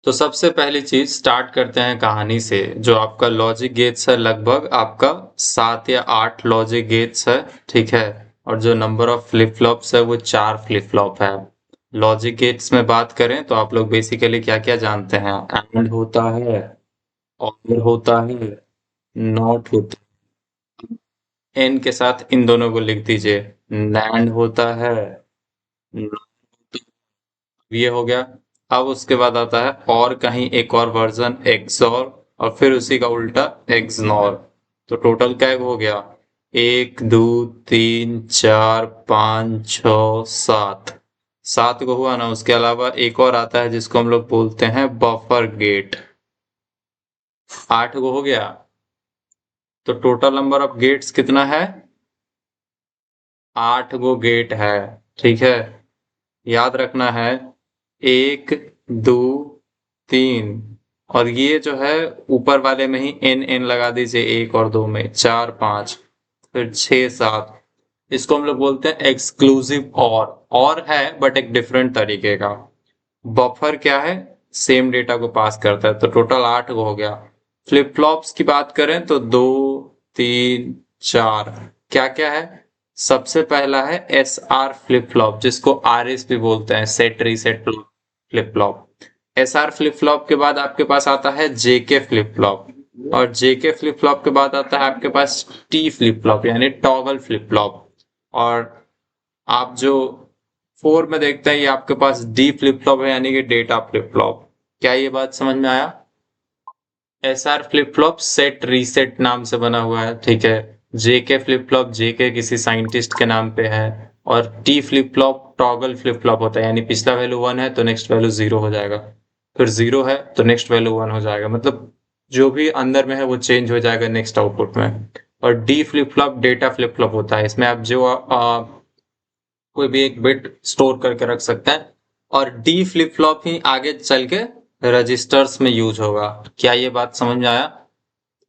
तो सबसे पहली चीज स्टार्ट करते हैं कहानी से। जो आपका लॉजिक गेट्स है लगभग आपका 7 या 8 लॉजिक गेट्स है, ठीक है। और जो नंबर ऑफ फ्लिप फ्लॉप्स है वो 4 फ्लिप फ्लॉप है। लॉजिक गेट्स में बात करें तो आप लोग बेसिकली क्या क्या जानते हैं? एंड होता है, और होता है, नॉट होता है। एन के साथ इन दोनों को लिख दीजिए। नैंड होता है, ये हो गया। अब उसके बाद आता है और कहीं एक और वर्जन एक्सॉर, और फिर उसी का उल्टा एक्सनॉर। तो टोटल क्या हो गया? 1 2 3 4 5 6 7। 7 को हुआ ना। उसके अलावा एक और आता है जिसको हम लोग बोलते हैं बफर गेट। 8 को हो गया। तो टोटल नंबर ऑफ गेट्स कितना है? 8 गो गेट है, ठीक है। याद रखना है, 1 2 3। और ये जो है ऊपर वाले में ही एन एन लगा दीजिए, 1 और 2 में 4 5, फिर 6 7। इसको हम लोग बोलते हैं एक्सक्लूसिव और है बट एक डिफरेंट तरीके का। बफर क्या है? सेम डेटा को पास करता है। तो टोटल 8 हो गया। फ्लिप फ्लॉप्स की बात करें तो 2 3 4 क्या क्या है? सबसे पहला है एस आर फ्लिप फ्लॉप, जिसको आर एस भी बोलते हैं, set reset flip flop. S R flip flop के बाद आपके पास आता है जेके फ्लिप फ्लॉप, और जेके फ्लिप फ्लॉप के बाद आता है आपके पास टी फ्लिप फ्लॉप यानी टॉगल फ्लिप फ्लॉप। और आप जो 4 में देखते हैं ये आपके पास डी फ्लिप फ्लॉप है यानी कि डेटा फ्लिप फ्लॉप। क्या ये बात समझ में आया? S R flip flop set reset नाम से बना हुआ है, ठीक है। जेके फ्लिप फ्लॉप जेके किसी साइंटिस्ट के नाम पे है। और T flip flop toggle flip flop होता है, यानी पिछला वैल्यू 1 है तो नेक्स्ट वैल्यू 0 हो जाएगा, फिर 0 है तो नेक्स्ट वैल्यू 1 हो जाएगा। मतलब जो भी अंदर में है वो चेंज हो जाएगा नेक्स्ट आउटपुट में। और D flip flop data flip flop होता है, इसमें आप जो कोई भी एक बिट स्टोर करके रख सकते हैं। और डी फ्लिप फ्लॉप ही आगे चल के रजिस्टर्स में यूज होगा। क्या ये बात समझ में आया?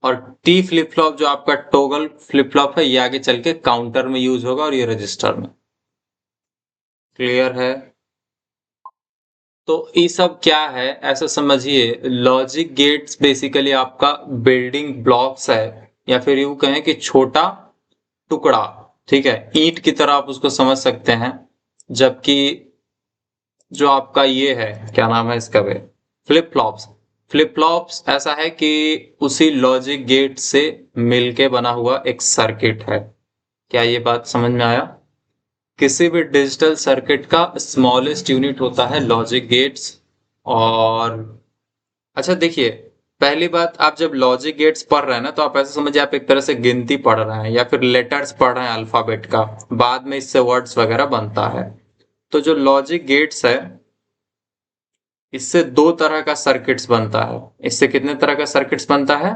और टी फ्लिप फ्लॉप जो आपका टॉगल फ्लिप फ्लॉप है ये आगे चल के काउंटर में यूज होगा और ये रजिस्टर में। क्लियर है? तो ये सब क्या है ऐसा समझिए, लॉजिक गेट्स बेसिकली आपका बिल्डिंग ब्लॉक्स है, या फिर यूं कहें कि छोटा टुकड़ा, ठीक है। ईंट की तरह आप उसको समझ सकते हैं। जबकि जो आपका ये है, क्या नाम है इसका वे, फ्लिप फ्लॉप्स। फ्लिप फ्लॉप्स ऐसा है कि उसी लॉजिक गेट से मिलके बना हुआ एक सर्किट है। क्या ये बात समझ में आया? किसी भी डिजिटल सर्किट का स्मॉलेस्ट यूनिट होता है लॉजिक गेट्स। और अच्छा देखिए, पहली बात, आप जब लॉजिक गेट्स पढ़ रहे हैं ना तो आप ऐसे समझिए आप एक तरह से गिनती पढ़ रहे हैं या फिर लेटर्स पढ़ रहे हैं अल्फाबेट का, बाद में इससे वर्ड्स वगैरह बनता है। तो जो लॉजिक गेट्स है इससे 2 तरह का सर्किट्स बनता है। इससे कितने तरह का सर्किट्स बनता है?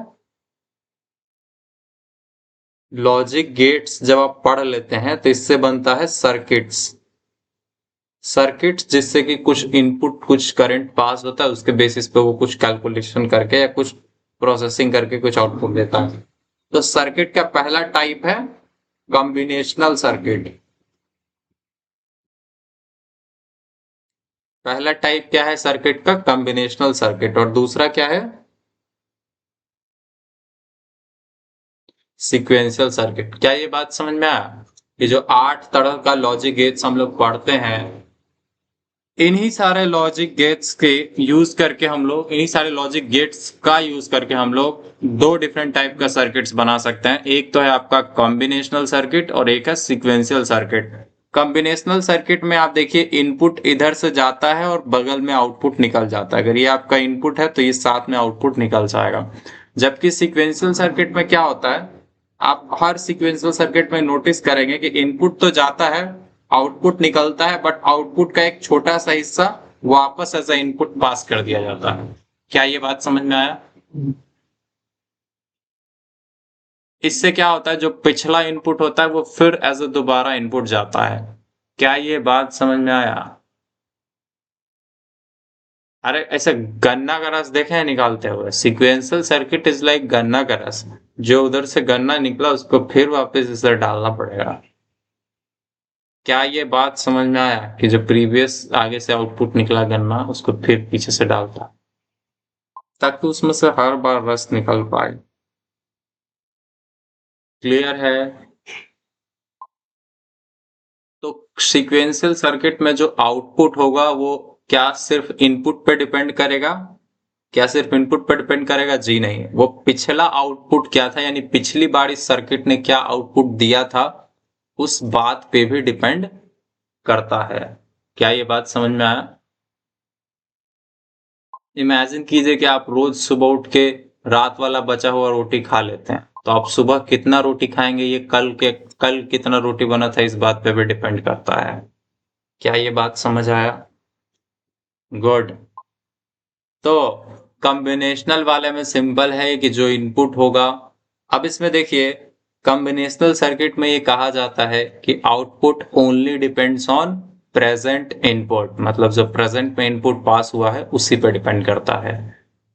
लॉजिक गेट्स जब आप पढ़ लेते हैं तो इससे बनता है सर्किट्स। सर्किट्स जिससे कि कुछ इनपुट कुछ करंट पास होता है, उसके बेसिस पे वो कुछ कैलकुलेशन करके या कुछ प्रोसेसिंग करके कुछ आउटपुट देता है। तो सर्किट का पहला टाइप है कॉम्बिनेशनल सर्किट। पहला टाइप क्या है सर्किट का? Combinational circuit. और दूसरा क्या है? Sequential circuit. क्या ये बात समझ में आया? ये जो 8 तरह का लॉजिक गेट्स हम लोग पढ़ते हैं, इन्हीं सारे लॉजिक गेट्स के यूज करके हम लोग, इन्हीं सारे लॉजिक गेट्स का यूज करके हम लोग 2 डिफरेंट टाइप का सर्किट्स बना सकते हैं। एक तो है आपका कॉम्बिनेशनल सर्किट और एक है सीक्वेंशियल सर्किट। कॉम्बिनेशनल सर्किट में आप देखिए इनपुट इधर से जाता है और बगल में आउटपुट निकल जाता है। अगर ये आपका इनपुट है तो ये साथ में आउटपुट निकल जाएगा। जबकि सीक्वेंशियल सर्किट में क्या होता है, आप हर सीक्वेंशियल सर्किट में नोटिस करेंगे कि इनपुट तो जाता है, आउटपुट निकलता है, बट आउटपुट का एक छोटा सा हिस्सा वापस एज ए इनपुट पास कर दिया जाता है। क्या ये बात समझ में आया? इससे क्या होता है, जो पिछला इनपुट होता है वो फिर एज ए दोबारा इनपुट जाता है। क्या ये बात समझ में आया? अरे ऐसे गन्ना का रस देखे हैं निकालते हुए? सीक्वेंशियल सर्किट इज लाइक गन्ना का रस। जो उधर से गन्ना निकला उसको फिर वापस इधर डालना पड़ेगा। क्या ये बात समझ में आया कि जो प्रीवियस आगे से आउटपुट निकला गन्ना उसको फिर पीछे से डालता? ताकि उसमें से हर बार रस निकल पाए। क्लियर है? तो सीक्वेंशियल सर्किट में जो आउटपुट होगा वो क्या सिर्फ इनपुट पे डिपेंड करेगा? क्या सिर्फ इनपुट पर डिपेंड करेगा? जी नहीं, वो पिछला आउटपुट क्या था, यानी पिछली बार इस सर्किट ने क्या आउटपुट दिया था, उस बात पे भी डिपेंड करता है। क्या ये बात समझ में आया? इमेजिन कीजिए कि आप रोज सुबह उठ के रात वाला बचा हुआ रोटी खा लेते हैं, तो आप सुबह कितना रोटी खाएंगे ये कल कितना रोटी बना था इस बात पे भी डिपेंड करता है। क्या ये बात समझ आया? गुड। तो कॉम्बिनेशनल वाले में सिंपल है कि जो इनपुट होगा, अब इसमें देखिए कॉम्बिनेशनल सर्किट में ये कहा जाता है कि output only depends on present input, मतलब जो प्रेजेंट में इनपुट पास हुआ है उसी पर डिपेंड करता है।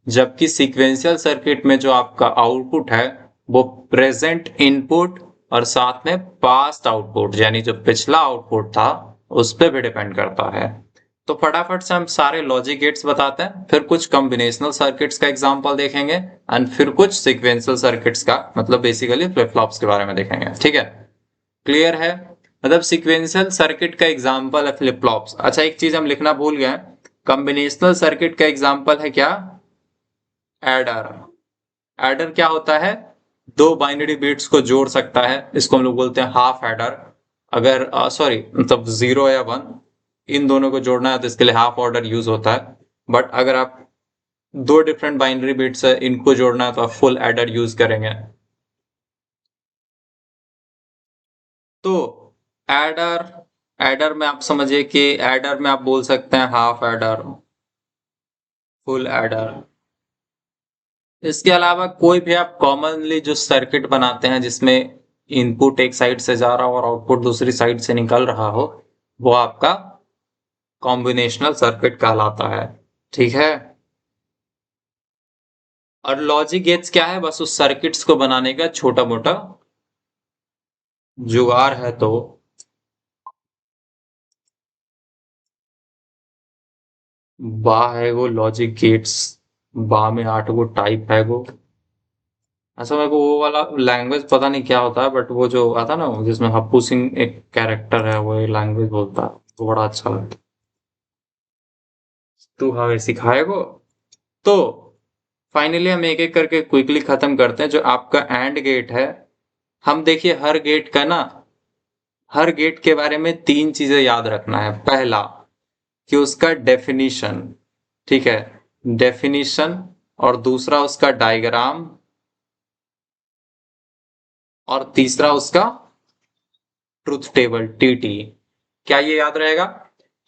जबकि सीक्वेंशियल सर्किट में जो आपका आउटपुट है वो प्रेजेंट इनपुट और साथ में पास्ट आउटपुट यानी जो पिछला आउटपुट था उस पर भी डिपेंड करता है। तो फटाफट से हम सारे लॉजिक गेट्स बताते हैं, फिर कुछ कॉम्बिनेशनल सर्किट्स का एग्जांपल देखेंगे एंड फिर कुछ सीक्वेंशियल सर्किट्स का, मतलब बेसिकली फ्लिप फ्लॉप्स के बारे में देखेंगे। ठीक है? क्लियर है? मतलब सीक्वेंशियल सर्किट का एग्जांपल है फ्लिप फ्लॉप्स। अच्छा, एक चीज हम लिखना भूल गए, कॉम्बिनेशनल सर्किट का एग्जांपल है क्या? एडर। एडर क्या होता है? दो बाइनरी बिट्स को जोड़ सकता है, इसको हम लोग बोलते हैं हाफ एडर। अगर सॉरी मतलब 0 या 1 इन दोनों को जोड़ना है तो इसके लिए हाफ ऑर्डर यूज होता है। बट अगर आप दो डिफरेंट बाइनरी बिट्स है इनको जोड़ना है तो आप फुल एडर यूज करेंगे। तो एडर, एडर में आप समझिए कि एडर में आप बोल सकते हैं हाफ एडर, फुल एडर। इसके अलावा कोई भी आप कॉमनली जो सर्किट बनाते हैं जिसमें इनपुट एक साइड से जा रहा हो और आउटपुट दूसरी साइड से निकल रहा हो, वो आपका कॉम्बिनेशनल सर्किट कहलाता है। ठीक है? और लॉजिक गेट्स क्या है? बस उस सर्किट्स को बनाने का छोटा मोटा जुगाड़ है। तो बा है वो लॉजिक गेट्स, बा में 8 गो टाइप है वो। अच्छा, मेरे को वो वाला लैंग्वेज पता नहीं क्या होता है, बट वो जो आता ना जिसमें हप्पू सिंह एक कैरेक्टर है वो लैंग्वेज बोलता है तो बड़ा अच्छा लगता है। तू हमें सिखाएगो। तो फाइनली हम एक एक करके क्विकली खत्म करते हैं। जो आपका एंड गेट है, हम देखिए हर गेट के बारे में तीन चीजें याद रखना है। पहला कि उसका डेफिनीशन, ठीक है, डेफिनीशन। और दूसरा उसका डायग्राम। और तीसरा उसका ट्रुथ टेबल, टीटी। क्या ये याद रहेगा?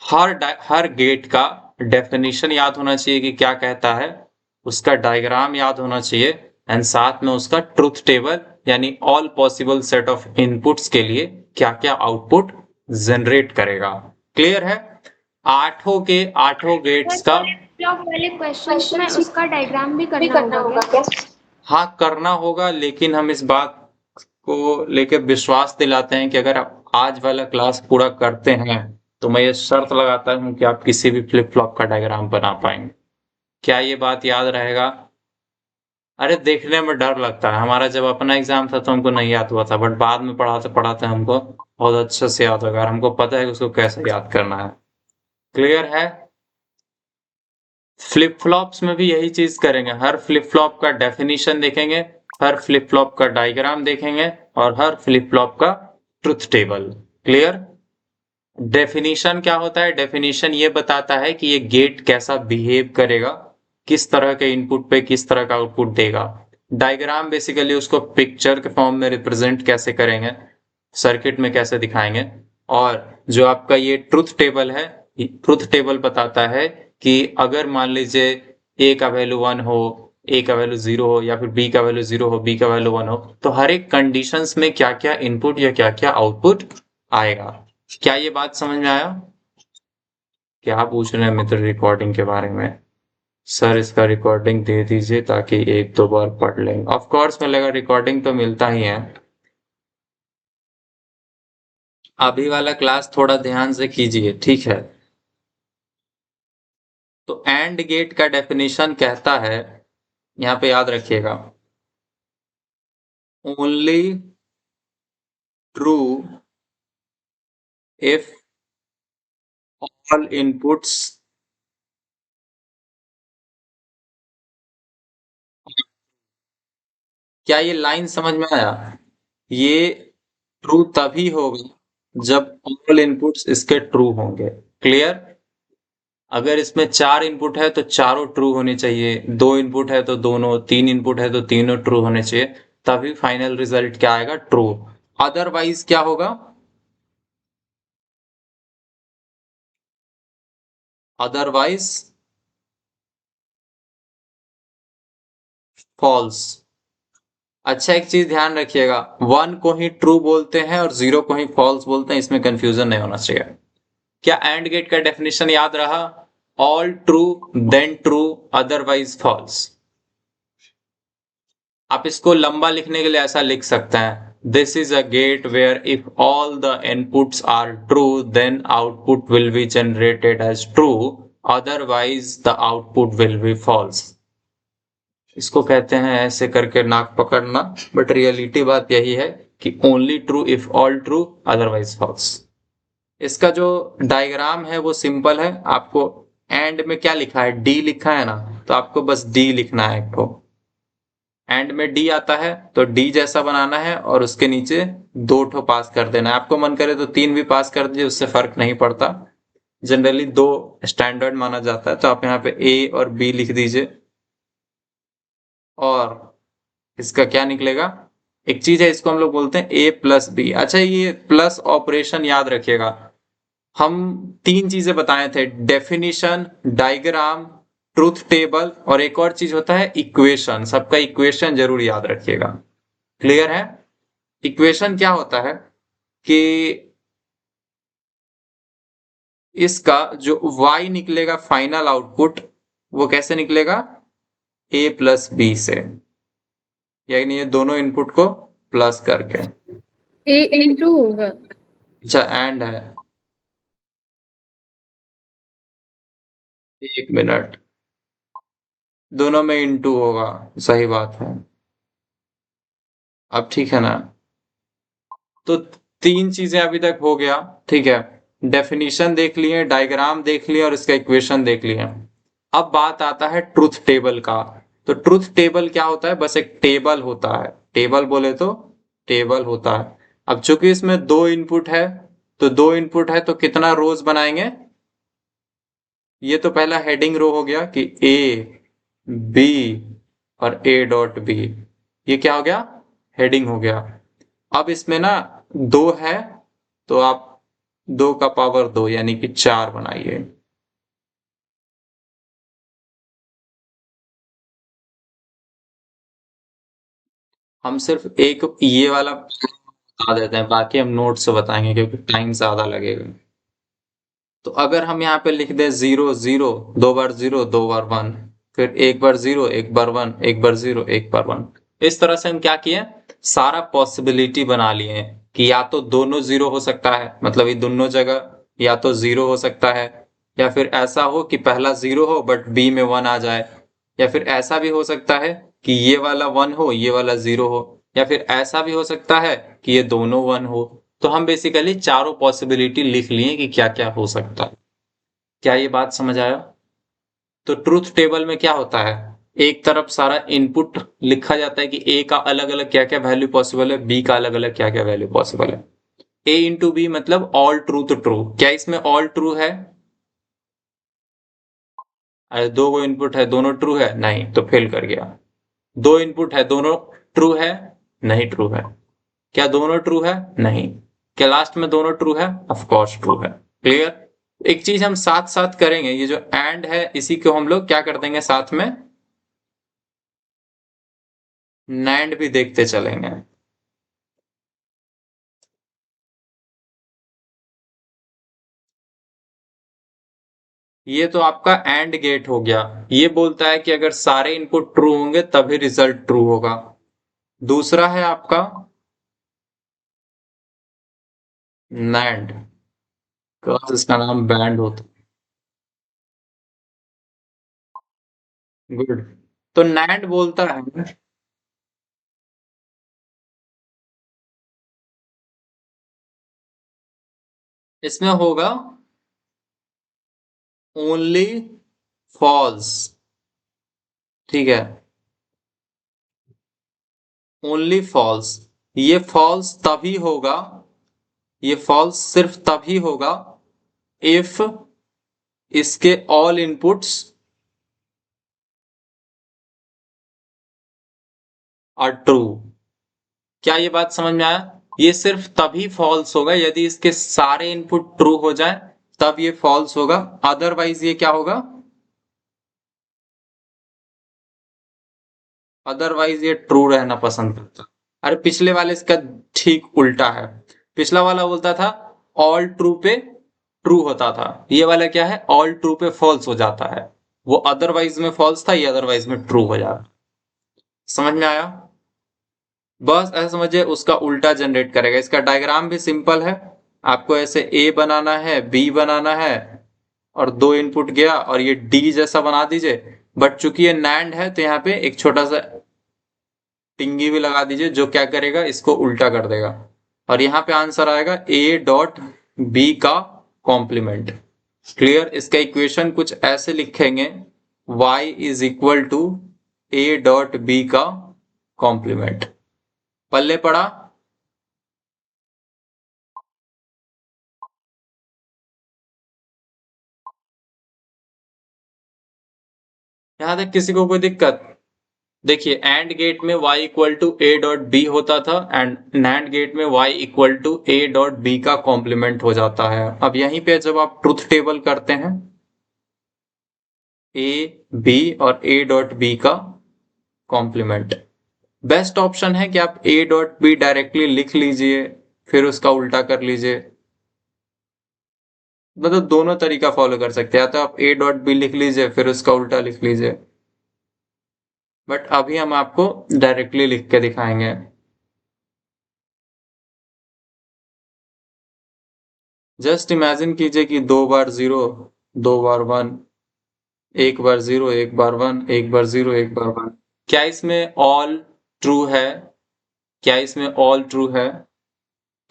हर गेट का डेफिनेशन याद होना चाहिए कि क्या कहता है, उसका डायग्राम याद होना चाहिए एंड साथ में उसका ट्रुथ टेबल यानी all possible set of inputs के लिए क्या क्या आउटपुट जनरेट करेगा। क्लियर है? आठों गेट्स का ब्लॉक वाले क्वेश्चंस में उसका डायग्राम भी करना होगा क्या? हाँ करना होगा, लेकिन हम इस बात को लेकर विश्वास दिलाते हैं कि अगर आप आज वाला क्लास पूरा करते हैं तो मैं ये शर्त लगाता हूँ कि आप किसी भी फ्लिप फ्लॉप का डायग्राम बना पाएंगे। क्या ये बात याद रहेगा? अरे देखने में डर लगता है, हमारा जब अपना एग्जाम था तो हमको नहीं याद हुआ था, बट बाद में पढ़ाते पढ़ाते हमको बहुत अच्छे से याद होगा और हमको पता है कि उसको कैसे याद करना है। क्लियर है? फ्लिप फ्लॉप्स में भी यही चीज करेंगे, हर फ्लिप फ्लॉप का डेफिनेशन देखेंगे, हर फ्लिप फ्लॉप का डायग्राम देखेंगे और हर फ्लिप फ्लॉप का ट्रुथ टेबल। क्लियर? डेफिनेशन क्या होता है? डेफिनेशन ये बताता है कि ये गेट कैसा बिहेव करेगा, किस तरह के इनपुट पे किस तरह का आउटपुट देगा। डायग्राम बेसिकली उसको पिक्चर के फॉर्म में रिप्रेजेंट कैसे करेंगे, सर्किट में कैसे दिखाएंगे। और जो आपका ये ट्रुथ टेबल है, ट्रुथ टेबल बताता है कि अगर मान लीजिए ए का वैल्यू 1 हो, ए का वैल्यू 0 हो या फिर बी का वैल्यू 0 हो, बी का वैल्यू 1 हो, तो हर एक कंडीशंस में क्या क्या इनपुट या क्या क्या आउटपुट आएगा। क्या ये बात समझ में आया? क्या पूछ रहे हैं मित्र रिकॉर्डिंग के बारे में? सर इसका रिकॉर्डिंग दे दीजिए ताकि एक दो बार पढ़ लें। ऑफ कोर्स मिलेगा, रिकॉर्डिंग तो मिलता ही है। अभी वाला क्लास थोड़ा ध्यान से कीजिए, ठीक है? तो एंड गेट का डेफिनेशन कहता है यहाँ पे याद रखिएगा, only true if all inputs क्या ये लाइन समझ में आया? ये ट्रू तभी होगा जब ऑल इनपुट्स इसके ट्रू होंगे। क्लियर? अगर इसमें 4 इनपुट है तो चारों ट्रू होने चाहिए, 2 इनपुट है तो दोनों, 3 इनपुट है तो तीनों ट्रू होने चाहिए, तभी फाइनल रिजल्ट क्या आएगा? ट्रू। अदरवाइज क्या होगा? Otherwise false. अच्छा, एक चीज ध्यान रखिएगा, 1 को ही ट्रू बोलते हैं और 0 को ही फॉल्स बोलते हैं, इसमें कंफ्यूजन नहीं होना चाहिए। क्या एंड गेट का डेफिनेशन याद रहा? All true then true otherwise false. आप इसको लंबा लिखने के लिए ऐसा लिख सकते हैं, this is a gate where if all the inputs are true then output will be generated as true, otherwise the output will be false. इसको कहते हैं ऐसे करके नाक पकड़ना, बट रियलिटी बात यही है कि only true if all true otherwise false. इसका जो डायग्राम है वो सिंपल है। आपको एंड में क्या लिखा है? डी लिखा है ना, तो आपको बस डी लिखना है एक ठो। एंड में डी आता है तो डी जैसा बनाना है और उसके नीचे 2 ठो पास कर देना है। आपको मन करे तो 3 भी पास कर दीजिए, उससे फर्क नहीं पड़ता। जनरली 2 स्टैंडर्ड माना जाता है, तो आप यहाँ पे ए और बी लिख दीजिए और इसका क्या निकलेगा? एक चीज है, इसको हम लोग बोलते हैं ए प्लस बी। अच्छा, ये प्लस ऑपरेशन याद रखिएगा। हम 3 चीजें बताए थे, डेफिनिशन, डायग्राम, ट्रूथ टेबल, और एक और चीज होता है इक्वेशन। सबका इक्वेशन जरूर याद रखिएगा। क्लियर है? इक्वेशन क्या होता है कि इसका जो y निकलेगा फाइनल आउटपुट, वो कैसे निकलेगा? a प्लस बी से, यानी ये दोनों इनपुट को प्लस करके। ए इंटू होगा। अच्छा, एंड है, एक मिनट, दोनों में इंटू होगा, सही बात है। अब ठीक है ना? तो 3 चीजें अभी तक हो गया, ठीक है। डेफिनेशन देख लिए, डायग्राम देख लिए और इसका इक्वेशन देख लिए। अब बात आता है ट्रूथ टेबल का। तो ट्रूथ टेबल क्या होता है? बस एक टेबल होता है। टेबल बोले तो टेबल होता है। अब चूंकि इसमें 2 इनपुट है, तो 2 इनपुट है तो कितना रोज बनाएंगे? ये तो पहला हेडिंग रो हो गया कि ए, बी और ए डॉट बी। ये क्या हो गया? हेडिंग हो गया। अब इसमें ना 2 है, तो आप 2 का पावर 2 यानी कि 4 बनाइए। हम सिर्फ एक ये वाला बता देते हैं, बाकी हम नोट से बताएंगे क्योंकि टाइम ज्यादा लगेगा। तो अगर हम यहाँ पे लिख दें 0 0, 2 बार 0 2 बार 1, फिर एक बार 0 एक बार 1, एक बार 0 एक बार 1, इस तरह से हम क्या किए? सारा पॉसिबिलिटी बना लिए हैं कि या तो दोनों 0 हो सकता है, मतलब ये दोनों जगह या तो 0 हो सकता है, या फिर ऐसा हो कि पहला 0 हो बट बी में 1 आ जाए, या फिर ऐसा भी हो सकता है कि ये वाला 1 हो ये वाला 0 हो, या फिर ऐसा भी हो सकता है कि ये दोनों 1 हो। तो हम बेसिकली चारों पॉसिबिलिटी लिख लिए कि क्या क्या हो सकता है। क्या ये बात समझ आया? तो ट्रूथ टेबल में क्या होता है, एक तरफ सारा इनपुट लिखा जाता है कि ए का अलग अलग क्या क्या वैल्यू पॉसिबल है, बी का अलग अलग क्या क्या वैल्यू पॉसिबल है। ए इंटू बी मतलब ऑल ट्रू तो ट्रू। क्या इसमें ऑल ट्रू है? अरे 2 गो इनपुट है, दोनों ट्रू है? नहीं, तो फेल कर गया। 2 इनपुट है, दोनों ट्रू है? नहीं ट्रू है। क्या दोनों ट्रू है? नहीं। क्या लास्ट में दोनों ट्रू है? ऑफ कोर्स ट्रू है। क्लियर? एक चीज हम साथ साथ करेंगे, ये जो एंड है इसी को हम लोग क्या कर देंगे साथ में, नैंड भी देखते चलेंगे। ये तो आपका एंड गेट हो गया। ये बोलता है कि अगर सारे इनपुट ट्रू होंगे तभी रिजल्ट ट्रू होगा। दूसरा है आपका नैंड, इसका नाम बैंड होता है। गुड। तो नैंड बोलता है इसमें होगा ओनली फॉल्स, ठीक है, ओनली फॉल्स। ये फॉल्स तभी होगा, ये फॉल्स सिर्फ तभी होगा इफ इसके ऑल इनपुट्स आर ट्रू। क्या ये बात समझ में आया? ये सिर्फ तभी फॉल्स होगा यदि इसके सारे इनपुट ट्रू हो जाए, तब ये फॉल्स होगा, अदरवाइज ये क्या होगा? अदरवाइज ये ट्रू रहना पसंद करता। अरे पिछले वाले इसका ठीक उल्टा है। पिछला वाला बोलता था ऑल ट्रू पे ट्रू होता था, ये वाला क्या है? ऑल ट्रू पे फॉल्स हो जाता है। वो अदरवाइज में फॉल्स था, ये अदरवाइज में ट्रू हो जाता। समझ में आया? बस ऐसा समझिए उसका उल्टा जनरेट करेगा। इसका डायग्राम भी सिंपल है। आपको ऐसे ए बनाना है, बी बनाना है, और दो इनपुट गया और ये डी जैसा बना दीजिए। बट चूंकि ये नैंड है तो यहाँ पे एक छोटा सा टिंगी भी लगा दीजिए जो क्या करेगा, इसको उल्टा कर देगा। और यहाँ पे आंसर आएगा ए डॉट बी का कॉम्प्लीमेंट। क्लियर? इसका इक्वेशन कुछ ऐसे लिखेंगे, y is equal to A dot B का कॉम्प्लीमेंट। पल्ले पड़ा? यहां तक किसी को कोई दिक्कत? देखिए एंड गेट में y equal to A dot B होता था एंड नैंड गेट में y equal to A dot B का कॉम्प्लीमेंट हो जाता है। अब यहीं पे जब आप ट्रुथ टेबल करते हैं ए बी और ए डॉट बी का कॉम्प्लीमेंट, बेस्ट ऑप्शन है कि आप ए डॉट बी डायरेक्टली लिख लीजिए फिर उसका उल्टा कर लीजिए। मतलब दोनों तरीका फॉलो कर सकते हैं, या तो आप ए डॉट बी लिख लीजिए फिर उसका उल्टा लिख लीजिए, बट अभी हम आपको डायरेक्टली लिख के दिखाएंगे। जस्ट इमेजिन कीजिए कि 2 बार 0, 2 बार 1, एक बार 0, एक बार 1, एक बार 0, एक बार 1। क्या इसमें ऑल ट्रू है? क्या इसमें ऑल ट्रू है?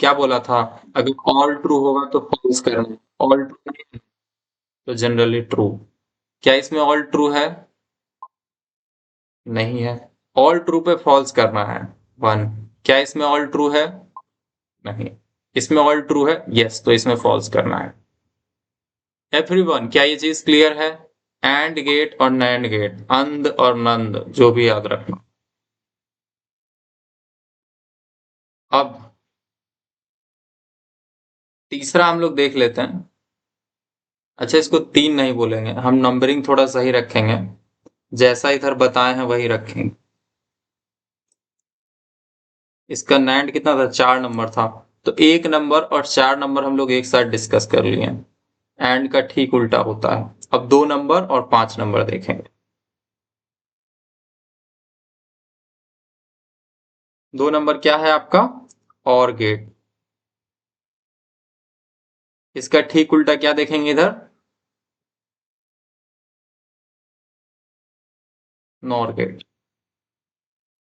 क्या बोला था? अगर ऑल ट्रू होगा तो फॉल्स करना, ऑल ट्रू तो जनरली ट्रू। क्या इसमें ऑल ट्रू है? नहीं है। ऑल ट्रू पे फॉल्स करना है 1। क्या इसमें ऑल ट्रू है? नहीं। इसमें ऑल ट्रू है? यस, तो इसमें फॉल्स करना है। एवरीवन, क्या ये चीज क्लियर है? एंड गेट और नैंड गेट, अंध और नंद, जो भी याद रखना। अब तीसरा हम लोग देख लेते हैं। अच्छा, इसको 3 नहीं बोलेंगे हम, नंबरिंग थोड़ा सही रखेंगे, जैसा इधर बताए हैं वही रखेंगे। इसका नैंड कितना था? 4 नंबर था, तो 1 नंबर और 4 नंबर हम लोग एक साथ डिस्कस कर लिए। एंड का ठीक उल्टा होता है। अब 2 नंबर और 5 नंबर देखेंगे। 2 नंबर क्या है आपका? और गेट। इसका ठीक उल्टा क्या देखेंगे इधर? NOR gate.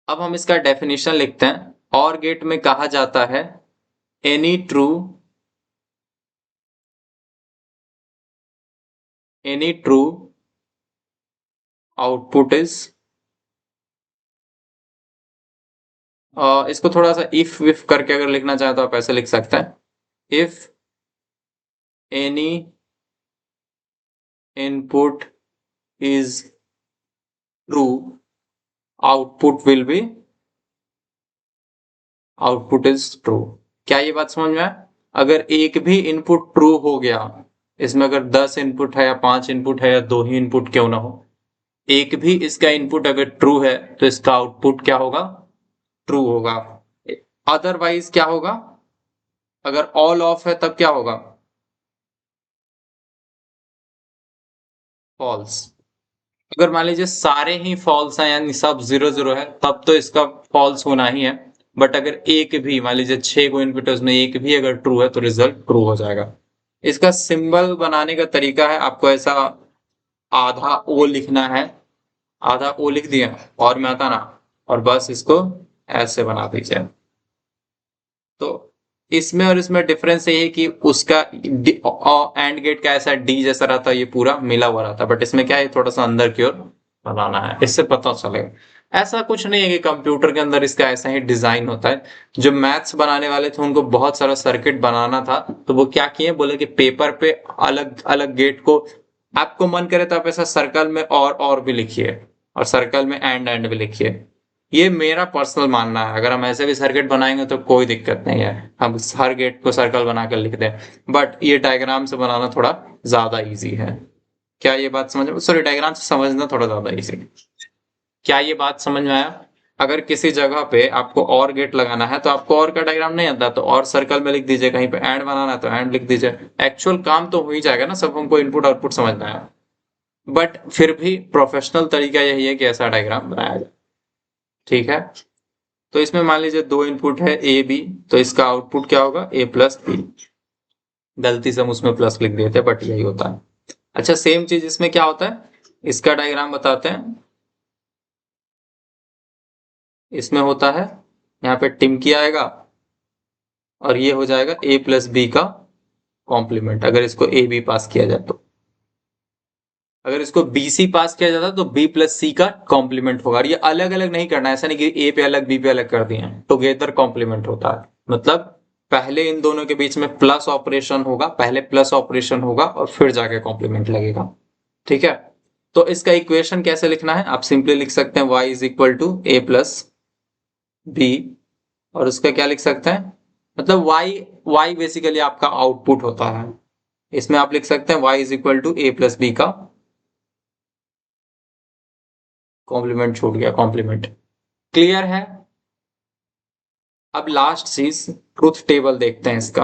अब हम इसका डेफिनेशन लिखते हैं। और गेट में कहा जाता है एनी ट्रू आउटपुट इज, इसको थोड़ा सा इफ विफ करके अगर लिखना चाहे तो आप ऐसे लिख सकते हैं, if any input is true output will B, output is true. क्या ये बात समझ में आया? अगर एक भी इनपुट ट्रू हो गया, इसमें अगर 10 इनपुट है या 5 इनपुट है या 2 ही इनपुट क्यों ना हो, एक भी इसका इनपुट अगर ट्रू है तो इसका आउटपुट क्या होगा? ट्रू होगा। अदरवाइज क्या होगा? अगर ऑल ऑफ है तब क्या होगा? फॉल्स। अगर मान लीजिए सारे ही फॉल्स हैं यानी सब 0 0 है, तब तो इसका फॉल्स होना ही है। बट अगर एक भी, मान लीजिए 6 को इनपुट है उसमें एक भी अगर ट्रू है तो रिजल्ट ट्रू हो जाएगा। इसका सिंबल बनाने का तरीका है, आपको ऐसा आधा ओ लिखना है, आधा ओ लिख दिया और में आता ना, और बस इसको ऐसे बना दीजिए। तो इसमें और इसमें डिफरेंस ये है कि उसका एंड गेट का ऐसा डी जैसा रहता है, ये पूरा मिला हुआ रहता है, बट इसमें क्या है थोड़ा सा अंदर की ओर बनाना है, इससे पता चलेगा। ऐसा कुछ नहीं है कि कंप्यूटर के अंदर इसका ऐसा ही डिजाइन होता है। जो मैथ्स बनाने वाले थे उनको बहुत सारा सर्किट बनाना था, तो वो क्या किए, बोले कि पेपर पे अलग अलग गेट को, आपको मन करे तो आप ऐसा सर्कल में और भी लिखिए, और सर्कल में एंड भी लिखिए। ये मेरा पर्सनल मानना है, अगर हम ऐसे भी सर्किट बनाएंगे तो कोई दिक्कत नहीं है, हम हर गेट को सर्कल बनाकर लिख दें, बट ये डायग्राम से बनाना थोड़ा ज्यादा इजी है। क्या ये बात समझ, सॉरी, डायग्राम से समझना थोड़ा ज्यादा इजी। क्या ये बात समझ में आया? अगर किसी जगह पे आपको और गेट लगाना है तो आपको और का डायग्राम नहीं आता तो और सर्कल में लिख दीजिए, कहीं पे एंड बनाना है तो एंड लिख दीजिए, एक्चुअल काम तो हो ही जाएगा ना, सब हमको इनपुट आउटपुट समझना है। बट फिर भी प्रोफेशनल तरीका यही है कि ऐसा डायग्राम बनाया जाए, ठीक है। तो इसमें मान लीजिए दो इनपुट है ए बी, तो इसका आउटपुट क्या होगा, ए प्लस बी। गलती से हम उसमें प्लस लिख दिए थे, बट यही होता है। अच्छा, सेम चीज इसमें क्या होता है, इसका डायग्राम बताते हैं। इसमें होता है, यहाँ पे टिमकी आएगा और ये हो जाएगा ए प्लस बी का कॉम्प्लीमेंट, अगर इसको ए बी पास किया जाए तो। अगर इसको बी सी पास किया जाता तो बी प्लस सी का कॉम्प्लीमेंट होगा। और ये अलग अलग नहीं करना है, ऐसा नहीं कि ए पे अलग बी पे अलग कर दिए हैं, टुगेदर कॉम्प्लीमेंट होता है। मतलब पहले इन दोनों के बीच में प्लस ऑपरेशन होगा, पहले प्लस ऑपरेशन होगा और फिर जाके कॉम्प्लीमेंट लगेगा, ठीक है। तो इसका इक्वेशन कैसे लिखना है, आप सिंपली लिख सकते हैं y is equal to A plus B, और उसका क्या लिख सकते हैं, मतलब y बेसिकली आपका आउटपुट होता है। इसमें आप लिख सकते हैं y is equal to A plus B का कॉम्प्लीमेंट, छूट गया कॉम्प्लीमेंट। क्लियर है? अब लास्ट चीज, ट्रूथ टेबल देखते हैं इसका।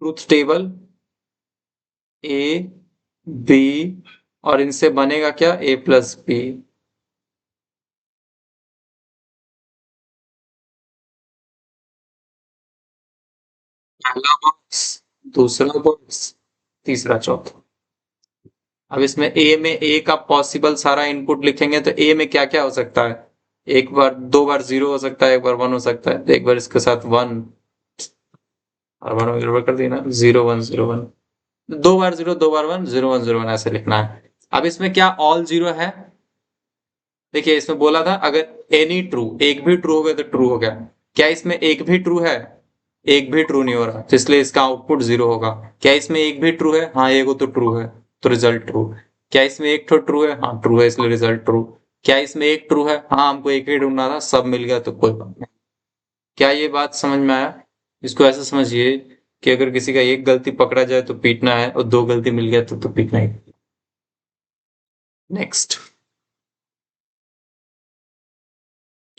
ट्रूथ टेबल ए बी, और इनसे बनेगा क्या, ए प्लस बी। पहला बॉक्स, दूसरा बॉक्स, तीसरा, चौथा। अब इसमें ए में ए का पॉसिबल सारा इनपुट लिखेंगे तो ए में क्या क्या हो सकता है, एक बार दो बार जीरो हो सकता है, एक बार वन हो सकता है, तो एक बार इसके साथ वन, और वन गड़बड़ कर दी ना, जीरो वन जीरो वन, दो बार जीरो दो बार one, zero one zero one, ऐसे लिखना है। अब इसमें क्या ऑल जीरो है, देखिए इसमें बोला था अगर एनी ट्रू, एक भी ट्रू हो गया तो ट्रू हो गया। क्या इसमें एक भी ट्रू है, एक भी ट्रू नहीं हो रहा, तो इसलिए इसका आउटपुट जीरो होगा। क्या इसमें एक भी ट्रू है, हाँ एक तो ट्रू है, तो रिजल्ट ट्रू। क्या इसमें एक तो ट्रू है, हाँ ट्रू है, इसलिए रिजल्ट ट्रू। क्या इसमें एक ट्रू है, हाँ हमको एक ही ढूंढना था, सब मिल गया तो कोई बात नहीं। क्या ये बात समझ में आया? इसको ऐसा समझिए कि अगर किसी का एक गलती पकड़ा जाए तो पीटना है, और दो गलती मिल गया तो पीटना ही। नेक्स्ट,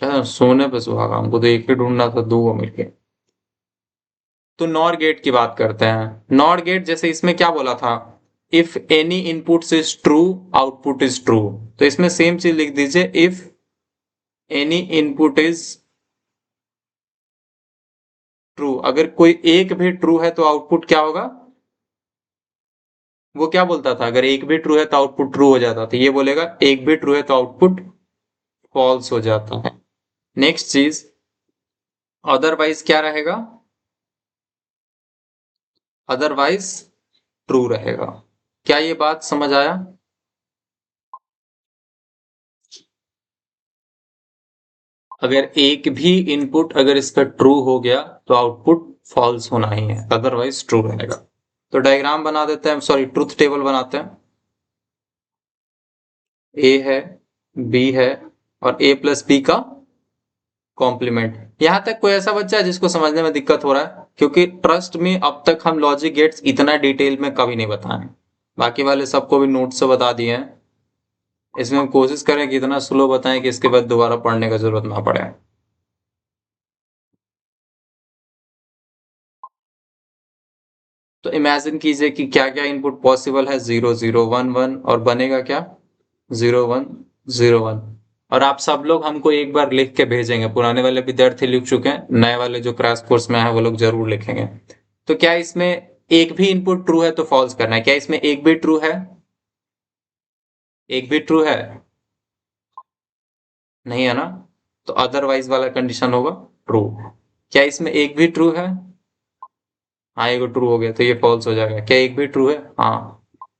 क्या सोने पे सुहागा, हमको तो एक ही ढूंढना था, दो को मिल गया। तो नॉर गेट की बात करते हैं। नॉर गेट जैसे इसमें क्या बोला था, if any input is true output is true, तो इसमें सेम चीज लिख दीजिए, if any input is true, अगर कोई एक भी ट्रू है तो आउटपुट क्या होगा, वो क्या बोलता था, अगर एक भी ट्रू है तो आउटपुट ट्रू हो जाता था, ये बोलेगा एक भी ट्रू है तो आउटपुट फॉल्स हो जाता है। नेक्स्ट चीज, अदरवाइज क्या रहेगा, अदरवाइज ट्रू रहेगा। क्या ये बात समझ आया? अगर एक भी इनपुट अगर इसका ट्रू हो गया तो आउटपुट फॉल्स होना ही है, अदरवाइज ट्रू रहेगा। तो डायग्राम बना देते हैं, सॉरी ट्रूथ टेबल बनाते हैं। ए है, बी है, और ए प्लस बी का कॉम्प्लीमेंट। यहां तक कोई ऐसा बच्चा है जिसको समझने में दिक्कत हो रहा है, क्योंकि ट्रस्ट में अब तक हम लॉजिक गेट्स इतना डिटेल में कभी नहीं बताए, बाकी वाले सबको भी नोट से बता दिए हैं। इसमें हम कोशिश करें कि इतना स्लो बताएं कि इसके बाद दोबारा पढ़ने का जरूरत ना पड़े। तो इमेजिन कीजिए कि क्या क्या इनपुट पॉसिबल है, जीरो जीरो वन वन, और बनेगा क्या, जीरो वन जीरो वन। और आप सब लोग हमको एक बार लिख के भेजेंगे, पुराने वाले विद्यार्थी लिख चुके हैं, नए वाले जो क्रैश कोर्स में है वो लोग जरूर लिखेंगे। तो क्या इसमें एक भी इनपुट ट्रू है तो फॉल्स करना है। क्या इसमें एक भी ट्रू है? एक भी ट्रू है? नहीं है ना, तो अदरवाइज वाला कंडीशन होगा ट्रू। क्या इसमें एक भी ट्रू है? हाँ, एक ट्रू हो गया तो ये फॉल्स हो जाएगा। क्या एक भी ट्रू है? हाँ।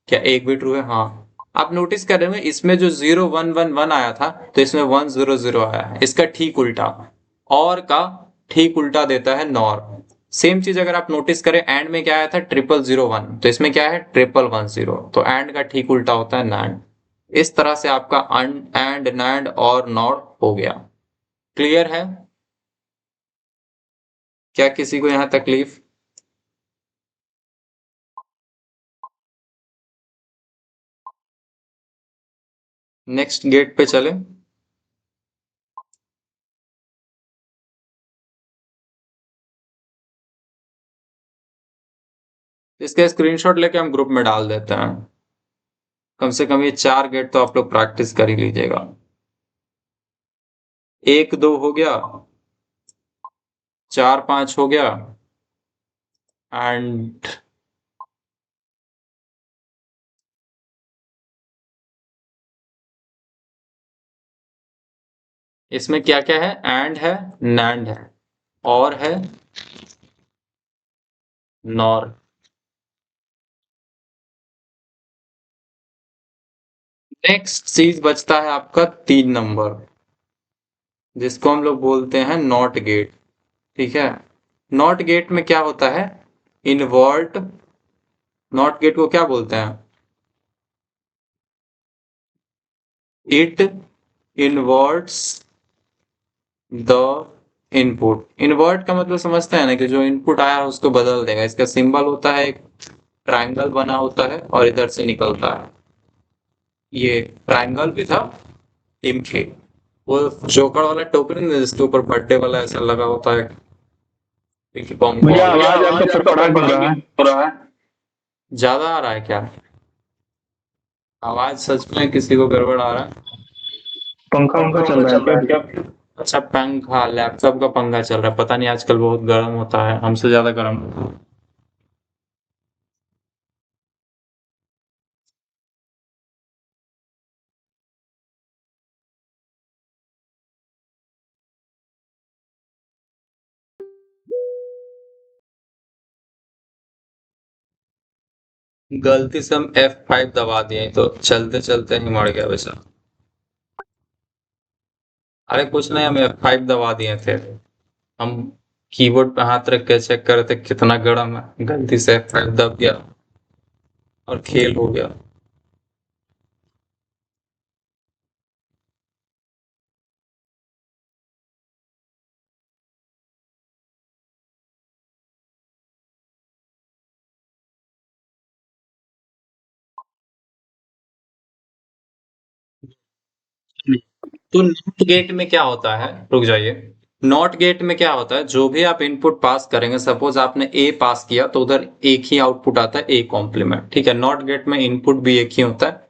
क्या एक भी ट्रू है? हाँ। आप नोटिस कर रहे होंगे इसमें जो 0 1 1 1 आया था तो इसमें 1 0 0 आया है, इसका ठीक उल्टा। और का ठीक उल्टा देता है नॉर। सेम चीज अगर आप नोटिस करें एंड में क्या आया था 0 0 0 1, तो इसमें क्या है 1 1 1 0, तो एंड का ठीक उल्टा होता है नैंड। इस तरह से आपका एंड नैंड और नॉर हो गया। क्लियर है? क्या किसी को यहाँ तकलीफ? नेक्स्ट गेट पे चले। इसका स्क्रीनशॉट लेके हम ग्रुप में डाल देते हैं। कम से कम ये 4 गेट तो आप लोग प्रैक्टिस कर ही लीजिएगा। 1 2 हो गया, 4 5 हो गया, एंड इसमें क्या क्या है? एंड है, नैंड है, और है नॉर। नेक्स्ट चीज बचता है आपका 3 नंबर, जिसको हम लोग बोलते हैं नॉट गेट। ठीक है, नॉट गेट में क्या होता है? इनवर्ट। नॉट गेट को क्या बोलते हैं? It inverts the input. Invert का मतलब समझते हैं ना, कि जो इनपुट आया है उसको बदल देगा। इसका सिंबल होता है एक ट्रायंगल बना होता है और इधर से निकलता है। ये ट्रायंगल भी था इनके, वो जोकर वाला टोकन नहीं जिसके ऊपर बर्थडे वाला ऐसा लगा होता है। मुझे आवाज आपका फड़फड़ा क्यों रहा है? ज्यादा आ रहा है क्या? आवाज सच में किसी को गड़बड़ आ रहा है? पंखा उनका चल रहा है क्या? अच्छा, पंखा, लैपटॉप का पंखा चल रहा है। पता नहीं आजकल बहुत गर्म होता है, हमसे ज्यादा गर्म होता है। गलती से हम F5 दबा दिए तो चलते चलते ही मर गया वैसा। अरे कुछ नहीं, हम F5 दबा दिए थे। हम कीबोर्ड पे हाथ रख के चेक कर रहे थे कितना गर्म है, गलती से F5 दब गया और खेल हो गया। तो नॉट गेट में क्या होता है, रुक जाइए। नॉट गेट में क्या होता है, जो भी आप इनपुट पास करेंगे, सपोज आपने ए पास किया तो उधर एक ही आउटपुट आता है, ए कॉम्प्लीमेंट। ठीक है, नॉट गेट में इनपुट भी एक ही होता है,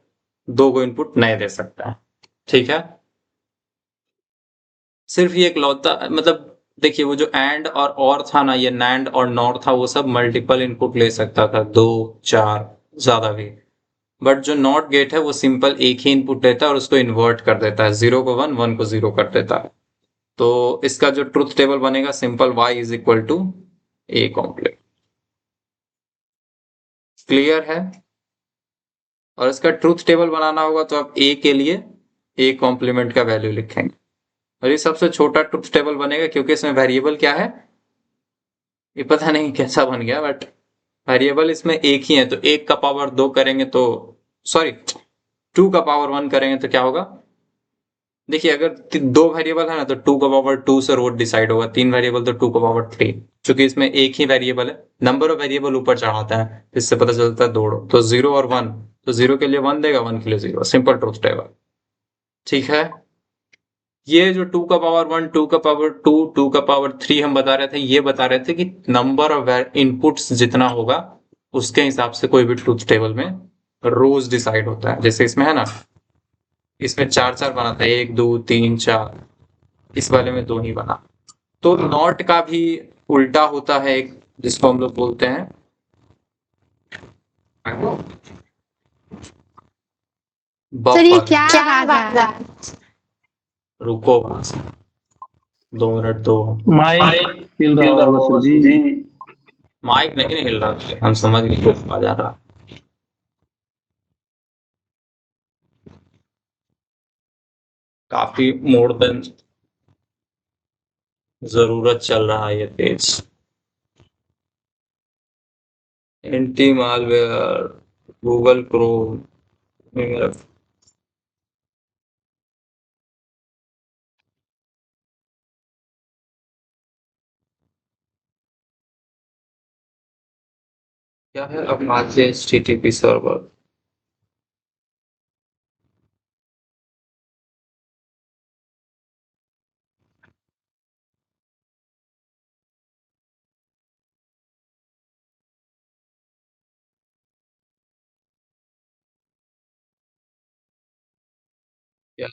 दो को इनपुट नहीं दे सकता है। ठीक है, सिर्फ ये इकलौता मतलब, देखिए वो जो एंड और था ना, ये नैंड और नॉर था, वो सब मल्टीपल इनपुट ले सकता था, 2 4 ज्यादा भी। बट जो नॉट गेट है वो सिंपल एक ही इनपुट लेता है और उसको इन्वर्ट कर देता है, 0 को 1 1 को 0 कर देता है। तो इसका जो ट्रुथ टेबल बनेगा simple y is equal to A complement. Clear है? और इसका ट्रुथ टेबल बनाना होगा तो आप a के लिए a कॉम्प्लीमेंट का वैल्यू लिखेंगे, और ये सबसे छोटा ट्रुथ टेबल बनेगा क्योंकि इसमें वेरिएबल क्या है, ये पता नहीं कैसा बन गया, बट वेरिएबल इसमें एक ही है। तो 1 का पावर 2 करेंगे तो, सॉरी 2 का पावर 1 करेंगे तो क्या होगा? देखिए अगर 2 वेरिएबल है ना तो 2 का पावर 2 से रोड डिसाइड होगा, 3 वेरिएबल तो 2 का पावर 3। क्योंकि इसमें एक ही वेरिएबल है, नंबर ऑफ वेरिएबल ऊपर चढ़ाता है, इससे पता चलता है दो। तो 0 और 1, तो 0 के लिए 1 देगा, 1 के लिए 0, सिंपल ट्रुथ टेबल। ठीक है, ये जो 2 का पावर 1, 2 का पावर 2, 2 का पावर 3 हम बता रहे थे, ये बता रहे थे कि नंबर ऑफ इनपुट्स जितना होगा उसके हिसाब से कोई भी ट्रुथ टेबल में रोज डिसाइड होता है। जैसे इसमें है ना, इसमें 4 4 बना था, 1 2 3 4, इस वाले में 2 ही बना। तो नॉट का भी उल्टा होता है एक, जिसको हम लोग बोलते हैं सर ये बफर। क्या आवाज आ रहा है? रुको 2 मिनट दो। माइक हिल रहा होगा सर जी। माइक नहीं हिल रहा, हम समझ गए कुछ आ जा रहा। काफी मोर देन जरूरत चल रहा है ये page. Anti malware, Google Chrome. क्या है अपाचे HTTP सर्वर? क्या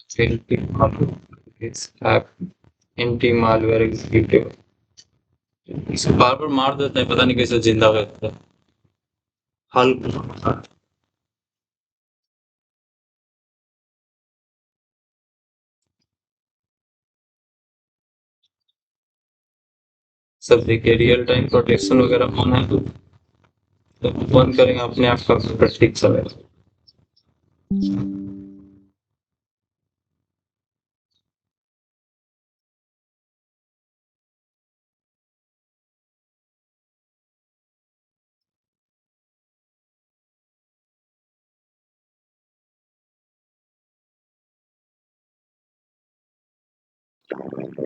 एंटी मालवेयर एग्जीक्यूटिव। इसे बार बार मार देते हैं, पता नहीं कैसे जिंदा रहते हैं। हल सब देखिए रियल टाइम प्रोटेक्शन वगैरह ऑन है तो बंद करेंगे अपने आप कंप्यूटर ठीक चलेगा।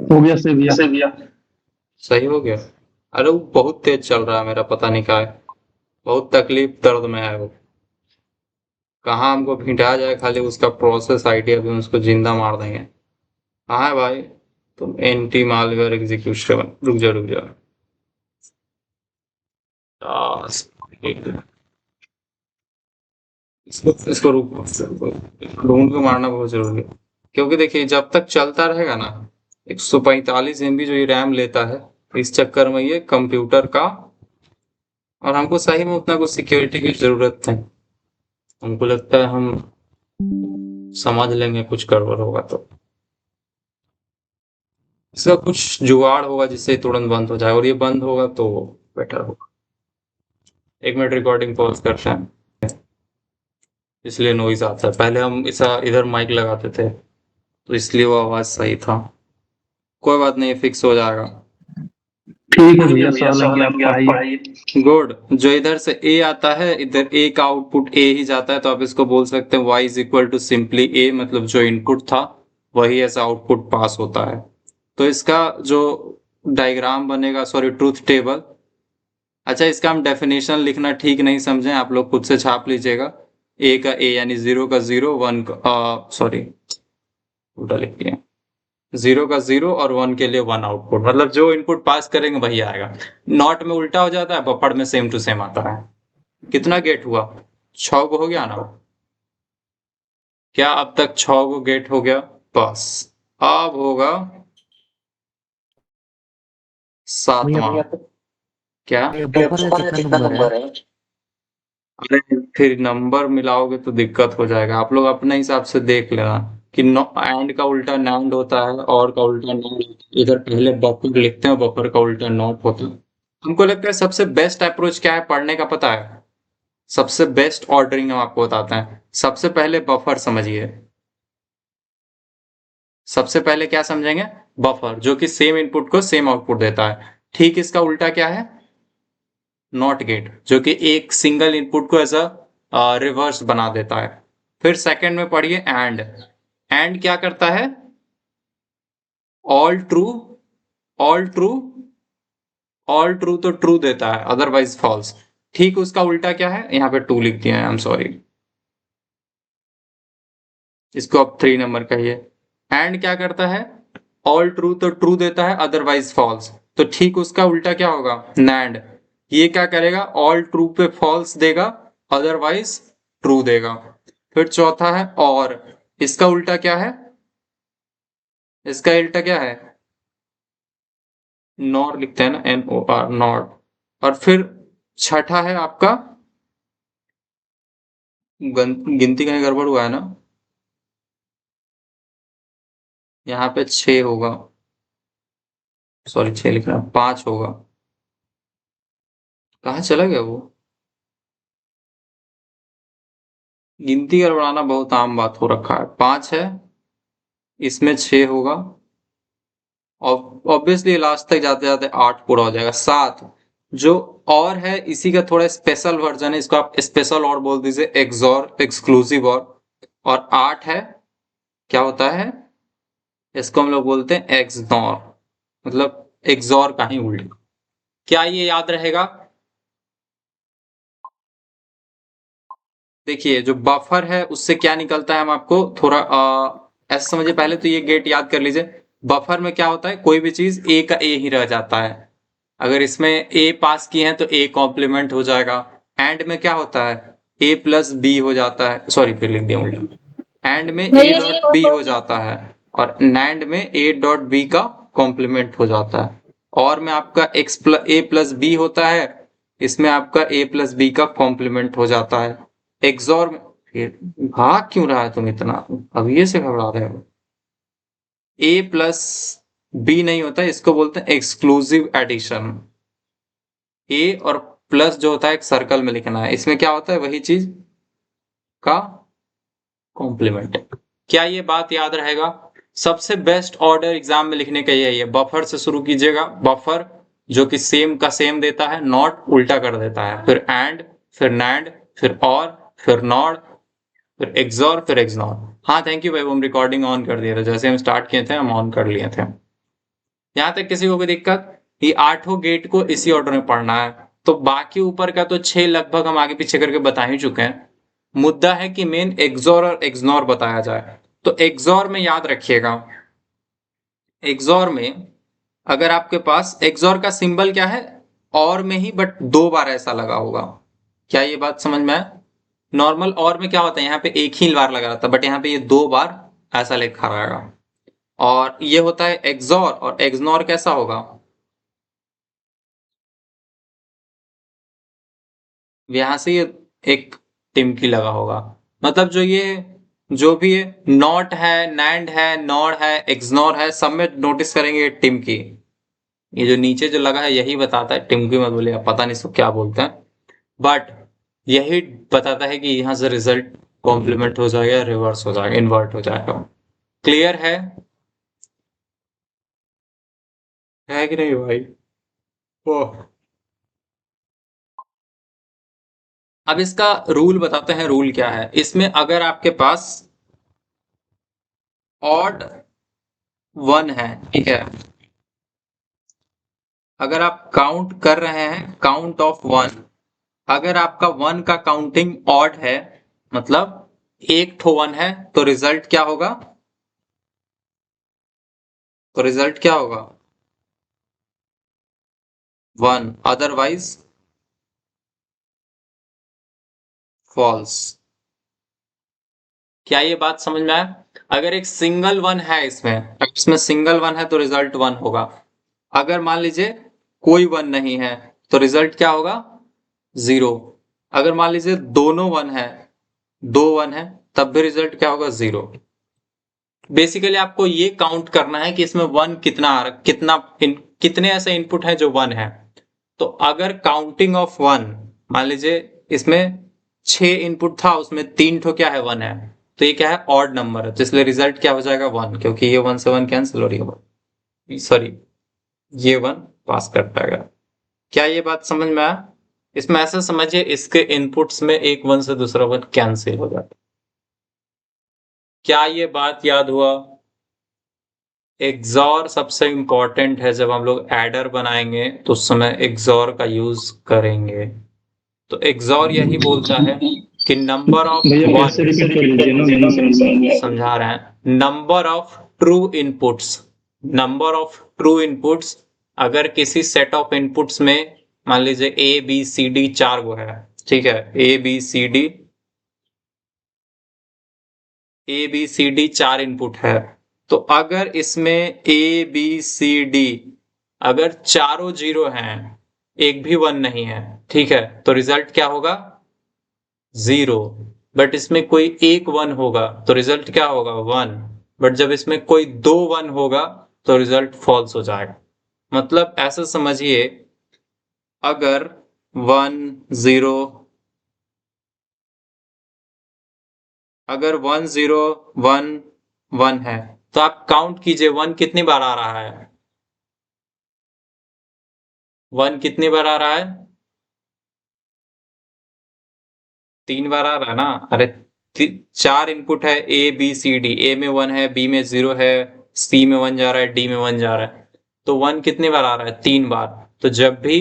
हो गया सर भैया। सही हो गया। अरे वो बहुत तेज चल रहा है मेरा, पता नहीं क्या है। बहुत तकलीफ दर्द में है वो। कहाँ हमको भिंटा जाए, खाली उसका प्रोसेस आईडी अभी उसको जिंदा मार देंगे। कहाँ है भाई तुम? एंटी मालवेयर एग्जीक्यूशन, रुक जा। इसको रुक ढूंढ के मारना बहुत जरूरी है, क्योंकि देखिए जब तक चलता रहेगा ना, 145 MB जो ये रैम लेता है, इस चक्कर में ये कंप्यूटर का, और हमको सही में उतना कुछ सिक्योरिटी की जरूरत नहीं। हमको लगता है हम समझ लेंगे कुछ गड़बड़ होगा तो इसका कुछ जुगाड़ होगा जिससे तुरंत बंद हो जाए, और ये बंद होगा तो बेटर होगा। 1 मिनट रिकॉर्डिंग पॉज करते हैं, इसलिए नॉइज आता है। पहले हम ऐसा इधर माइक लगाते थे तो इसलिए वो आवाज सही था। कोई बात नहीं, फिक्स हो जाएगा। ठीक है भैया, सह लेंगे, आप पढ़ाइए। गुड। जो इधर से ए आता है, इधर ए का आउटपुट ए ही जाता है, तो आप इसको बोल सकते हैं y is equal to simply A, मतलब जो इनपुट था वही ऐसा आउटपुट पास होता है। तो इसका जो डायग्राम बनेगा, सॉरी ट्रूथ टेबल, अच्छा इसका हम डेफिनेशन लिखना ठीक नहीं समझे, आप लोग खुद से छाप लीजिएगा। ए का ए यानी 0 का 0, 1 का सॉरी उल्टा लिख दिया। 0 का 0 और 1 के लिए 1 आउटपुट, मतलब जो इनपुट पास करेंगे वही आएगा। नॉट में उल्टा हो जाता है, बफर में सेम टू सेम आता है। कितना गेट हुआ? 6 को हो गया ना? क्या अब तक 6 को गेट हो गया? बस अब होगा 7वां। क्या? बफर का कितना नंबर है? अरे फिर नंबर मिलाओगे तो दिक्कत हो जाएगा, आप लोग अपने हिसाब से देख लेना कि एंड का उल्टा नैंड होता है, और का उल्टा नॉट होता है। इधर पहले बफर लिखते हैं, बफर का उल्टा नॉट होता है। हमको लगता है सबसे बेस्ट अप्रोच क्या है पढ़ने का, पता है? सबसे बेस्ट ऑर्डरिंग हम आपको बताते हैं। सबसे पहले बफर समझिए। सबसे पहले क्या समझेंगे? बफर, जो कि सेम इनपुट को सेम आउटपुट देता है। ठीक इसका उल्टा क्या है? नॉट गेट, जो कि एक सिंगल इनपुट को ऐसा रिवर्स बना देता है। फिर सेकंड में पढ़िए एंड। एंड क्या करता है? All true, all true, all true तो ट्रू देता है, अदरवाइज फॉल्स। ठीक उसका उल्टा क्या है? यहाँ पे 2 लिख दिया है, आई एम सॉरी, इसको अब 3 नंबर कहिए। एंड क्या करता है? ऑल ट्रू तो ट्रू देता है, अदरवाइज फॉल्स। तो ठीक उसका उल्टा क्या होगा? नैंड। ये क्या करेगा? ऑल ट्रू पे फॉल्स देगा, अदरवाइज ट्रू देगा। फिर चौथा है और, इसका उल्टा क्या है? इसका उल्टा क्या है? नॉर लिखते हैं ना, NOR, नॉर। और फिर छठा है आपका गिनती कहीं गड़बड़ हुआ है ना, यहाँ पे 6 होगा, सॉरी 6 लिख रहा हूँ, 5 होगा, कहाँ चला गया वो। गिनती गड़बड़ाना बहुत आम बात हो रखा है। 5 है, इसमें 6 होगा, और ऑब्वियसली लास्ट तक जाते जाते 8 पूरा हो जाएगा। 7 जो और है इसी का थोड़ा स्पेशल वर्जन है, इसको आप स्पेशल और बोल दीजिए, एक्सॉर, एक्सक्लूसिव और 8 है, क्या होता है, इसको हम लोग बोलते हैं एक्सनॉर, मतलब एक्सॉर का ही उल्टा। क्या ये याद रहेगा? देखिए जो बफर है उससे क्या निकलता है, हम आपको थोड़ा ऐसे समझिए, पहले तो ये गेट याद कर लीजिए। बफर में क्या होता है, कोई भी चीज ए का ए ही रह जाता है। अगर इसमें ए पास किए हैं तो ए कॉम्प्लीमेंट हो जाएगा। एंड में क्या होता है, ए प्लस बी हो जाता है, सॉरी फिर लिख दिया उल्टा, एंड में ए डॉट बी हो जाता है, और नैंड में ए डॉट बी का कॉम्प्लीमेंट हो जाता है। और में आपका ए प्लस बी होता है, इसमें आपका ए प्लस बी का कॉम्प्लीमेंट हो जाता है। एक्सॉर में भाग क्यों रहा है तुम इतना, अब ये से घबरा रहे हो। ए प्लस बी नहीं होता, इसको बोलते हैं एक्सक्लूसिव एडिशन। ए और प्लस जो होता है एक सर्कल में लिखना है, इसमें क्या होता है, वही चीज का कॉम्प्लीमेंट। क्या ये बात याद रहेगा? सबसे बेस्ट ऑर्डर एग्जाम में लिखने का यही है, बफर से शुरू कीजिएगा, बफर जो कि सेम का सेम देता है, नॉट उल्टा कर देता है, फिर एंड, फिर नैंड, फिर और, फिर नॉट, फिर एक्सॉर, फिर एक्सनॉर। हाँ थैंक यू भाई, हम रिकॉर्डिंग ऑन कर दिया था, जैसे हम स्टार्ट किए थे हम ऑन कर लिए थे। यहाँ तक किसी को कोई दिक्कत? ये 8 गेट को इसी ऑर्डर में पढ़ना है, तो बाकी ऊपर का तो 6 लगभग हम आगे पीछे करके बता ही चुके हैं। मुद्दा है कि मेन एक्सॉर और एक्सनॉर बताया जाए। तो एक्सॉर में याद रखिएगा, एक्सॉर में अगर आपके पास एक्सॉर का सिंबल क्या है, और में ही बट 2 बार ऐसा लगा होगा। क्या ये बात समझ में आया? नॉर्मल और में क्या होता है, यहाँ पे एक ही बार लगा रहता है, बट यहाँ पे ये 2 बार ऐसा लिखा रहेगा। और ये होता है एक्सॉर, और एक्सनॉर कैसा होगा, यहां से ये एक टिमकी लगा होगा, मतलब जो भी है नॉट है, नैंड है, नॉर है, एक्सनॉर है, सब में नोटिस करेंगे टिमकी। ये जो नीचे जो लगा है यही बताता है, टिमकी मत बोलिए, पता नहीं इसको क्या बोलते हैं, बट यही बताता है कि यहां से रिजल्ट कॉम्प्लीमेंट हो जाएगा, रिवर्स हो जाएगा, इन्वर्ट हो जाएगा। क्लियर है कि नहीं भाई? ओह, अब इसका रूल बताते हैं, रूल क्या है इसमें। अगर आपके पास ऑड 1 है, ठीक है, अगर आप काउंट कर रहे हैं काउंट ऑफ 1, अगर आपका 1 का काउंटिंग ऑड है, मतलब एक ठो 1 है, तो रिजल्ट क्या होगा, तो रिजल्ट क्या होगा, 1, अदरवाइज फॉल्स। क्या ये बात समझ में आया? अगर एक सिंगल 1 है इसमें, अगर इसमें सिंगल 1 है तो रिजल्ट 1 होगा। अगर मान लीजिए कोई 1 नहीं है तो रिजल्ट क्या होगा, 0। अगर मान लीजिए दोनों 1 है, 2 1 है, तब भी रिजल्ट क्या होगा, 0। बेसिकली आपको ये काउंट करना है कि इसमें 1 कितना आ रहा, कितने ऐसे इनपुट है जो 1 है। तो अगर काउंटिंग ऑफ 1, मान लीजिए इसमें 6 इनपुट था, उसमें 3 ठो क्या है, 1 है, तो ये क्या है, ऑड नंबर है, तो इसलिए रिजल्ट क्या हो जाएगा, 1, क्योंकि ये 1 से 1 कैंसिल हो रही है, सॉरी ये 1 पास कर पाएगा। क्या ये बात समझ में आया? इसमें ऐसा समझिए, इसके इनपुट्स में एक 1 से दूसरा 1 कैंसिल हो जाता है। क्या ये बात याद हुआ? एक्सॉर सबसे इंपॉर्टेंट है, जब हम लोग एडर बनाएंगे तो उस समय एक्सॉर का यूज करेंगे। तो एक्सॉर यही बोलता है कि नंबर ऑफ भैया फिर 1, से रिपीट कर लीजिए ना, मैं नहीं समझ में आया। समझा रहे हैं, number of true inputs, number of true inputs, अगर किसी सेट ऑफ इनपुट्स में मान लीजिए ए बी सी डी 4 वो है, ठीक है, A B C D 4 input है, तो अगर इसमें ए बी सी डी अगर चारों 0 हैं, एक भी 1 नहीं है, ठीक है, तो रिजल्ट क्या होगा, 0। बट इसमें कोई एक 1 होगा तो रिजल्ट क्या होगा 1, बट जब इसमें कोई 2 1 होगा तो रिजल्ट फॉल्स हो जाएगा। मतलब ऐसा समझिए, अगर 1 0 अगर 1 0 1 1 है तो आप काउंट कीजिए 1 कितनी बार आ रहा है, 1 कितनी बार आ रहा है, 3 बार आ रहा है ना। अरे 4 इनपुट है ए बी सी डी, ए में 1 है, बी में 0 है, सी में 1 जा रहा है, डी में 1 जा रहा है, तो 1 कितनी बार आ रहा है 3 बार। तो जब भी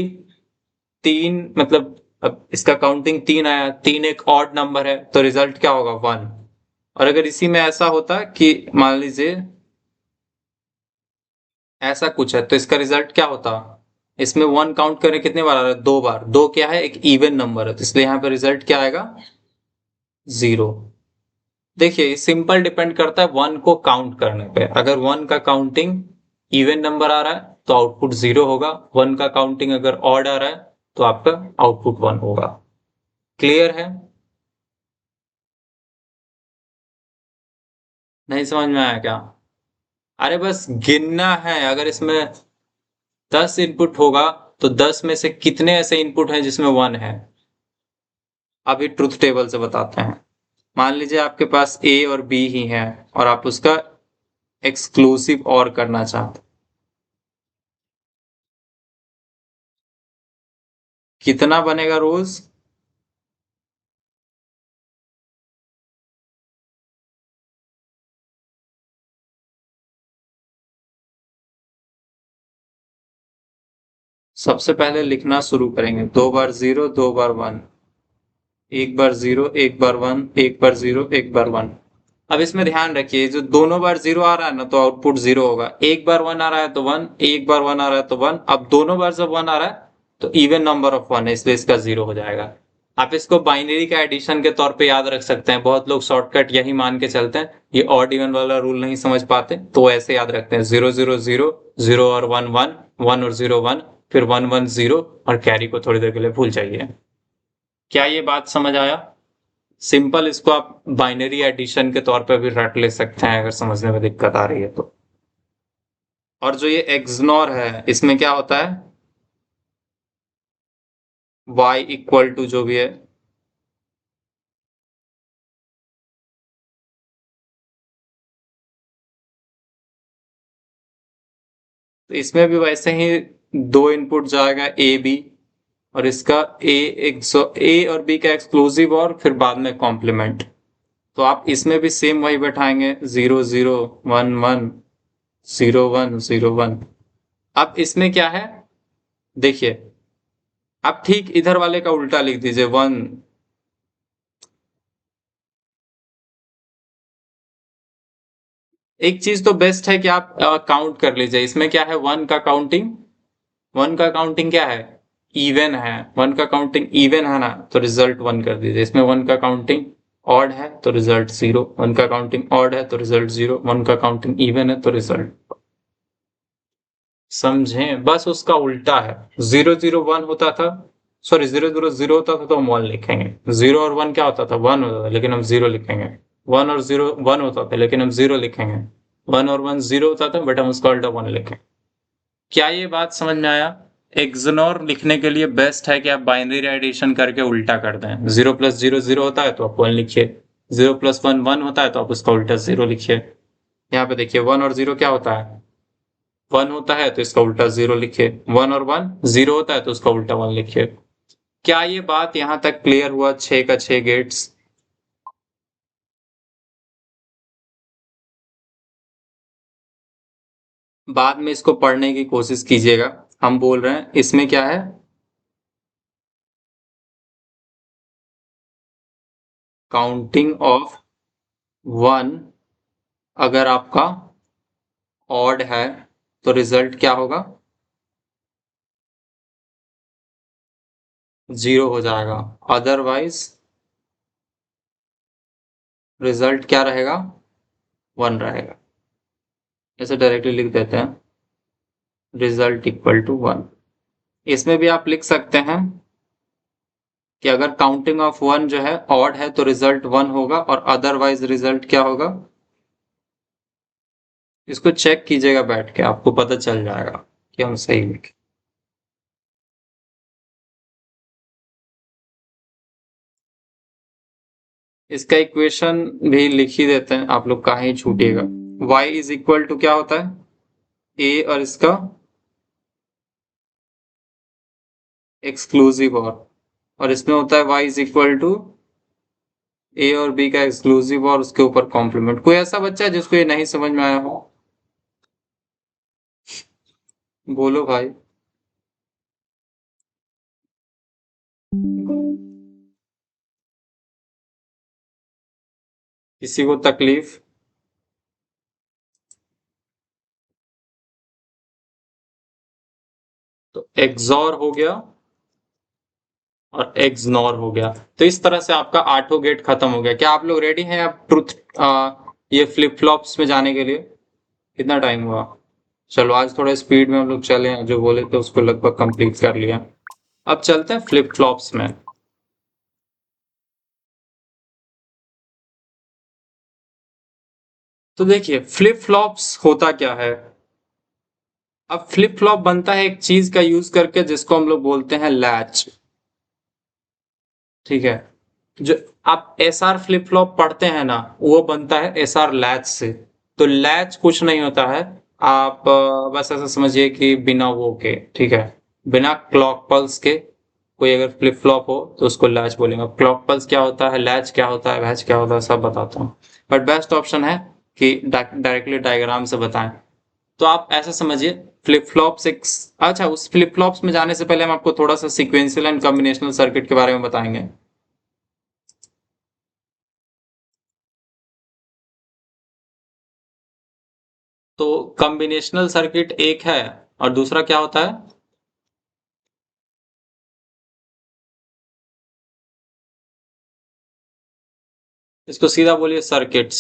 3 मतलब अब इसका काउंटिंग 3 आया, 3 एक ऑड नंबर है तो रिजल्ट क्या होगा 1। और अगर इसी में ऐसा होता कि मान लीजिए ऐसा कुछ है तो इसका रिजल्ट क्या होता, इसमें 1 काउंट करें कितने बार आ रहा है 2 बार, 2 क्या है एक इवन नंबर है तो इसलिए यहाँ पे रिजल्ट क्या आएगा 0। देखिए सिंपल डिपेंड करता है 1 को काउंट करने पे। अगर 1 का काउंटिंग इवन नंबर आ रहा है तो आउटपुट 0 होगा, 1 का काउंटिंग अगर ऑड आ रहा है तो आपका आउटपुट 1 होगा। क्लियर है, नहीं समझ में आया क्या? अरे बस गिनना है, अगर इसमें 10 इनपुट होगा तो 10 में से कितने ऐसे इनपुट हैं जिसमें 1 है। अभी ट्रुथ टेबल से बताते हैं। मान लीजिए आपके पास ए और बी ही है और आप उसका एक्सक्लूसिव और करना चाहते, कितना बनेगा रोज, सबसे पहले लिखना शुरू करेंगे 2 बार 0 2 बार 1, एक बार 0 एक बार 1, एक बार 0 एक बार 1। अब इसमें ध्यान रखिए जो दोनों बार 0 आ रहा है ना तो आउटपुट 0 होगा, एक बार 1 आ रहा है तो 1, एक बार 1 आ रहा है तो 1। अब दोनों बार जब 1 आ रहा है तो इवन नंबर ऑफ 1 है इसलिए इसका 0 हो जाएगा। आप इसको बाइनरी का एडिशन के तौर पे याद रख सकते हैं, बहुत लोग शॉर्टकट यही मान के चलते हैं, ये ऑड इवन वाला रूल नहीं समझ पाते तो ऐसे याद रखते हैं 0 0 0 0 और 1 1 1 और 0 1, फिर 1 1 0 और कैरी को थोड़ी देर के लिए भूल जाइए। क्या ये बात समझ आया? सिंपल इसको आप बाइनरी एडिशन के तौर पे भी रट ले सकते हैं अगर समझने में दिक्कत आ रही है तो। और जो ये एक्सनॉर है इसमें क्या होता है, y इक्वल टू जो भी है, तो इसमें भी वैसे ही 2 इनपुट जाएगा ए बी, और इसका ए और बी का एक्सक्लूसिव और फिर बाद में कॉम्प्लीमेंट। तो आप इसमें भी सेम वही बैठाएंगे 0 0 1 1 0 1 0 1। अब इसमें क्या है देखिए, आप ठीक इधर वाले का उल्टा लिख दीजिए 1। एक चीज तो बेस्ट है कि आप काउंट कर लीजिए, इसमें क्या है 1 का काउंटिंग, 1 का काउंटिंग क्या है इवन है, 1 का काउंटिंग इवन है ना तो रिजल्ट 1 कर दीजिए। इसमें 1 का काउंटिंग ऑड है तो रिजल्ट 0, 1 का काउंटिंग ऑड है तो रिजल्ट 0, 1 का काउंटिंग इवन है तो रिजल्ट। समझें, बस उसका उल्टा है। 0 0 1 होता था, सॉरी 0 0 0 होता था तो हम 1 लिखेंगे, 0 और 1 क्या होता था 1 होता था लेकिन हम 0 लिखेंगे, 1 और 0 1 होता था लेकिन हम 0 लिखेंगे, 1 और 1 0 होता था बट हम उसका उल्टा 1 लिखेंगे। क्या ये बात समझ में आया? एक्सनोर लिखने के लिए बेस्ट है कि आप बाइनरी एडिशन करके उल्टा कर दें। 0 + 0 0 होता है तो आप 1 लिखिए, 0 + 1 1 होता है तो आप उसका उल्टा 0 लिखिए। यहाँ पे देखिए 1 और 0 क्या होता है 1 होता है तो इसका उल्टा 0 लिखिए, 1 और 1 0 होता है तो उसका उल्टा 1 लिखिए। क्या ये बात यहाँ तक क्लियर हुआ? 6 का 6 गेट्स। बाद में इसको पढ़ने की कोशिश कीजिएगा। हम बोल रहे हैं इसमें क्या है, काउंटिंग ऑफ 1 अगर आपका ऑड है तो रिजल्ट क्या होगा 0 हो जाएगा, अदरवाइज रिजल्ट क्या रहेगा 1 रहेगा। ऐसे डायरेक्टली लिख देते हैं रिजल्ट इक्वल टू 1। इसमें भी आप लिख सकते हैं कि अगर काउंटिंग ऑफ 1 जो है ऑड है तो रिजल्ट 1 होगा और अदरवाइज रिजल्ट क्या होगा? इसको चेक कीजिएगा बैठ के, आपको पता चल जाएगा कि हम सही लिखे। इसका इक्वेशन भी लिख ही देते हैं, आप लोग कहाँ ही छूटिएगा। y इज इक्वल टू क्या होता है? a और इसका एक्सक्लूसिव और इसमें होता है y is equal to a और b का एक्सक्लूसिव और उसके ऊपर कॉम्प्लीमेंट। कोई ऐसा बच्चा है जिसको ये नहीं समझ में आया हो? बोलो भाई। किसी को तकलीफ? तो एक्सॉर हो गया और एक्सनॉर हो गया। तो इस तरह से आपका 8 गेट खत्म हो गया। क्या आप लोग रेडी हैं अब ट्रुथ ये फ्लिप फ्लॉप्स में जाने के लिए? कितना टाइम हुआ? चलो आज थोड़ा स्पीड में हम लोग चले, जो बोले थे उसको लगभग कंप्लीट कर लिया। अब चलते हैं फ्लिप फ्लॉप्स में। तो देखिए फ्लिप फ्लॉप्स होता क्या है। अब फ्लिप फ्लॉप बनता है एक चीज का यूज करके जिसको हम लोग बोलते हैं लैच। ठीक है, जो आप एस आर फ्लिप फ्लॉप पढ़ते हैं ना वो बनता है एस आर लैच से। तो लैच कुछ नहीं होता है, आप बस ऐसा समझिए कि बिना वो के, ठीक है, बिना क्लॉक पल्स के कोई अगर फ्लिप फ्लॉप हो तो उसको लैच बोलेंगे। क्लॉक पल्स क्या होता है, लैच क्या होता है, वैच क्या होता है, सब बताता हूँ। बट बेस्ट ऑप्शन है कि डायरेक्टली डायग्राम से बताएं। तो आप ऐसा समझिए फ्लिप फ्लॉप्स एक, अच्छा उस फ्लिप फ्लॉप्स में जाने से पहले हम आपको थोड़ा सा सीक्वेंशियल एंड कॉम्बिनेशनल सर्किट के बारे में बताएंगे। तो कॉम्बिनेशनल सर्किट एक है और दूसरा क्या होता है? इसको सीधा बोलिए सर्किट्स।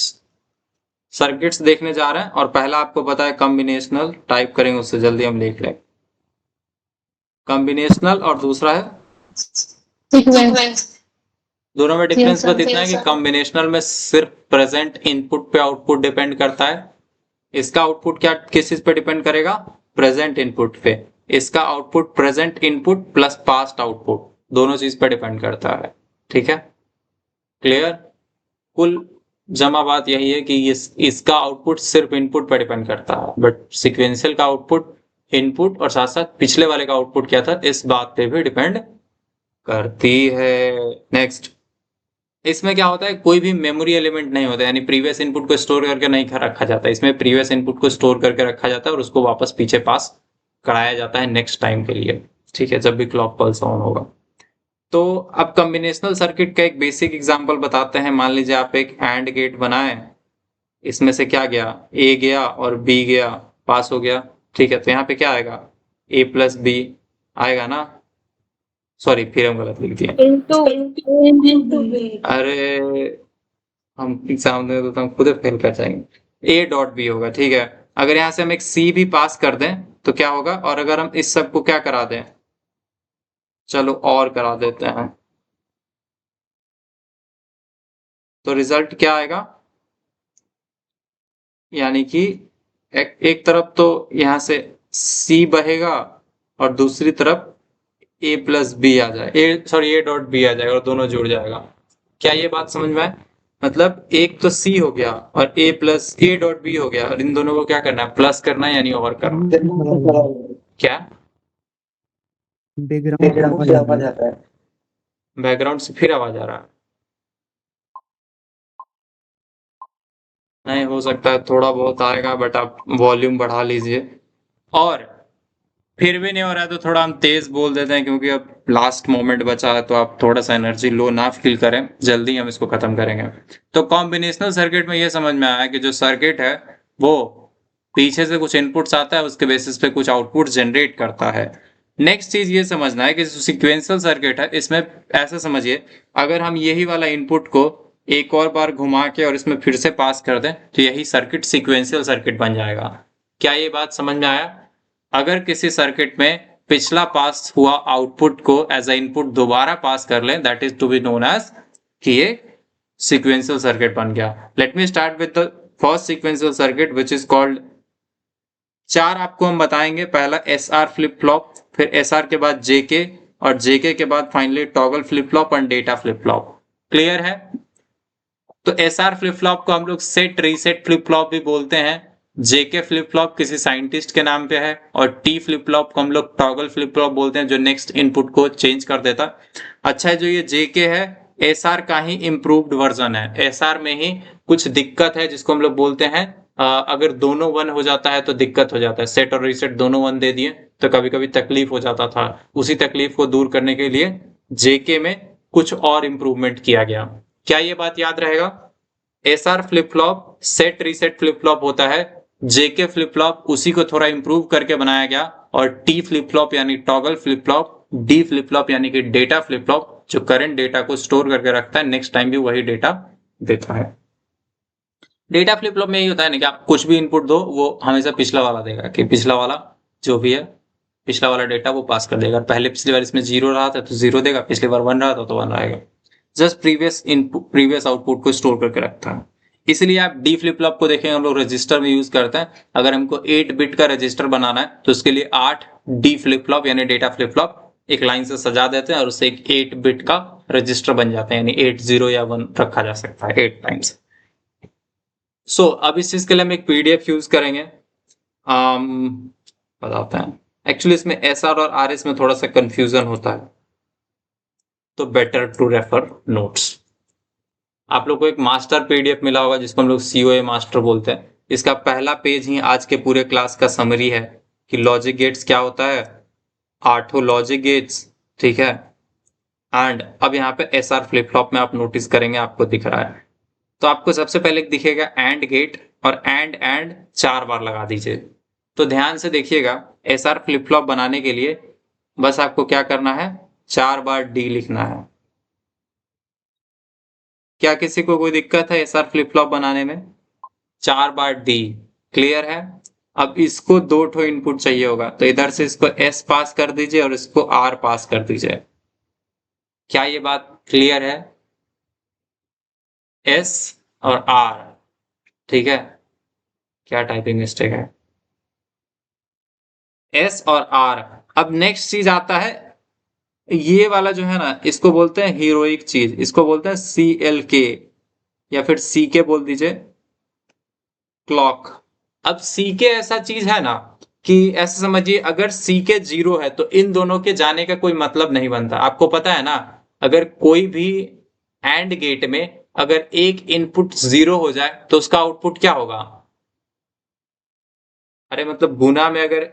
सर्किट्स देखने जा रहे हैं और पहला आपको पता है कॉम्बिनेशनल, टाइप करेंगे उससे जल्दी हम लिख लें। कॉम्बिनेशनल और दूसरा है सीक्वेंस। दोनों में डिफरेंस बस इतना है कि कॉम्बिनेशनल में सिर्फ प्रेजेंट इनपुट पे आउटपुट डिपेंड करता है। इसका आउटपुट क्या किस चीज पे डिपेंड करेगा? प्रेजेंट इनपुट पे। इसका output present input plus past output दोनों चीज पे डिपेंड करता है। ठीक है, क्लियर? कुल जमा बात यही है कि इसका आउटपुट सिर्फ इनपुट पर डिपेंड करता है, बट सीक्वेंशियल का आउटपुट इनपुट और साथ साथ पिछले वाले का आउटपुट क्या था इस बात पे भी डिपेंड करती है। नेक्स्ट, इसमें क्या होता है, कोई भी मेमोरी एलिमेंट नहीं होता, यानी प्रीवियस इनपुट को स्टोर करके नहीं रखा जाता। इसमें प्रीवियस इनपुट को स्टोर करके रखा जाता है और उसको वापस पीछे पास कराया जाता है नेक्स्ट टाइम के लिए। ठीक है, जब भी क्लॉक पल्स ऑन होगा। तो अब कॉम्बिनेशनल सर्किट का एक बेसिक एग्जांपल बताते हैं। मान लीजिए आप एक एंड गेट बनाए, इसमें से क्या गया, ए गया और बी गया, पास हो गया। ठीक है, तो यहाँ पे क्या आएगा, ए प्लस बी आएगा ना। सॉरी फिर हम गलत लिख दिए। अरे हम एग्जाम दें तो हम खुद फेल कर जाएंगे। ए डॉट बी होगा। ठीक है, अगर यहाँ से हम एक सी भी पास कर दें तो क्या होगा, और अगर हम इस सब को क्या करा दें, चलो और करा देते हैं, तो रिजल्ट क्या आएगा, यानी कि एक तरफ तो यहाँ से सी बहेगा और दूसरी तरफ ए प्लस बी आ जाए, ए डॉट बी आ जाएगा और दोनों जुड़ जाएगा। क्या ये बात समझ में आए? मतलब एक तो सी हो गया और ए प्लस ए डॉट बी हो गया और इन दोनों को क्या करना है, प्लस करना है, यानी और करना है। क्या बैकग्राउंड से आवाज आता है। बैकग्राउंड से फिर आवाज आ रहा है? नहीं, हो सकता है थोड़ा बहुत आएगा, बट आप वॉल्यूम बढ़ा लीजिए। और फिर भी नहीं हो रहा है तो थोड़ा हम तेज बोल देते हैं, क्योंकि अब लास्ट मोमेंट बचा है, तो आप थोड़ा सा एनर्जी लो ना फील करें, जल्दी हम इसको खत्म करेंगे। तो कॉम्बिनेशनल सर्किट में ये समझ में आया कि जो सर्किट है वो पीछे से कुछ इनपुट्स आता है, उसके बेसिस पे कुछ आउटपुट जनरेट करता है। नेक्स्ट चीज ये समझना है कि जो सिक्वेंशियल सर्किट है इसमें ऐसा समझिए, अगर हम यही वाला इनपुट को एक और बार घुमा के और इसमें फिर से पास कर दें तो यही सर्किट सिक्वेंशियल सर्किट बन जाएगा। क्या ये बात समझ में आया? अगर किसी सर्किट में पिछला पास हुआ आउटपुट को एज अ इनपुट दोबारा पास कर लें, that is to be known as कि ये सीक्वेंशियल सर्किट बन गया। Let me start with the first sequential circuit which is called, 4 आपको हम बताएंगे। पहला SR फ्लिप फ्लॉप, फिर SR के बाद JK, और JK के बाद फाइनली टॉगल फ्लिप फ्लॉप और डेटा फ्लिप फ्लॉप। क्लियर है? तो SR फ्लिप फ्लॉप को हम लोग सेट रीसेट फ्लिप फ्लॉप भी बोलते हैं। JK फ्लिप फ्लॉप किसी साइंटिस्ट के नाम पे है, और T फ्लिप फ्लॉप को हम लोग टॉगल फ्लिप फ्लॉप बोलते हैं, जो नेक्स्ट इनपुट को चेंज कर देता। अच्छा है, जो ये JK है SR का ही इम्प्रूव्ड वर्जन है। SR में ही कुछ दिक्कत है जिसको हम लोग बोलते हैं अगर दोनों 1 हो जाता है तो दिक्कत हो जाता है। सेट और रीसेट दोनों 1 दे दिए तो कभी कभी तकलीफ हो जाता था। उसी तकलीफ को दूर करने के लिए JK में कुछ और इम्प्रूवमेंट किया गया। क्या ये बात याद रहेगा? SR flip flop set reset flip flop होता है, JK फ्लिप फ्लॉप उसी को थोड़ा इंप्रूव करके बनाया गया, और T फ्लिप फ्लॉप यानी toggle flip flop, D flip flop यानी कि डेटा फ्लिप फ्लॉप जो करंट डेटा को स्टोर करके रखता है, नेक्स्ट टाइम भी वही डेटा देता है। डेटा फ्लिप फ्लॉप में यही होता है ना कि आप कुछ भी इनपुट दो वो हमेशा पिछला वाला देगा, कि पिछला वाला जो भी है पिछला वाला डेटा वो पास कर देगा। पहले पिछली बार इसमें 0 रहा था तो 0 देगा, पिछली बार 1 रहा था तो 1 रहेगा। जस्ट प्रीवियस आउटपुट को स्टोर करके रखता है। इसलिए आप डी फ्लिप फ्लॉप को देखें, हम लोग रजिस्टर में यूज करते हैं। अगर हमको 8 बिट का रजिस्टर बनाना है तो उसके लिए 8 डी फ्लिप फ्लॉप यानी डेटा फ्लिप फ्लॉप एक लाइन से सजा देते हैं और उससे एक 8 बिट का रजिस्टर बन जाता है, यानी 8 0 या 1 रखा जा सकता है 8 टाइम्स। सो अब इस चीज के लिए हम एक पीडीएफ यूज करेंगे, बताते हैं। एक्चुअली इसमें SR और RS में थोड़ा सा कंफ्यूजन होता है, तो बेटर टू रेफर नोट्स। आप लोग को एक मास्टर पीडीएफ मिला होगा जिसको हम लोग COA मास्टर बोलते हैं। इसका पहला पेज ही आज के पूरे क्लास का समरी है कि लॉजिक गेट्स क्या होता है, 8 लॉजिक गेट्स, ठीक है। एंड अब यहाँ पे SR फ्लिप फ्लॉप में आप नोटिस करेंगे आपको दिख रहा है, तो आपको सबसे पहले दिखेगा एंड गेट, और एंड 4 बार लगा दीजिए। तो ध्यान से देखिएगा, SR फ्लिप फ्लॉप बनाने के लिए बस आपको क्या करना है, 4 बार D लिखना है। क्या किसी को कोई दिक्कत है SR फ्लिप फ्लॉप बनाने में? 4 बार D, क्लियर है। अब इसको 2 ठो इनपुट चाहिए होगा, तो इधर से इसको S पास कर दीजिए और इसको R पास कर दीजिए। क्या ये बात क्लियर है? S और R, ठीक है। क्या टाइपिंग मिस्टेक है? S और R। अब नेक्स्ट चीज आता है, ये वाला जो है ना, इसको बोलते हैं हीरोइक चीज, इसको बोलते हैं CLK या फिर CK बोल दीजिए, क्लॉक। अब CK ऐसा चीज है ना कि ऐसे समझिए, अगर CK 0 है तो इन दोनों के जाने का कोई मतलब नहीं बनता। आपको पता है ना, अगर कोई भी एंड गेट में अगर एक इनपुट 0 हो जाए तो उसका आउटपुट क्या होगा? अरे मतलब गुना में अगर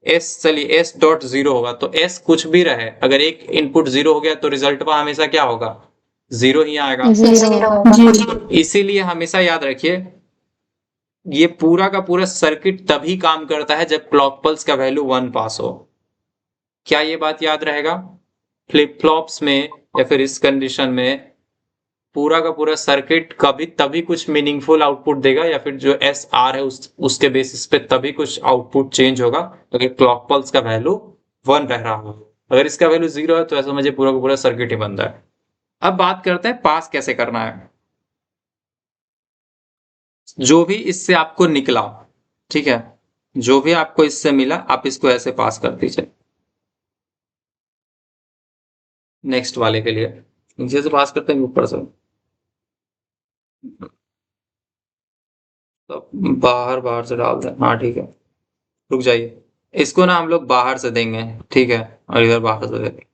चलिए S डॉट 0 होगा तो S कुछ भी रहे, अगर एक इनपुट 0 हो गया तो रिजल्ट पर हमेशा क्या होगा? 0 ही आएगा। इसीलिए हमेशा याद रखिए, ये पूरा का पूरा सर्किट तभी काम करता है जब क्लॉक पल्स का वैल्यू 1 पास हो। क्या ये बात याद रहेगा? फ्लिप फ्लॉप्स में या फिर इस कंडीशन में पूरा का पूरा सर्किट कभी तभी कुछ मीनिंगफुल आउटपुट देगा, या फिर जो SR है उसके बेसिस पे तभी कुछ आउटपुट चेंज होगा अगर क्लॉक पल्स का वैल्यू 1 रह रहा हो। अगर इसका वैल्यू 0 है तो ऐसा समझिए पूरा का पूरा सर्किट ही बंद है। अब बात करते हैं पास कैसे करना है। जो भी इससे आपको निकला, ठीक है, जो भी आपको इससे मिला आप इसको ऐसे पास कर दीजिए। नेक्स्ट वाले के लिए नीचे से पास करते हैं, ऊपर से तो बाहर से डाल दें। हाँ ठीक है, रुक जाइए, इसको ना हम लोग बाहर से देंगे, ठीक है, और इधर बाहर से देंगे।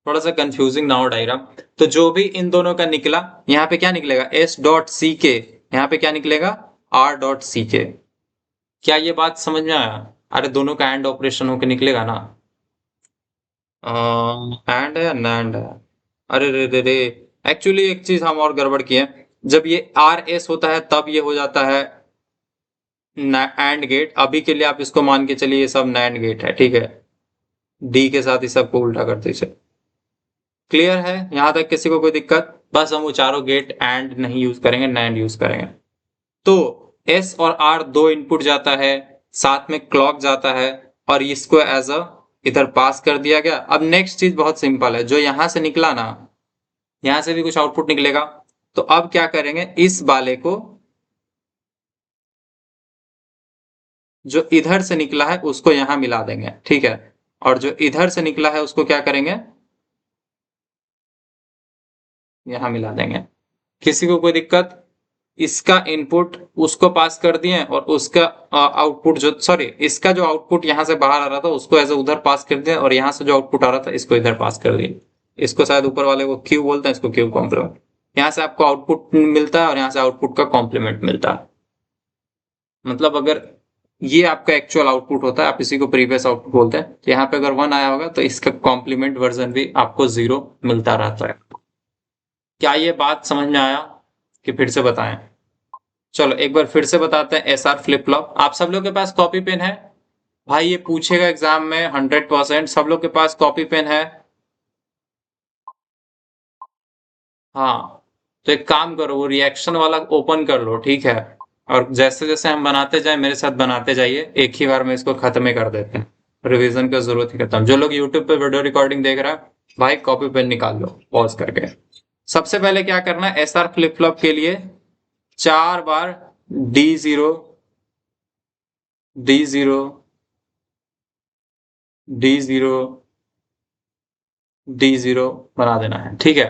थोड़ा सा कंफ्यूजिंग ना हो डायग्राम। तो जो भी इन दोनों का निकला, यहाँ पे क्या निकलेगा? S.CK, यहाँ पे क्या निकलेगा? R.CK। क्या ये बात समझ में आया? अरे दोनों का एंड ऑपरेशन होके निकलेगा ना, एंड है नैंड है। अरे रे रे रे, एक्चुअली एक चीज हम और गड़बड़ किए, जब ये RS होता है तब ये हो जाता है एंड गेट। अभी के लिए आप इसको मान के चलिए ये सब नैंड गेट है, ठीक है। D के साथ ही सबको उल्टा कर दीजिए। क्लियर है यहां तक? किसी को कोई दिक्कत? बस हम वो चारों गेट एंड नहीं यूज करेंगे, नैंड यूज करेंगे। तो S और R 2 इनपुट जाता है, साथ में क्लॉक जाता है, और इसको एज अ इधर पास कर दिया गया। अब नेक्स्ट चीज बहुत सिंपल है, जो यहां से निकला ना, यहां से भी कुछ आउटपुट निकलेगा। तो अब क्या करेंगे, इस वाले को जो इधर से निकला है उसको यहां मिला देंगे, ठीक है। और जो इधर से निकला है उसको क्या करेंगे, यहां मिला देंगे। किसी को कोई दिक्कत? इसका इनपुट उसको पास कर दिए और उसका आउटपुट जो सॉरी इसका जो आउटपुट यहां से बाहर आ रहा था उसको ऐसे उधर पास कर दिए, और यहां से जो आउटपुट आ रहा था इसको इधर पास कर दिए। इसको शायद ऊपर वाले को क्यू बोलते हैं, इसको क्यू कॉम्प्लीमेंट। यहां से आपको आउटपुट मिलता है और यहां से आउटपुट का कॉम्प्लीमेंट मिलता है। मतलब अगर ये आपका एक्चुअल आउटपुट होता है, आप इसी को प्रीवियस आउटपुट बोलते हैं, तो यहाँ पे अगर 1 आया होगा तो इसका कॉम्प्लीमेंट वर्जन भी आपको 0 मिलता रहता है। क्या ये बात समझ में आया कि फिर से बताएं? चलो एक बार फिर से बताते हैं। एसआर फ्लिप फ्लॉप, आप सब लोग के पास कॉपी पेन है? भाई ये पूछेगा एग्जाम में 100%। सब लोग के पास कॉपी पेन है? हाँ, तो एक काम करो, वो रिएक्शन वाला ओपन कर लो, ठीक है। और जैसे जैसे हम बनाते जाए मेरे साथ बनाते जाइए, एक ही बार में इसको खत्म ही कर देते हैं, रिवीजन का जरूरत ही खत्म। जो लोग यूट्यूब पे वीडियो रिकॉर्डिंग देख रहा है, भाई कॉपी पेन निकाल लो पॉज करके। सबसे पहले क्या करना है, एसआर फ्लिप फ्लॉप के लिए 4 बार D0 D0 D0 D0 बना देना है, ठीक है।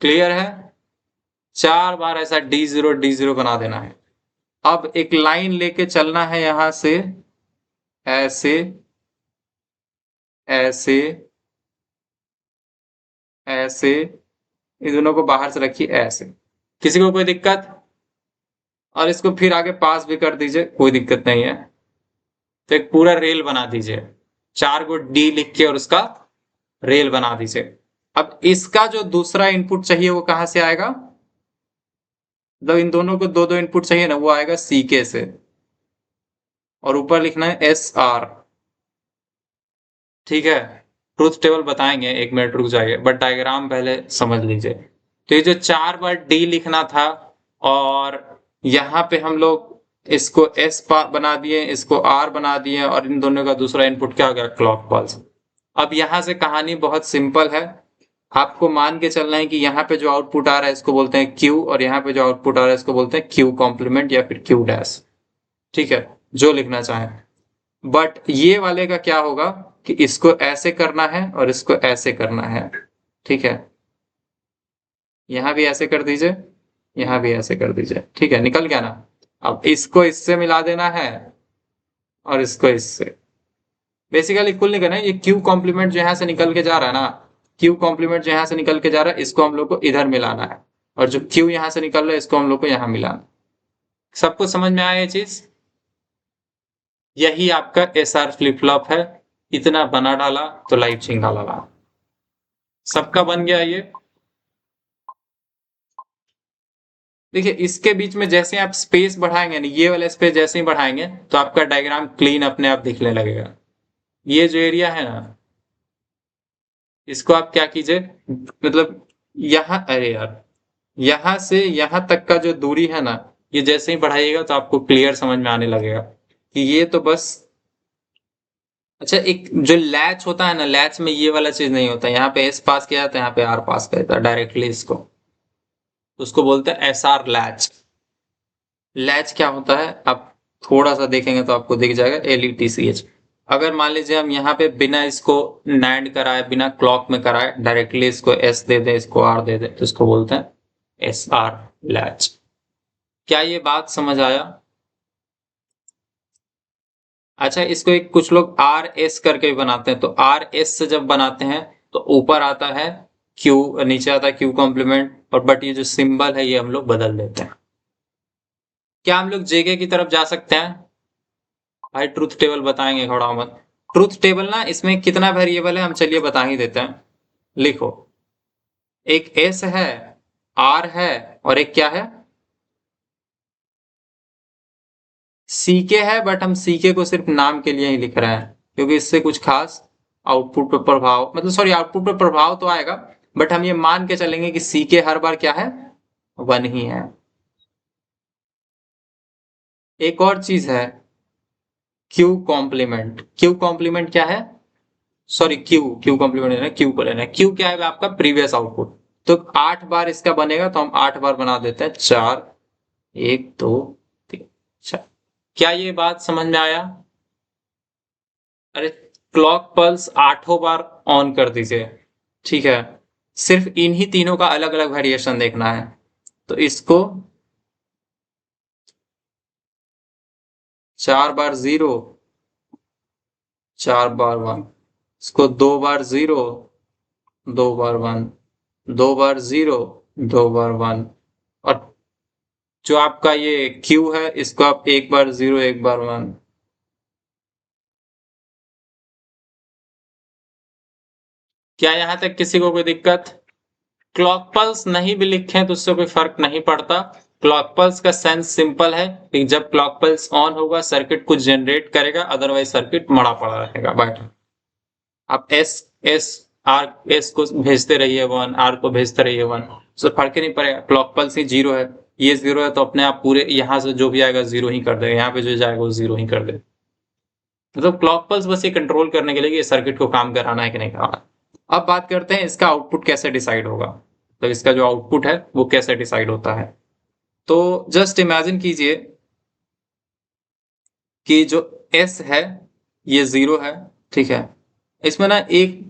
क्लियर है? 4 बार ऐसा D0 D0 बना देना है। अब एक लाइन लेके चलना है, यहां से ऐसे ऐसे ऐसे, इन दोनों को बाहर से रखिए ऐसे। किसी को कोई दिक्कत? और इसको फिर आगे पास भी कर दीजिए, कोई दिक्कत नहीं है। तो एक पूरा रेल बना दीजिए, 4 को डी लिख के और उसका रेल बना दीजिए। अब इसका जो दूसरा इनपुट चाहिए वो कहां से आएगा? मतलब इन दोनों को दो दो इनपुट चाहिए ना, वो आएगा सीके से। और ऊपर लिखना है एस आर, ठीक है। ट्रूथ टेबल बताएंगे, 1 मिनट रुक जाइए, बट डायग्राम पहले समझ लीजिए। तो ये जो 4 बार डी लिखना था, और यहाँ पे हम लोग इसको एस बना दिए, इसको आर बना दिए, और इन दोनों का दूसरा इनपुट क्या हो गया, क्लॉक पल्स। अब यहां से कहानी बहुत सिंपल है। आपको मान के चलना है कि यहाँ पे जो आउटपुट आ रहा है इसको बोलते हैं क्यू, और यहाँ पे जो आउटपुट आ रहा है इसको बोलते हैं क्यू कॉम्प्लीमेंट या फिर क्यू डैश, ठीक है, जो लिखना चाहें। बट ये वाले का क्या होगा कि इसको ऐसे करना है और इसको ऐसे करना है, ठीक है। यहां भी ऐसे कर दीजिए, यहां भी ऐसे कर दीजिए, ठीक है, निकल गया ना। अब इसको इससे मिला देना है और इसको इससे। बेसिकली कुल नहीं करना है, ये क्यू कॉम्प्लीमेंट जो यहां से निकल के जा रहा है ना, क्यू कॉम्प्लीमेंट जो यहां से निकल के जा रहा है इसको हम लोग को इधर मिलाना है, और जो क्यू यहां से निकल रहा है इसको हम लोग को यहां मिलाना। सबको समझ में आया ये चीज? यही आपका एसआर फ्लिप फ्लॉप है। इतना बना डाला तो लाइव छिंगा लगा, सबका बन गया ये। देखिए इसके बीच में जैसे आप स्पेस बढ़ाएंगे ना, ये वाला स्पेस जैसे ही बढ़ाएंगे तो आपका डायग्राम क्लीन अपने आप दिखने लगेगा। ये जो एरिया है ना, इसको आप क्या कीजिए, मतलब यहां, अरे यार, यहां से यहां तक का जो दूरी है ना, ये जैसे ही बढ़ाइएगा तो आपको क्लियर समझ में आने लगेगा कि ये तो बस। अच्छा, एक जो लैच होता है ना, लैच में ये वाला चीज नहीं होता, यहाँ पे एस पास किया जाता है, यहाँ पे आर पास किया जाता है डायरेक्टली इसको, उसको बोलते हैं एस आर लैच। लैच क्या होता है आप थोड़ा सा देखेंगे तो आपको दिख जाएगा, LETCH। अगर मान लीजिए हम यहाँ पे बिना इसको नैंड कराए, बिना क्लॉक में कराए डायरेक्टली इसको एस दे दें, इसको आर दे दें, तो इसको बोलते हैं एस आर लैच। क्या ये बात समझ आया? अच्छा, इसको एक कुछ लोग आर एस करके भी बनाते हैं, तो आर एस से जब बनाते हैं तो ऊपर आता है क्यू, नीचे आता है क्यू कॉम्प्लीमेंट, और बट ये जो सिंबल है ये हम लोग बदल देते हैं। क्या हम लोग जेके की तरफ जा सकते हैं? भाई ट्रूथ टेबल बताएंगे, खड़ा मत। ट्रूथ टेबल ना, इसमें कितना वेरिएबल है हम चलिए बता ही देते हैं। लिखो, एक एस है, आर है, और एक क्या है, सीके है। बट हम सीके को सिर्फ नाम के लिए ही लिख रहे हैं, क्योंकि इससे कुछ खास आउटपुट पर प्रभाव, मतलब सॉरी आउटपुट पर प्रभाव तो आएगा, बट हम ये मान के चलेंगे कि सीके हर बार क्या है, 1 ही है। एक और चीज है, क्यू कॉम्प्लीमेंट क्या है, सॉरी क्यू कॉम्प्लीमेंट लेना है, क्यू को लेना है। क्यू क्या है आपका प्रीवियस आउटपुट, तो 8 बार इसका बनेगा तो हम 8 बार बना देते हैं, 4 1 2 3 4। क्या ये बात समझ में आया? अरे क्लॉक पल्स 8 बार ऑन कर दीजिए, ठीक है, सिर्फ इन्हीं तीनों का अलग अलग वेरिएशन देखना है। तो इसको 4 बार 0, 4 बार 1, इसको 2 बार 0, 2 बार 1, 2 बार 0, 2 बार 1, और जो आपका ये क्यू है इसको आप 1 बार 0, 1 बार 1। क्या यहां तक किसी को कोई दिक्कत? क्लॉक पल्स नहीं भी लिखें तो उससे कोई फर्क नहीं पड़ता। क्लॉक पल्स का सेंस सिंपल है कि जब क्लॉक पल्स ऑन होगा सर्किट कुछ जनरेट करेगा, अदरवाइज सर्किट मड़ा पड़ा रहेगा। बट आप एस को भेजते रहिए 1, आर को भेजते रहिए 1, तो फर्क ही नहीं पड़ेगा। क्लॉक पल्स ही 0 है, ये 0 है तो अपने आप पूरे यहां से जो भी आएगा 0 ही कर देगा, यहाँ पे जो जाएगा वो 0 ही कर देगा। मतलब क्लॉक पल्स बस ये कंट्रोल करने के लिए कि ये सर्किट को काम कराना है कि नहीं कराना। अब बात करते हैं इसका आउटपुट कैसे डिसाइड होगा, तो इसका जो आउटपुट है वो कैसे डिसाइड होता है। तो जस्ट इमेजिन कीजिए कि जो एस है ये 0 है, ठीक है, इसमें ना एक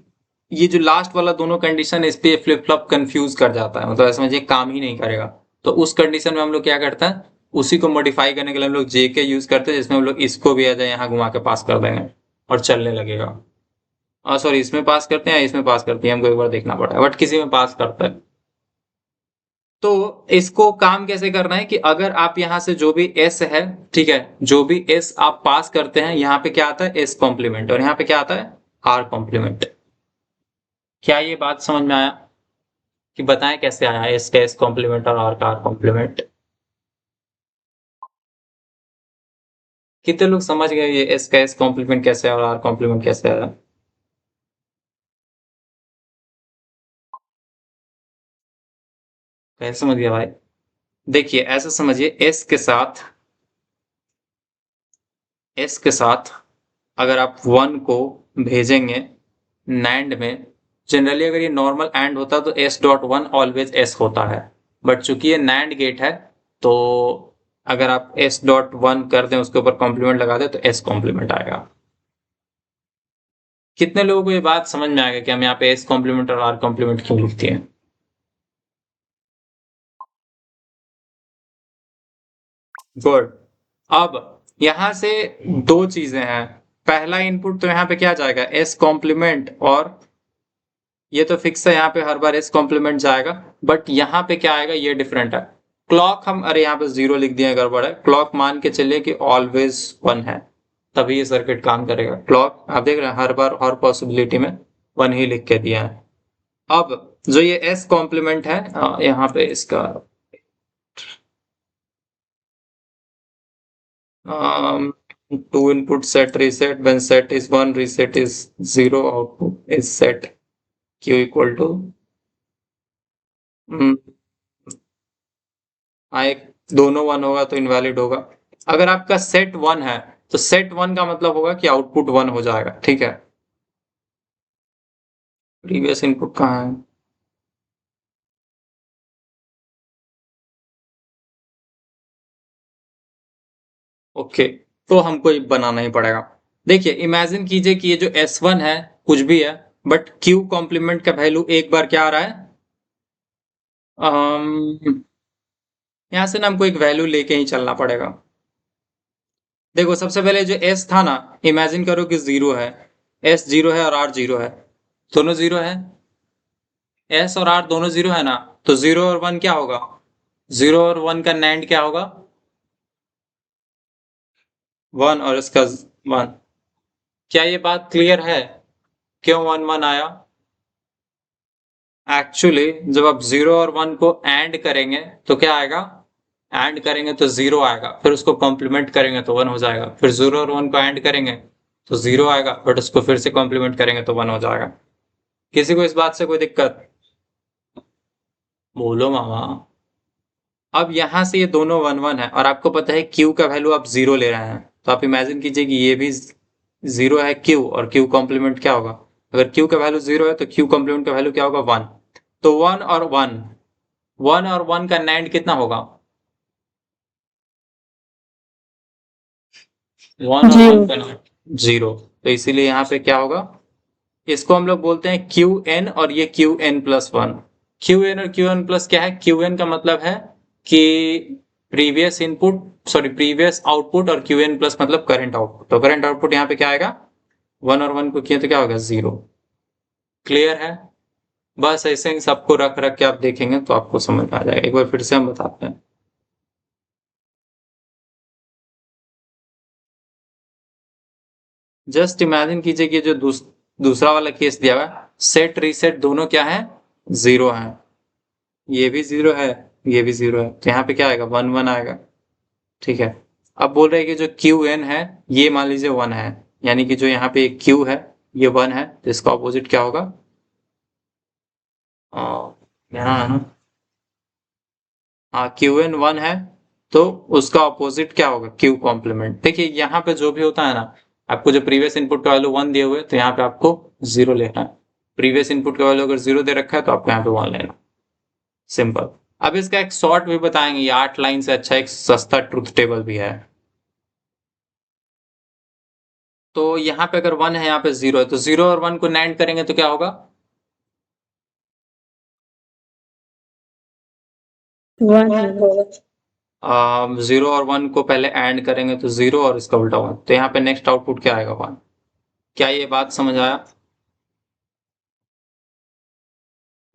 ये जो लास्ट वाला दोनों कंडीशन इस पे फ्लिप फ्लॉप कंफ्यूज कर जाता है, मतलब इसमें ये काम ही नहीं करेगा। तो उस कंडीशन में हम लोग क्या करते हैं, उसी को मॉडिफाई करने के लिए हम लोग जे के यूज करते हैं, जिसमें हम लोग इसको भी आ जाए यहाँ घुमा के पास कर देंगे और चलने लगेगा। सॉरी, इसमें पास करते हैं, इसमें पास करते हैं, हमको एक बार देखना पड़ा है, बट किसी में पास करता है। तो इसको काम कैसे करना है कि अगर आप यहां से जो भी एस है, ठीक है, जो भी एस आप पास करते हैं यहाँ पे क्या आता है एस कॉम्प्लीमेंट, और यहाँ पे क्या आता है आर कॉम्प्लीमेंट। क्या ये बात समझ में आया? कि बताएं कैसे आया एस का एस कॉम्प्लीमेंट और आर का आर कॉम्प्लीमेंट? कितने लोग समझ गए ये एस का एस कॉम्प्लीमेंट कैसे और आर कॉम्प्लीमेंट कैसे आया? कैसे समझ गया भाई? देखिए ऐसा समझिए, एस के साथ अगर आप 1 को भेजेंगे नैंड में, जनरली अगर ये नॉर्मल एंड होता तो एस डॉट 1 ऑलवेज एस होता है, बट चूंकि ये नैंड गेट है तो अगर आप एस डॉट 1 कर दें उसके ऊपर कॉम्प्लीमेंट लगा दें तो एस कॉम्प्लीमेंट आएगा। कितने लोगों को ये बात समझ में आएगा कि हम यहाँ पे एस कॉम्प्लीमेंट और आर कॉम्प्लीमेंट क्यों लिखते हैं? गुड। अब यहां से दो चीजें हैं, पहला इनपुट तो यहाँ पे क्या जाएगा एस कॉम्प्लीमेंट, और ये तो फिक्स है यहाँ पे हर बार एस कॉम्प्लीमेंट जाएगा, बट यहाँ पे क्या आएगा ये डिफरेंट है। क्लॉक हम अरे यहाँ पे 0 लिख दिया, गड़बड़ है, क्लॉक मान के चलिए कि ऑलवेज 1 है, तभी ये सर्किट काम करेगा। क्लॉक आप देख रहे हैं हर बार हर पॉसिबिलिटी में 1 ही लिख के दिया है। अब जो ये एस कॉम्प्लीमेंट है यहाँ पे इसका 2 input set reset, when set is 1 reset is 0, output is set q equal to एक दोनों 1 होगा तो इनवैलिड होगा। अगर आपका सेट 1 है तो सेट 1 का मतलब होगा कि आउटपुट 1 हो जाएगा, ठीक है। प्रीवियस इनपुट कहाँ है? ओके, तो हमको ये बनाना ही पड़ेगा। देखिए इमेजिन कीजिए कि ये जो S1 है कुछ भी है, बट Q कॉम्प्लीमेंट का वैल्यू एक बार क्या आ रहा है, यहां से ना हमको एक वैल्यू लेके ही चलना पड़ेगा। देखो सबसे पहले जो S था ना, इमेजिन करो कि 0 है, S 0 है और R 0 है, दोनों 0 है, S और R दोनों 0 है ना, तो 0 और 1 क्या होगा, 0 और 1 का नैंड क्या होगा 1, और इसका 1। क्या ये बात क्लियर है क्यों 1 1 आया? एक्चुअली जब आप 0 और 1 को एंड करेंगे तो क्या आएगा, एंड करेंगे तो 0 आएगा, फिर उसको कॉम्प्लीमेंट करेंगे तो 1 हो जाएगा, फिर 0 और 1 को एंड करेंगे तो 0 आएगा, बट उसको फिर से कॉम्प्लीमेंट करेंगे तो 1 हो जाएगा। किसी को इस बात से कोई दिक्कत? बोलो मामा। अब यहां से ये दोनों 1 1 है और आपको पता है Q का वैल्यू आप 0 ले रहे हैं, तो आप इमेजिन कीजिए कि ये भी 0 है Q, और Q कॉम्प्लीमेंट क्या होगा? अगर Q का वैल्यू 0 है तो Q कॉम्प्लीमेंट का वैल्यू क्या होगा? 1। तो 1 और 1 का NAND कितना होगा? 1 और 1 का NAND 0। तो इसीलिए यहाँ पे क्या होगा? इसको हम लोग बोलते हैं QN, और ये QN+1। QN और QN प्लस क्या है? QN का मतलब है कि प्रीवियस आउटपुट, और QN प्लस मतलब करंट आउटपुट। तो करंट आउटपुट यहाँ पे क्या आएगा? 1 और 1 को किए तो क्या होगा? 0। क्लियर है? बस ऐसे ही सबको रख रख के आप देखेंगे तो आपको समझ में आ जाएगा। एक बार फिर से हम बताते हैं। जस्ट इमेजिन कीजिए कि जो दूसरा वाला केस दिया हुआ है, सेट रीसेट दोनों क्या है? 0 है। ये भी 0 है, ये भी 0 है, तो यहाँ पे क्या आएगा? 1 1 आएगा। ठीक है। अब बोल रहे हैं कि जो QN है ये मान लीजिए 1 है, यानी कि जो यहाँ पे Q है ये 1 है, तो इसका ऑपोजिट क्या होगा? यहाँ है ना? हाँ, QN 1 है तो उसका ऑपोजिट क्या होगा? Q complement. देखिए यहाँ पे जो भी होता है ना, आपको जो प्रीवियस इनपुट का वैल्यू 1 दिए हुए तो यहाँ पे आपको 0 लेना है। प्रीवियस इनपुट का वैल्यू अगर 0 दे रखा है तो आपको यहाँ पे 1 लेना। सिंपल। अब इसका एक शॉर्ट भी बताएंगे, ये 8 लाइन से अच्छा एक सस्ता ट्रुथ टेबल भी है। तो यहाँ पे अगर 1 है, यहाँ पे 0 है, तो 0 और 1 को NAND करेंगे तो क्या होगा? 0 और 1 को पहले AND करेंगे तो 0, और इसका उल्टा 1, तो यहाँ पे नेक्स्ट आउटपुट क्या आएगा? 1। क्या ये बात समझ आया?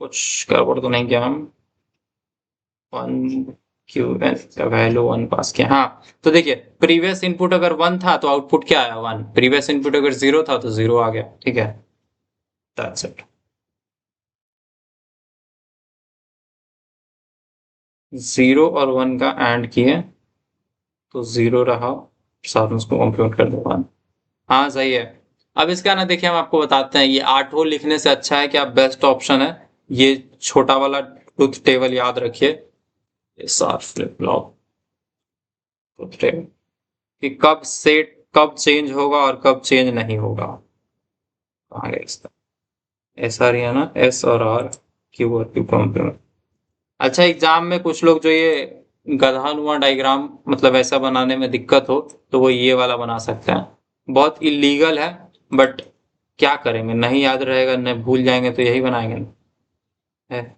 कुछ गड़बड़ तो नहीं किया हम? 1 QN का वैल्यू 1 पास किया। हाँ, तो देखिए प्रीवियस इनपुट अगर 1 था तो आउटपुट क्या आया? 1। प्रीवियस इनपुट अगर 0 था तो 0 आ गया। ठीक है, दैट्स इट। 0 और 1 का AND किए तो 0 रहा, साथ में उसको कॉम्प्लीमेंट कर दो 1। हाँ सही है। अब इसका ना देखिए हम आपको बताते हैं, ये 8 लिखने से अच्छा है कि आप बेस्ट ऑप्शन है ये छोटा वाला ट्रुथ टेबल याद रखिए, SR flip flop truth table, कि कब चेंज होगा और कब चेंज नहीं होगा। कहाँ गया इसका? SR है ना, S और R, Q और Q कॉम्प्लीमेंट। अच्छा, एग्जाम में कुछ लोग जो ये गधानुमा डायग्राम मतलब ऐसा बनाने में दिक्कत हो तो वो ये वाला बना सकते हैं। बहुत इलीगल है बट क्या करेंगे, नहीं याद रहेगा, नहीं भूल जाएंगे तो यही बनाएंगे ना। है।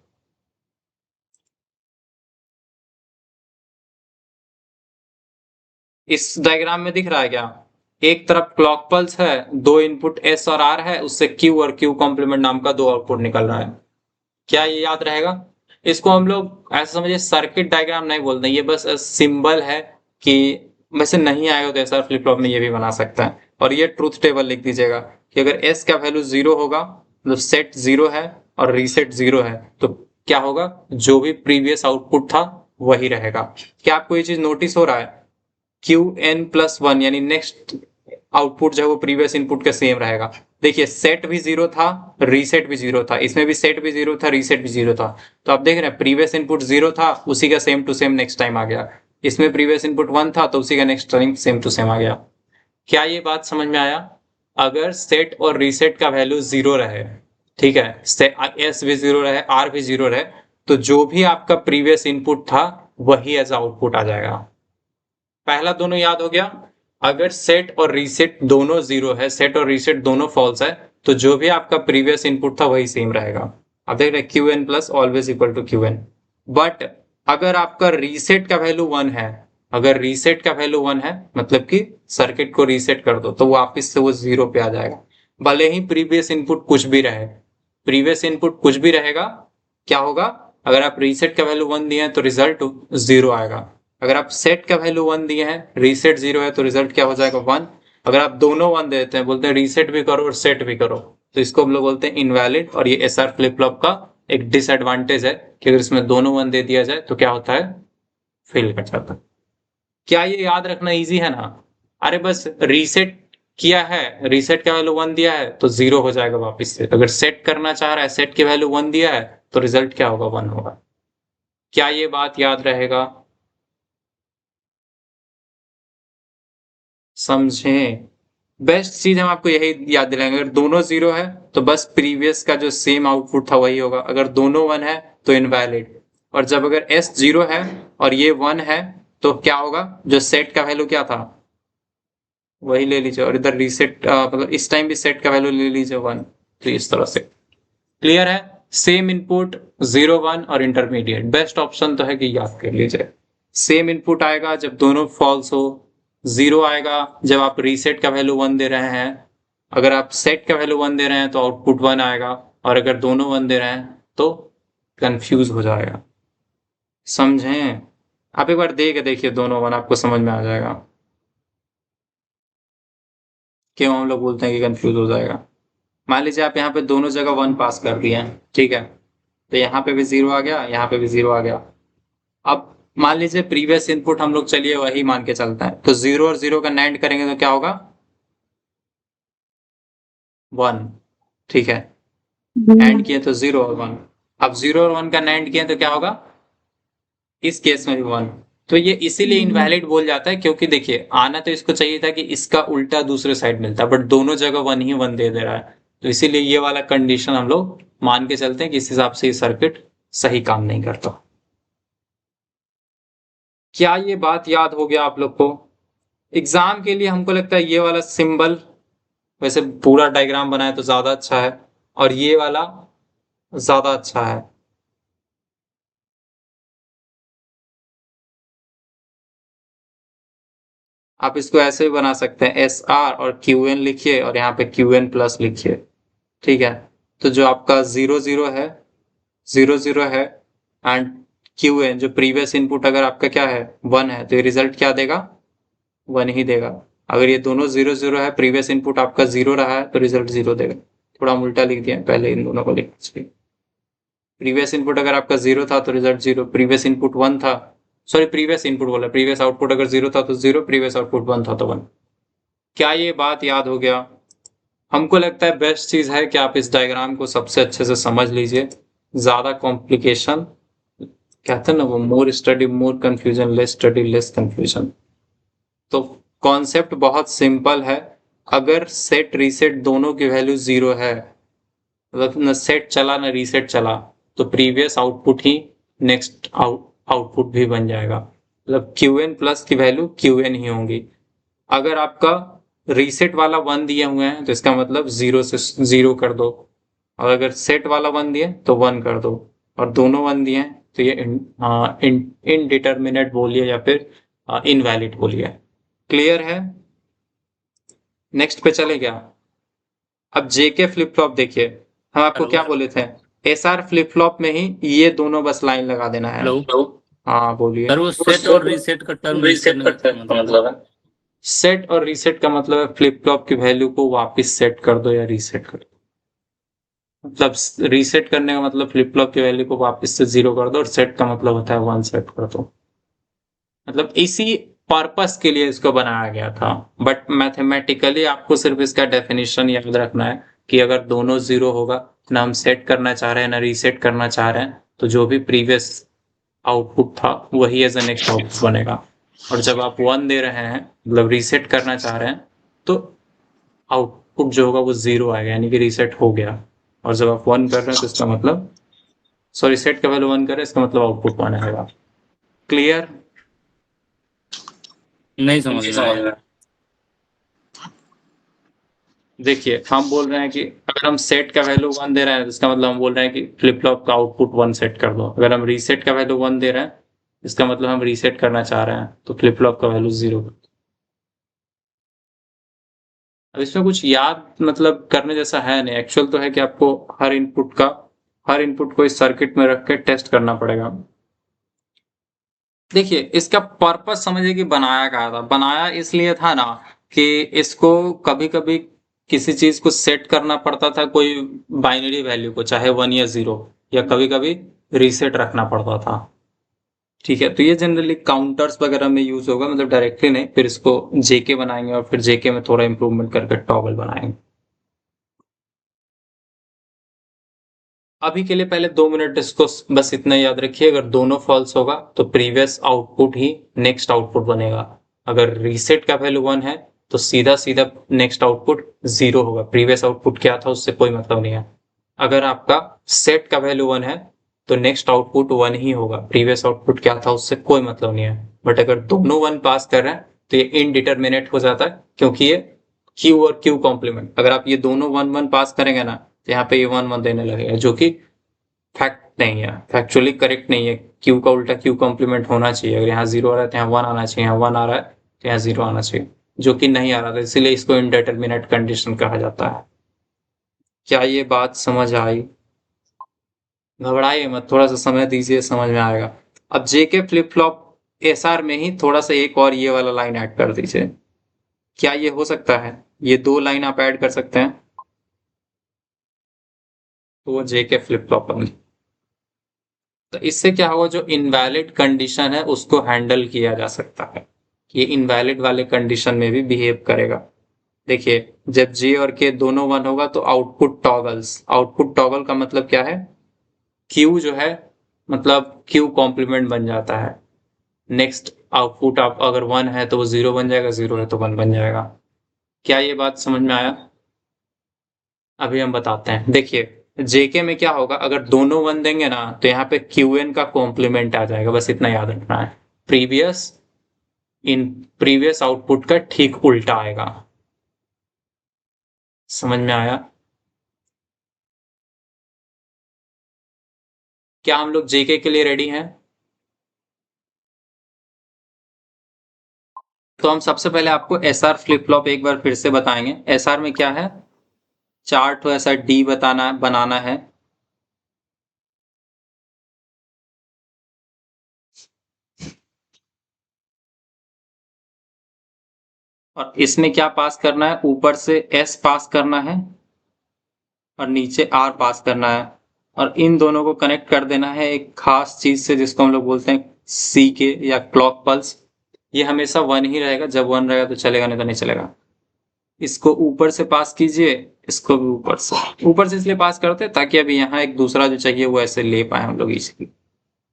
इस डायग्राम में दिख रहा है क्या? एक तरफ क्लॉक पल्स है, दो इनपुट S और R है, उससे Q और Q कॉम्प्लीमेंट नाम का दो आउटपुट निकल रहा है। क्या ये याद रहेगा? इसको हम लोग ऐसा समझिए सर्किट डायग्राम नहीं बोलते, ये बस सिंबल है कि वैसे नहीं आएगा तो ऐसा फ्लिप फ्लॉप में ये भी बना सकता है। और ये ट्रूथ टेबल लिख दीजिएगा कि अगर S का वैल्यू 0 होगा मतलब सेट 0 है और रीसेट 0 है तो क्या होगा? जो भी प्रीवियस आउटपुट था वही रहेगा। क्या आपको ये चीज नोटिस हो रहा है? QN+1 यानी नेक्स्ट आउटपुट जो है वो प्रीवियस इनपुट के सेम रहेगा। देखिए सेट भी 0 था, रीसेट भी 0 था, इसमें भी सेट भी 0 था, रीसेट भी 0 था। तो आप देख रहे हैं प्रीवियस इनपुट 0 था, उसी का same to same next time आ गया। इसमें प्रीवियस इनपुट 1 था तो उसी का next time same to same आ गया। क्या ये बात समझ में आया? अगर सेट और रीसेट का वैल्यू 0 रहे, ठीक है, S भी 0 रहे, R भी 0 रहे, तो जो भी आपका प्रीवियस इनपुट था वही एज आउटपुट आ जाएगा। पहला दोनों याद हो गया। अगर सेट और रीसेट दोनों 0 है, सेट और रीसेट दोनों फॉल्स है, तो जो भी आपका प्रीवियस इनपुट था वही सेम रहेगा। अब देख रहे हैं QN plus always equal to QN। But अगर आपका रीसेट का वैल्यू 1 है, अगर रीसेट का वैल्यू 1 है मतलब कि सर्किट को रीसेट कर दो तो वापस से वो 0 पे आ जाएगा, भले ही प्रीवियस इनपुट कुछ भी रहे। प्रीवियस इनपुट कुछ भी रहेगा, क्या होगा? अगर आप रीसेट का वैल्यू 1 दिए हैं तो रिजल्ट 0 आएगा। अगर आप सेट का वैल्यू 1 दिए हैं, रीसेट 0 है तो रिजल्ट क्या हो जाएगा? 1। अगर आप दोनों 1 देते हैं, बोलते हैं रीसेट भी करो और सेट भी करो, तो इसको हम लोग बोलते हैं इनवैलिड। और ये SR फ्लिप फ्लॉप का एक डिसएडवांटेज है कि अगर इसमें दोनों 1 दे दिया जाए तो क्या होता है? फेल कर जाता है। क्या ये याद रखना इजी है ना? अरे बस रीसेट किया है, रीसेट का वैल्यू 1 दिया है तो 0 हो जाएगा वापस से। अगर सेट करना चाह रहा है, सेट की वैल्यू 1 दिया है तो रिजल्ट क्या होगा? 1 होगा। क्या ये बात याद रहेगा? समझें। बेस्ट चीज हम आपको यही याद दिलाएंगे, अगर दोनों 0 है तो बस प्रीवियस का जो सेम आउटपुट था वही होगा, अगर दोनों 1 है तो इनवैलिड, और जब अगर S 0 है और ये 1 है तो क्या होगा, जो सेट का वैल्यू क्या था वही ले लीजिए, और इधर रीसेट मतलब इस टाइम भी सेट का वैल्यू ले लीजिए 1। तो इस तरह से क्लियर है। सेम इनपुट 0 1 और इंटरमीडिएट, बेस्ट ऑप्शन तो है कि याद कर लीजिए। सेम इनपुट आएगा जब दोनों फॉल्स हो, 0 आएगा जब आप रीसेट का वैल्यू 1 दे रहे हैं, अगर आप सेट का वैल्यू 1 दे रहे हैं तो आउटपुट 1 आएगा, और अगर दोनों 1 दे रहे हैं तो कंफ्यूज हो जाएगा। समझें, आप एक बार दे के देखिए दोनों 1, आपको समझ में आ जाएगा क्यों हम लोग बोलते हैं कि कंफ्यूज हो जाएगा। मान लीजिए आप यहाँ पे दोनों जगह 1 पास कर दिए हैं, ठीक है, तो यहाँ पे भी 0 आ गया, यहाँ पे भी 0 आ गया। अब मान लीजिए प्रीवियस इनपुट हम लोग चलिए वही मान के चलता है, तो 0 और 0 का नाइंड करेंगे तो क्या होगा 1, ठीक है, एंड किए तो 0 और 1। अब 0 और 1 का नाइंड किए तो क्या होगा, इस केस में भी 1। तो ये इसीलिए इनवैलिड बोल जाता है, क्योंकि देखिए आना तो इसको चाहिए था कि इसका उल्टा दूसरे साइड मिलता, बट दोनों जगह 1 ही 1 दे रहा है, तो इसीलिए ये वाला कंडीशन हम लोग मान के चलते हैं कि इस हिसाब से ये सर्किट सही काम नहीं करता। क्या ये बात याद हो गया आप लोग को? एग्जाम के लिए हमको लगता है ये वाला सिंबल, वैसे पूरा डायग्राम बनाए तो ज्यादा अच्छा है, और ये वाला ज्यादा अच्छा है। आप इसको ऐसे भी बना सकते हैं, SR और QN लिखिए और यहाँ पे QN प्लस लिखिए, ठीक है। तो जो आपका 0 0 है, 0 0 है, एंड QN जो प्रीवियस इनपुट अगर आपका क्या है 1 है, तो ये रिजल्ट क्या देगा 1 ही देगा। अगर ये दोनों 0 0 है, प्रीवियस इनपुट आपका 0 रहा है, तो रिजल्ट 0 देगा। थोड़ा हम उल्टा लिख दिया, पहले इन दोनों को लिखना चाहिए। प्रीवियस इनपुट अगर आपका 0 था तो रिजल्ट 0, प्रीवियस इनपुट 1 था, सॉरी प्रीवियस इनपुट बोला, प्रीवियस आउटपुट अगर 0 था तो 0, प्रीवियस आउटपुट 1 था तो 1। क्या ये बात याद हो गया? हमको लगता है बेस्ट चीज है कि आप इस डायग्राम को सबसे अच्छे से समझ लीजिए। ज्यादा कॉम्प्लिकेशन, कहते हैं ना वो, more study more confusion, less study less confusion. तो कॉन्सेप्ट बहुत सिंपल है, अगर सेट रीसेट दोनों की वैल्यू 0 है, मतलब न सेट चला न रीसेट चला, तो प्रीवियस आउटपुट ही नेक्स्ट आउटपुट भी बन जाएगा, मतलब QN प्लस की वैल्यू QN ही होंगी। अगर आपका रीसेट वाला 1 दिए हुए हैं तो इसका मतलब 0 से 0 कर दो, और अगर सेट वाला 1 दिए तो 1 कर दो, और दोनों 1 दिए हैं तो ये इनडिटर्मिनेट बोलिए या फिर इनवैलिड बोलिए। क्लियर है? नेक्स्ट पे चले क्या? अब JK फ्लिप फ्लॉप देखिए, हम आपको क्या बोले थे, SR फ्लिप फ्लॉप में ही ये दोनों बस लाइन लगा देना है। हेलो हाँ बोलिए। सर, वो सेट और रीसेट का टर्म रीसेट करते हैं मतलब है। सेट और रीसेट का मतलब है फ्लिप फ्लॉप की वैल्यू को वापस सेट कर दो या रीसेट कर दो, मतलब रीसेट करने का मतलब फ्लिप फ्लॉप की वैल्यू को वापस से 0 कर दो, और सेट का मतलब होता है 1 सेट कर दो। मतलब इसी पर्पस के लिए इसको बनाया गया था, बट मैथमेटिकली आपको सिर्फ इसका डेफिनेशन याद रखना है कि अगर दोनों 0 होगा, ना हम सेट करना चाह रहे हैं ना रीसेट करना चाह रहे हैं, तो जो भी प्रीवियस आउटपुट था वही एज ए नेक्स्ट आउटपुट बनेगा, और जब आप 1 दे रहे हैं मतलब रीसेट करना चाह रहे हैं, तो आउटपुट जो होगा वो 0 आएगा, यानी कि रीसेट हो गया। और जब आप 1 कर रहे हैं तो इसका मतलब, सॉरी सेट का वैल्यू 1 कर रहे हैं, इसका मतलब आउटपुट 1 आएगा। क्लियर? नहीं समझ में आया। देखिए हम बोल रहे हैं कि अगर हम सेट का वैल्यू 1 दे रहे हैं तो इसका मतलब हम बोल रहे हैं कि फ्लिप फ्लॉप का आउटपुट 1 सेट कर दो। अगर हम रीसेट का वैल्यू 1 दे रहे हैं, इसका मतलब हम रीसेट करना चाह रहे हैं, तो फ्लिप फ्लॉप का वैल्यू 0 कर दो। अब इसमें कुछ याद मतलब करने जैसा है नहीं, एक्चुअल तो है कि आपको हर इनपुट को इस सर्किट में रख के टेस्ट करना पड़ेगा। देखिए इसका पर्पस समझिए कि बनाया कहा था, बनाया इसलिए था ना कि इसको कभी कभी किसी चीज को सेट करना पड़ता था, कोई बाइनरी वैल्यू को, चाहे 1 या 0, या कभी कभी रीसेट रखना पड़ता था। ठीक है, तो ये जनरली काउंटर्स वगैरह में यूज होगा, मतलब डायरेक्टली नहीं, फिर इसको JK बनाएंगे और फिर JK में थोड़ा इंप्रूवमेंट करके टॉगल बनाएंगे। अभी के लिए पहले 2 मिनट इसको बस इतना याद रखिए, अगर दोनों फॉल्स होगा तो प्रीवियस आउटपुट ही नेक्स्ट आउटपुट बनेगा। अगर रीसेट का वैल्यू 1 है तो सीधा सीधा नेक्स्ट आउटपुट 0 होगा। प्रीवियस आउटपुट क्या था उससे कोई मतलब नहीं है। अगर आपका सेट का वैल्यू 1 है तो नेक्स्ट आउटपुट 1 ही होगा। प्रीवियस आउटपुट क्या था उससे कोई मतलब नहीं है। बट अगर दोनों 1 पास कर रहे हैं तो ये इनडिटर्मिनेट हो जाता है, क्योंकि ये Q और Q कॉम्प्लीमेंट। अगर आप ये दोनों 1 1 पास करेंगे ना तो यहाँ पे ये 1 1 देने लगेगा, जो कि फैक्ट नहीं है, फैक्चुअली करेक्ट नहीं है। Q का उल्टा Q कॉम्प्लीमेंट होना चाहिए। अगर यहाँ 0 आ रहा है तो यहाँ 1 आना चाहिए, यहाँ 1 आ रहा है तो यहाँ 0 आना चाहिए, जो कि नहीं आ रहा था, इसीलिए इसको इनडिटर्मिनेट कंडीशन कहा जाता है। क्या ये बात समझ आई? घबराइए मत, थोड़ा सा समय दीजिए, समझ में आएगा। अब जेके फ्लिप फ्लॉप एसआर में ही थोड़ा सा एक और ये वाला लाइन ऐड कर दीजिए। क्या ये हो सकता है? ये 2 लाइन आप ऐड कर सकते हैं तो वो जेके फ्लिप फ्लॉप बन। तो इससे क्या होगा, जो इनवैलिड कंडीशन है उसको हैंडल किया जा सकता है। ये इनवैलिड वाले कंडीशन में भी बिहेव करेगा। देखिए, जब जे और के दोनों 1 होगा तो आउटपुट टॉगल्स। आउटपुट टॉगल का मतलब क्या है? क्यू जो है मतलब क्यू कॉम्प्लीमेंट बन जाता है। नेक्स्ट आउटपुट आप अगर 1 है तो वो 0 बन जाएगा, 0 है तो 1 बन जाएगा। क्या ये बात समझ में आया? अभी हम बताते हैं। देखिए, जेके में क्या होगा, अगर दोनों 1 देंगे ना तो यहाँ पे क्यूएन का कॉम्प्लीमेंट आ जाएगा, बस इतना याद रखना है। प्रीवियस आउटपुट का ठीक उल्टा आएगा। समझ में आया? क्या हम लोग जेके के लिए रेडी हैं? तो हम सबसे पहले आपको एसआर फ्लिप फ्लॉप एक बार फिर से बताएंगे। एसआर में क्या है, चार्ट तो ऐसा डी बनाना है। और इसमें क्या पास करना है, ऊपर से एस पास करना है और नीचे आर पास करना है, और इन दोनों को कनेक्ट कर देना है एक खास चीज से जिसको हम लोग बोलते हैं सी के या क्लॉक पल्स। ये हमेशा 1 ही रहेगा, जब 1 रहेगा तो चलेगा, नहीं तो नहीं चलेगा। इसको ऊपर से पास कीजिए, इसको भी ऊपर से इसलिए पास करते हैं ताकि अभी यहाँ एक दूसरा जो चाहिए वो ऐसे ले पाए हम लोग इजीली।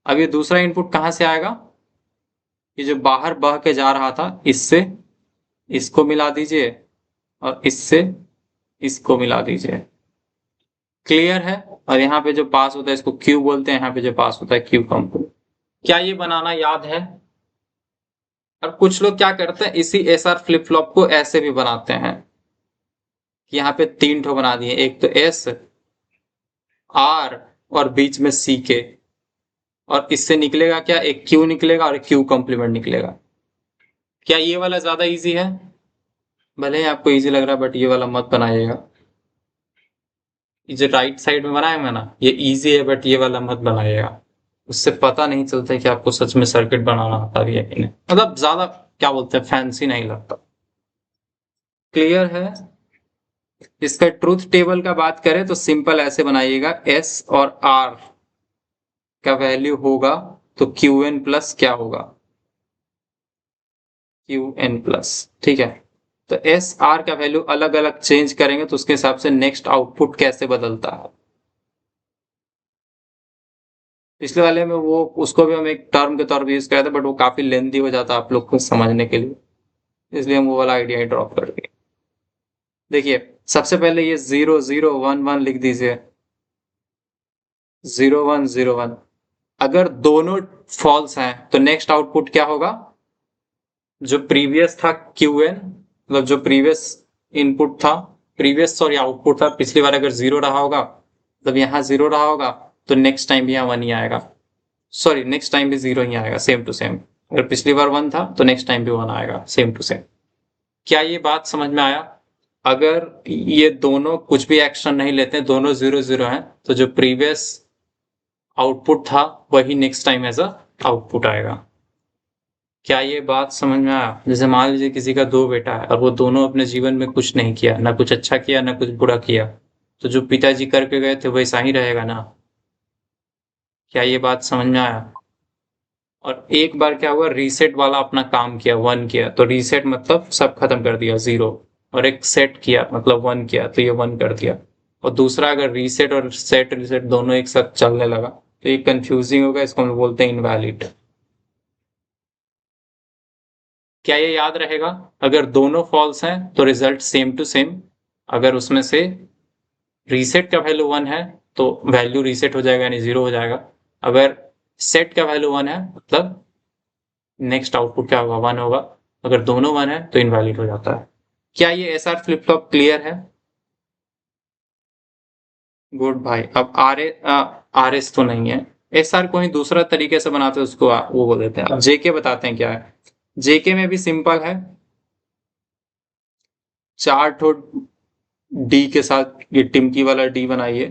अब ये दूसरा इनपुट कहाँ से आएगा, ये जो बाहर बह के जा रहा था इससे इसको मिला दीजिए और इससे इसको मिला दीजिए। क्लियर है? और यहाँ पे जो पास होता है इसको क्यू बोलते हैं, यहाँ पे जो पास होता है क्यू कंपोनेंट। क्या ये बनाना याद है? और कुछ लोग क्या करते हैं, इसी एसआर फ्लिप फ्लॉप को ऐसे भी बनाते हैं कि यहाँ पे 3 ठो बना दिए, एक तो एस आर और बीच में सी के, और इससे निकलेगा क्या, एक क्यू निकलेगा और एक क्यू कॉम्प्लीमेंट निकलेगा। क्या ये वाला ज्यादा इजी है? भले ही आपको इजी लग रहा है बट ये वाला मत बनाइएगा। ये जो राइट साइड में बनाएंगे ना ये इजी है, बट ये वाला मत बनाइएगा, उससे पता नहीं चलता है कि आपको सच में सर्किट बनाना आता भी है कि नहीं। मतलब ज्यादा क्या बोलते हैं, फैंसी नहीं लगता। क्लियर है? इसका ट्रूथ टेबल का बात करें तो सिंपल ऐसे बनाइएगा, एस और आर का वैल्यू होगा तो क्यू एन प्लस क्या होगा, क्यू एन प्लस। ठीक है, तो एस आर का वैल्यू अलग अलग चेंज करेंगे तो उसके हिसाब से नेक्स्ट आउटपुट कैसे बदलता है। पिछले वाले में वो उसको भी हम एक टर्म के तौर पर यूज करते थे, बट वो काफी लेंथी हो जाता है आप लोग को समझने के लिए, इसलिए हम वो वाला आइडिया ही ड्रॉप कर दिए। देखिए, सबसे पहले ये 0 0 1 1 लिख दीजिए, 0 1 0 1। अगर दोनों फॉल्स हैं तो नेक्स्ट आउटपुट क्या होगा, जो प्रीवियस था क्यूएन, मतलब जो प्रीवियस इनपुट था, आउटपुट था पिछली बार, अगर 0 रहा होगा तब यहाँ 0 रहा होगा तो नेक्स्ट टाइम भी यहाँ 1 ही आएगा। सॉरी, नेक्स्ट टाइम भी 0 ही आएगा, सेम टू सेम। अगर पिछली बार 1 था तो नेक्स्ट टाइम भी 1 आएगा, सेम टू सेम। क्या ये बात समझ में आया? अगर ये दोनों कुछ भी एक्शन नहीं लेते, दोनों 0 0 हैं, तो जो प्रीवियस आउटपुट था वही next time as a output आएगा। क्या ये बात समझ में आया? जैसे मान लीजिए किसी का 2 बेटा है और वो दोनों अपने जीवन में कुछ नहीं किया, ना कुछ अच्छा किया ना कुछ बुरा किया, तो जो पिताजी करके गए थे वैसा ही रहेगा ना। क्या ये बात समझ में आया? और एक बार क्या हुआ, रीसेट वाला अपना काम किया, 1 किया तो रीसेट मतलब सब खत्म कर दिया 0, और एक सेट किया मतलब 1 किया तो ये 1 कर दिया। और दूसरा, अगर रीसेट और सेट रीसेट दोनों एक साथ चलने लगा तो ये कंफ्यूजिंग होगा, इसको हम बोलते हैं इनवैलिड। क्या ये याद रहेगा? अगर दोनों फॉल्स हैं तो रिजल्ट सेम टू सेम, अगर उसमें से रीसेट का वैल्यू 1 है तो वैल्यू रीसेट हो जाएगा यानी 0 हो जाएगा। अगर सेट का वैल्यू 1 है मतलब नेक्स्ट आउटपुट क्या होगा? 1 होगा। अगर दोनों 1 है तो इनवैलिड हो जाता है। क्या ये एसआर फ्लिप फ्लॉप क्लियर है? गुड भाई। अब आर एस तो नहीं है, एस आर को ही दूसरा तरीके से बनाते हैं, उसको वो बोल देते हैं। अब जेके बताते हैं क्या है। जेके में भी सिंपल है, 4 ठो डी के साथ ये टिमकी वाला डी बनाइए,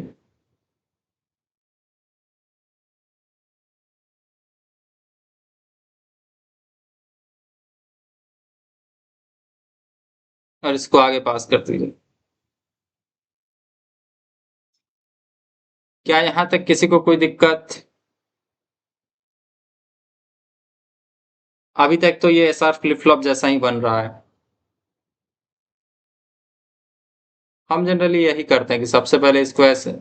और इसको आगे पास कर दीजिए। क्या यहां तक किसी को कोई दिक्कत? अभी तक तो ये एसआर फ्लिप फ्लॉप जैसा ही बन रहा है। हम जनरली यही करते हैं कि सबसे पहले इसको ऐसे,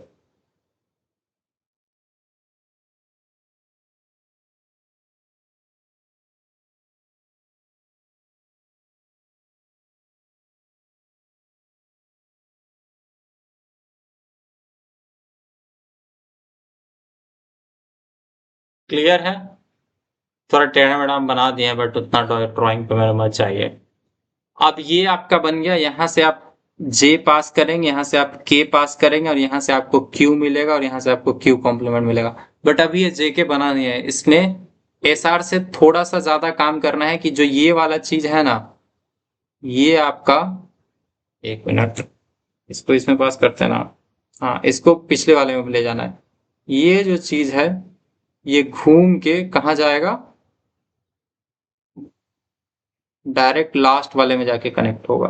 क्लियर है? थोड़ा टेढ़ा मेढ़ा हम बना दिए हैं बट उतना ड्राइंग पे मेरा मत चाहिए। अब ये आपका बन गया, यहां से आप जे पास करेंगे, यहां से आप के पास करेंगे, और यहां से आपको क्यू मिलेगा, और यहां से आपको क्यू कॉम्प्लीमेंट मिलेगा। बट अभी ये जे के बना नहीं है, इसमें एस आर से थोड़ा सा ज्यादा काम करना है कि जो ये वाला चीज है ना, ये आपका, एक मिनट, इसको इसमें पास करते हैं ना, हाँ इसको पिछले वाले में ले जाना है। ये जो चीज है ये घूम के कहाँ जाएगा? डायरेक्ट लास्ट वाले में जाके कनेक्ट होगा।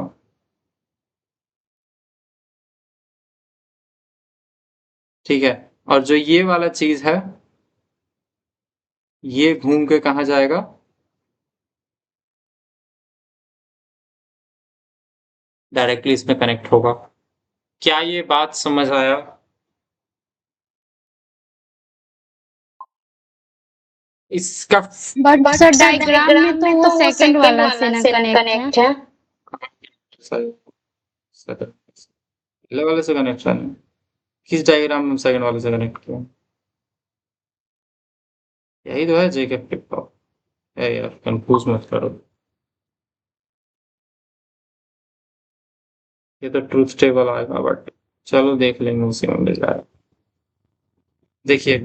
ठीक है, और जो ये वाला चीज है ये घूम के कहाँ जाएगा? डायरेक्टली इसमें कनेक्ट होगा। क्या ये बात समझ आया? इसका बट सर डायग्राम में तो वो सेकंड वाला से ना कनेक्ट है। पहले वाले से कनेक्शन है, किस डायग्राम में सेकंड वाले से कनेक्ट किया? यही तो है जेके फ्लिप फ्लॉप। यार कंफ्यूज मत करो, ये तो ट्रूथ टेबल आएगा बट चलो देख लेंगे, उसी में मिल जाएगा। देखिए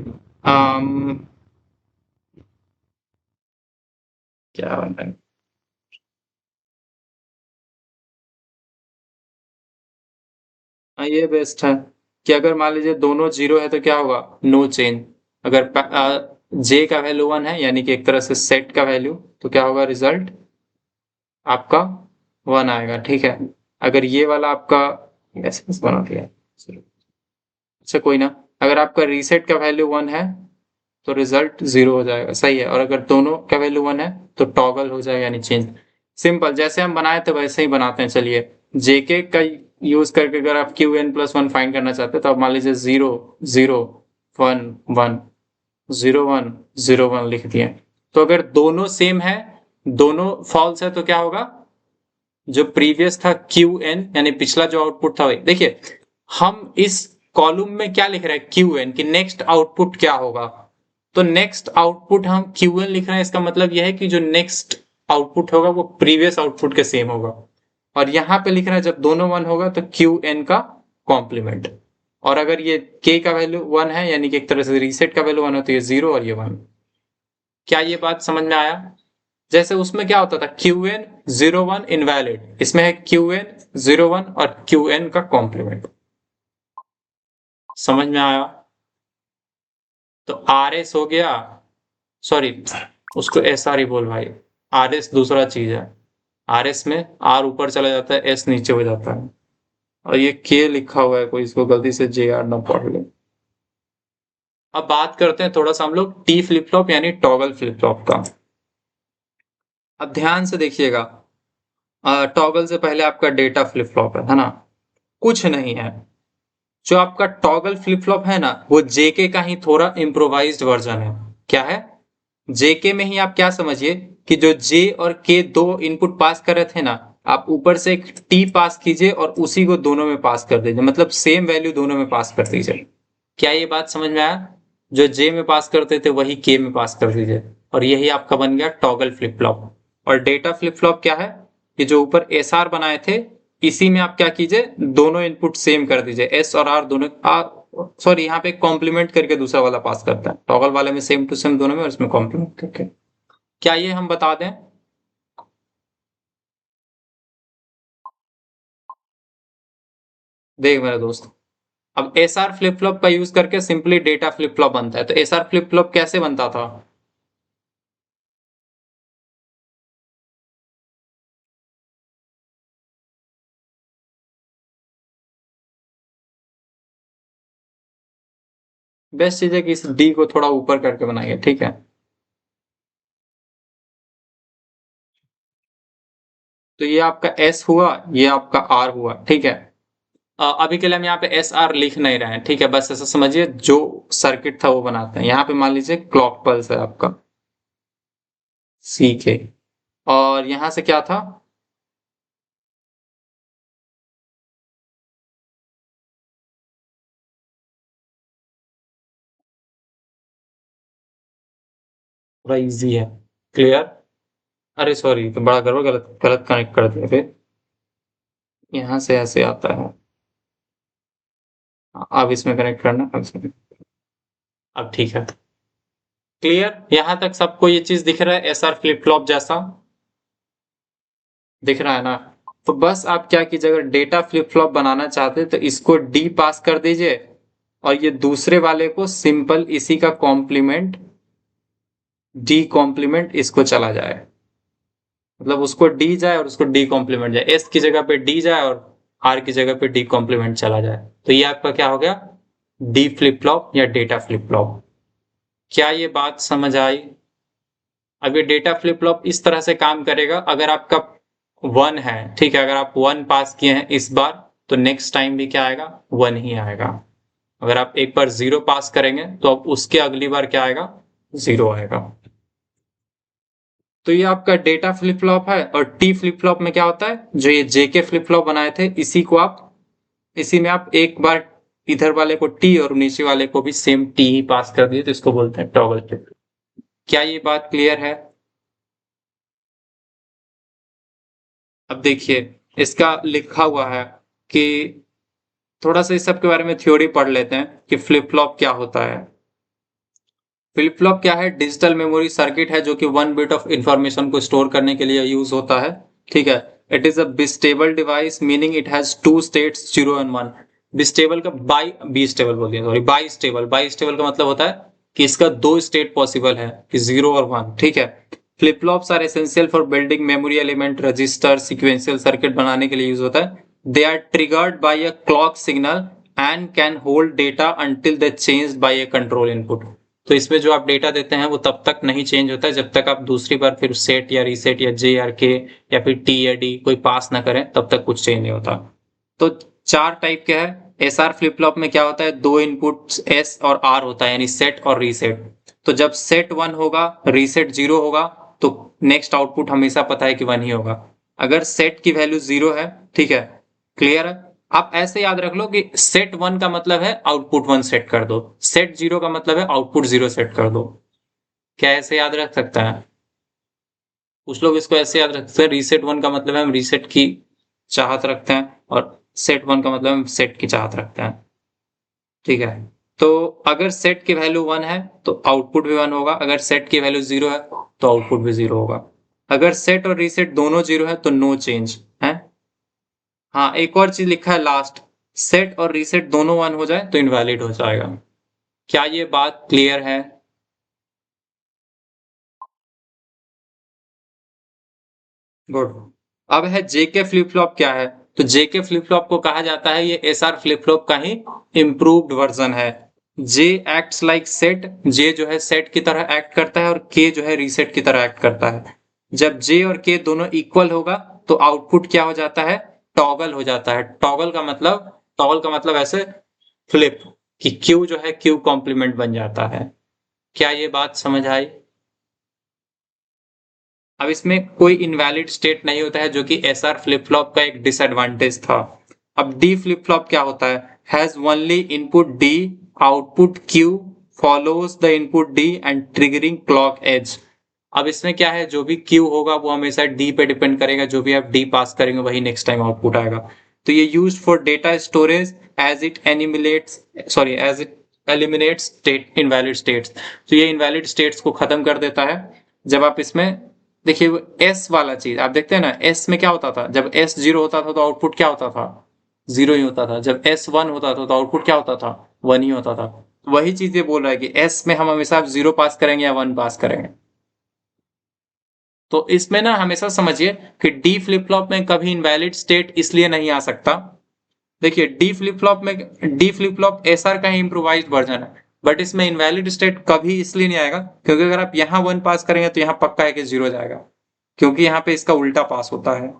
क्या बनता है, हाँ ये बेस्ट है कि अगर मान लीजिए दोनों जीरो है तो क्या होगा? No change. अगर जे का वैल्यू 1 है यानी कि एक तरह से सेट का वैल्यू, तो क्या होगा? रिजल्ट आपका 1 आएगा। ठीक है, अगर ये वाला आपका ऐसे बना दिया, अच्छा कोई ना, अगर आपका रीसेट का वैल्यू 1 है तो रिजल्ट 0 हो जाएगा, सही है। और अगर दोनों का वैल्यू 1 है तो टॉगल हो जाएगा यानी चेंज। सिंपल, जैसे हम बनाए थे वैसे ही बनाते हैं। चलिए, जेके का यूज करके अगर आप क्यू एन प्लस 1 फाइंड करना चाहते हैं तो आप मान लीजिए 0 0 1 1 0 1 0 1 लिख दिए। तो अगर दोनों सेम है, दोनों फॉल्स है, तो क्या होगा? जो प्रीवियस था क्यू एन यानी पिछला जो आउटपुट था वही। देखिए हम इस कॉलम में क्या लिख रहे हैं? क्यू एन, कि नेक्स्ट आउटपुट क्या होगा। तो नेक्स्ट आउटपुट हम क्यू एन लिख रहे हैं, इसका मतलब यह है कि जो नेक्स्ट आउटपुट होगा वो प्रीवियस आउटपुट के सेम होगा। और यहां पे लिख रहा है जब दोनों 1 होगा तो क्यू एन का कॉम्प्लीमेंट। और अगर ये के का वैल्यू 1 है यानी कि एक तरह से रीसेट का वैल्यू 1 है तो ये 0 और ये 1। क्या ये बात समझ में आया? जैसे उसमें क्या होता था, क्यू एन 01 इनवैलिड, इसमें है क्यू एन 01 और क्यू एन का कॉम्प्लीमेंट। समझ में आया? तो आर एस हो गया, सॉरी उसको एस आर ही बोल भाई, आर एस दूसरा चीज है। आर एस में आर ऊपर चला जाता है, एस नीचे हो जाता है, और ये के लिखा हुआ है, कोई इसको गलती से जे आर ना पढ़ ले। अब बात करते हैं थोड़ा सा हम लोग टी फ्लिप फ्लॉप यानी टॉगल फ्लिप फ्लॉप का। अब ध्यान से देखिएगा, टॉगल से पहले आपका डेटा फ्लिप फ्लॉप है ना, कुछ नहीं है। जो आपका टॉगल फ्लिप फ्लॉप है ना वो जेके का ही थोड़ा इम्प्रोवाइज्ड वर्जन है। क्या है? जेके में ही आप क्या समझिए कि जो जे और के दो इनपुट पास कर रहे थे ना, आप ऊपर से एक टी पास कीजिए और उसी को दोनों में पास कर दीजिए, मतलब सेम वैल्यू दोनों में पास कर दीजिए। क्या ये बात समझ में आया? जो जे में पास करते थे वही के में पास कर दीजिए, और यही आपका बन गया टॉगल फ्लिप फ्लॉप। और डेटा फ्लिप फ्लॉप क्या है? कि जो ऊपर एस आर बनाए थे, इसी में आप क्या कीजिए, दोनों इनपुट सेम कर दीजिए, एस और आर दोनों सॉरी यहाँ पे कॉम्प्लीमेंट करके दूसरा वाला पास करता है, टॉगल वाले में सेम टू सेम दोनों में और इसमें कॉम्प्लीमेंट करके। क्या ये हम बता दें? देख मेरे दोस्त, अब एस आर फ्लिप फ्लॉप का यूज करके सिंपली डेटा फ्लिप फ्लॉप बनता है। तो एस आर फ्लिप फ्लॉप कैसे बनता था? बेस्ट चीज है कि इस डी को थोड़ा ऊपर करके बनाइए, ठीक है। तो ये आपका एस हुआ, ये आपका आर हुआ, ठीक है। अभी के लिए हम यहाँ पे एस आर लिख नहीं रहे हैं, ठीक है, बस ऐसा समझिए जो सर्किट था वो बनाते हैं। यहाँ पे मान लीजिए क्लॉक पल्स है आपका सी के, और यहां से क्या था? थोड़ा इजी है, क्लियर? अरे सॉरी, तो बड़ा गड़बड़, गलत गलत कनेक्ट कर दिया फिर। यहाँ से ऐसे आता है, अब इसमें कनेक्ट करना, अब इसमें, अब ठीक है, क्लियर? यहां तक सबको ये चीज दिख रहा है, एस आर फ्लिप फ्लॉप जैसा दिख रहा है ना? तो बस आप क्या कीजिए, अगर डेटा फ्लिप फ्लॉप बनाना चाहते हैं तो इसको डी पास कर दीजिए, और ये दूसरे वाले को सिंपल इसी का कॉम्प्लीमेंट डी कॉम्प्लीमेंट इसको चला जाए, मतलब उसको डी जाए और उसको डी कॉम्प्लीमेंट जाए, एस की जगह पे डी जाए और आर की जगह पे डी कॉम्प्लीमेंट चला जाए। तो ये आपका क्या हो गया? डी फ्लिप फ्लॉप या डेटा फ्लिप फ्लॉप। क्या ये बात समझ आई? अब ये डेटा फ्लिप फ्लॉप इस तरह से काम करेगा, अगर आपका 1 है, ठीक है, अगर आप 1 पास किए हैं इस बार, तो नेक्स्ट टाइम भी क्या आएगा? 1 ही आएगा। अगर आप एक बार 0 पास करेंगे तो अब उसके अगली बार क्या आएगा? 0 आएगा। तो ये आपका डेटा फ्लिप फ्लॉप है। और टी फ्लिप फ्लॉप में क्या होता है, जो ये जेके फ्लिप फ्लॉप बनाए थे, इसी में आप एक बार इधर वाले को टी और नीचे वाले को भी सेम टी ही पास कर दिए, तो इसको बोलते हैं टॉगल फ्लिप। क्या ये बात क्लियर है? अब देखिए, इसका लिखा हुआ है कि थोड़ा सा इस सब के बारे में थ्योरी पढ़ लेते हैं कि फ्लिप फ्लॉप क्या होता है। फ्लिप फ्लॉप क्या है? डिजिटल मेमोरी सर्किट है जो कि 1 बिट ऑफ इंफॉर्मेशन को स्टोर करने के लिए यूज होता है, ठीक है। It is a bistable device, meaning it has 2 states 0 and 1। Bistable का बीस्टेबल बोल दिया, सॉरी, बाईस्टेबल का मतलब होता है कि इसका 2 स्टेट पॉसिबल है, कि 0 और 1, ठीक है। Flip flops are essential for building memory element, register, sequential circuit बनाने के लिए यूज होता है। They are triggered by a clock signal and can hold data until they change by a control input. तो इसमें जो आप डेटा देते हैं वो तब तक नहीं चेंज होता है जब तक आप दूसरी बार फिर सेट या रीसेट या जे आर के या फिर टी या डी कोई पास ना करें, तब तक कुछ चेंज नहीं होता। तो 4 टाइप के है। एस आर फ्लिप फ्लॉप में क्या होता है, 2 इनपुट एस और आर होता है, यानी सेट और रीसेट। तो जब सेट 1 होगा, रीसेट 0 होगा, तो नेक्स्ट आउटपुट हमेशा पता है कि 1 ही होगा। अगर सेट की वैल्यू 0 है, ठीक है, क्लियर है? आप ऐसे याद रख लो कि सेट 1 का मतलब है आउटपुट 1 सेट कर दो, सेट 0 का मतलब है आउटपुट 0 सेट कर दो। क्या ऐसे याद रख सकता है? कुछ लोग इसको ऐसे याद रखते हैं, रीसेट 1 का मतलब है हम रीसेट की चाहत रखते हैं, और सेट 1 का मतलब हम सेट की चाहत रखते हैं, ठीक है। तो अगर सेट की वैल्यू 1 है तो आउटपुट भी 1 होगा, अगर सेट की वैल्यू 0 है तो आउटपुट भी 0 होगा। अगर सेट और रीसेट दोनों 0 है तो नो चेंज है। हाँ, एक और चीज लिखा है लास्ट, सेट और रीसेट दोनों 1 हो जाए तो इनवैलिड हो जाएगा। क्या ये बात क्लियर है? गुड। अब है जेके फ्लिप फ्लॉप क्या है? तो जेके फ्लिप फ्लॉप को कहा जाता है, ये एस आर फ्लिप फ्लॉप का ही इंप्रूव्ड वर्जन है। जे एक्ट्स लाइक सेट, जे जो है सेट की तरह एक्ट करता है और के जो है रीसेट की तरह एक्ट करता है। जब जे और के दोनों इक्वल होगा तो आउटपुट क्या हो जाता है? टॉगल हो जाता है। टॉगल का मतलब ऐसे फ्लिप, कि क्यू जो है क्यू कॉम्प्लीमेंट बन जाता है। क्या ये बात समझ आई? अब इसमें कोई इनवैलिड स्टेट नहीं होता है, जो कि एसआर फ्लिप फ्लॉप का एक डिसएडवांटेज था। अब डी फ्लिप फ्लॉप क्या होता है? Has only input D, output Q, follows the input D and triggering clock edge. अब इसमें क्या है, जो भी क्यू होगा वो हमेशा डी पे डिपेंड करेगा, जो भी आप डी पास करेंगे वही नेक्स्ट टाइम आउटपुट आएगा। तो ये used for data storage as it eliminates state invalid states. तो ये इनवैलिड स्टेट्स को खत्म कर देता है। जब आप इसमें देखिए एस वाला चीज आप देखते हैं ना, एस में क्या होता था, जब एस 0 होता था तो आउटपुट क्या होता था? 0 ही होता था। जब एस 1 होता था तो आउटपुट क्या होता था? 1 ही होता था। वही चीज ये बोल रहा है कि एस में हम हमेशा 0 पास करेंगे या 1 पास करेंगे। तो इसमें ना हमेशा समझिए कि डी फ्लिप फ्लॉप में कभी इनवैलिड स्टेट इसलिए नहीं आ सकता। देखिए डी फ्लिप फ्लॉप एसआर का ही इम्प्रोवाइज्ड वर्जन है, बट इसमें इनवैलिड स्टेट कभी इसलिए नहीं आएगा क्योंकि अगर आप यहाँ 1 पास करेंगे तो यहाँ पक्का है कि 0 जाएगा, क्योंकि यहाँ पे इसका उल्टा पास होता है।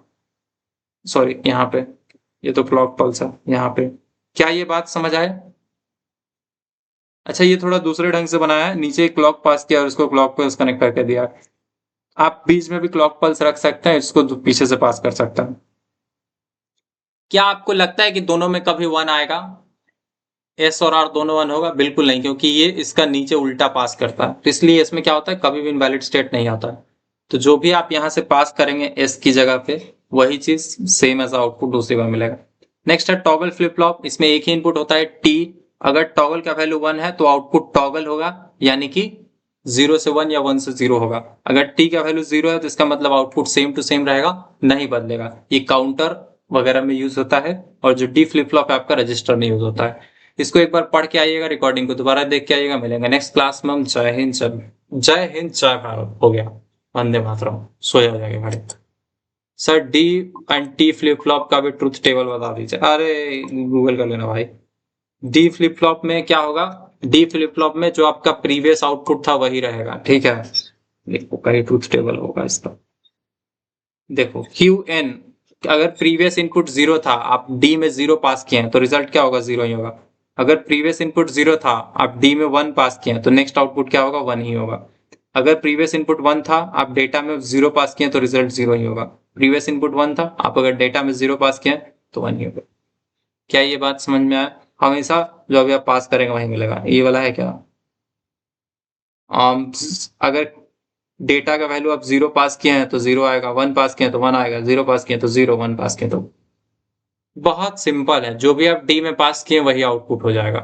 सॉरी, यहाँ पे ये तो क्लॉक पल्स है यहाँ पे। क्या ये बात समझ आए? अच्छा, ये थोड़ा दूसरे ढंग से बनाया है, नीचे क्लॉक पास किया और उसको क्लॉक पल्स कनेक्ट करके दिया। आप बीच में भी क्लॉक पल्स रख सकते हैं, इसको पीछे से पास कर सकते हैं। क्या आपको लगता है कि दोनों में कभी 1 आएगा? एस और आर दोनों 1 होगा? बिल्कुल नहीं, क्योंकि ये इसका नीचे उल्टा पास करता है, तो इसलिए इसमें क्या होता है, कभी भी इनवैलिड स्टेट नहीं आता है। तो जो भी आप यहां से पास करेंगे एस की जगह पे, वही चीज सेम एज आउटपुट दूसरी बार मिलेगा। नेक्स्ट है टॉगल फ्लिप फ्लॉप। इसमें एक ही इनपुट होता है टी। अगर टॉगल का वैल्यू 1 है तो आउटपुट टॉगल होगा, यानी कि 0 से 1 या 1 से 0 होगा। अगर टी का वैल्यू 0 है तो इसका मतलब आउटपुट सेम टू सेम रहेगा, नहीं बदलेगा। ये काउंटर वगैरह में यूज होता है, और जो डी फ्लिप फ्लॉप है आपका रजिस्टर में यूज होता है। इसको एक बार पढ़ के आइएगा, रिकॉर्डिंग को दोबारा देख के आइएगा। मिलेंगे नेक्स्ट क्लास में हम। जय हिंद, जय हिंद, जय भारत। हो गया, वंदे मातरम। सोया हो जाएगा भाई। Sir D and T flip flop का भी ट्रुथ टेबल बता दीजिए। अरे गूगल कर लेना भाई। डी फ्लिप फ्लॉप में क्या होगा? डी फ्लिप फ्लॉप में जो आपका प्रीवियस आउटपुट था वही रहेगा, ठीक है। देखो कहीं ट्रुथ टेबल होगा इसका। देखो क्यू एन, अगर प्रीवियस इनपुट 0 था, आप डी में 0 पास किए हैं तो रिजल्ट क्या होगा? 0 ही होगा। अगर प्रीवियस इनपुट 0 था, आप डी में 1 पास किए हैं तो नेक्स्ट आउटपुट क्या होगा? 1 ही होगा। अगर प्रीवियस इनपुट 1 था, आप डेटा में 0 पास किए तो रिजल्ट 0 ही होगा। प्रीवियस इनपुट 1 था, आप अगर डेटा में 0 पास किए तो 1 ही होगा। क्या ये बात समझ में आया? हमेशा जो अभी आप पास करेंगे वही मिलेगा। ये वाला है क्या? अगर डेटा का वैल्यू आप 0 पास किए हैं तो 0 आएगा, 1 पास किए तो 1 आएगा, 0 पास किए तो 0, 1 पास किए तो। बहुत सिंपल है, जो भी आप डी में पास किए वही आउटपुट हो जाएगा।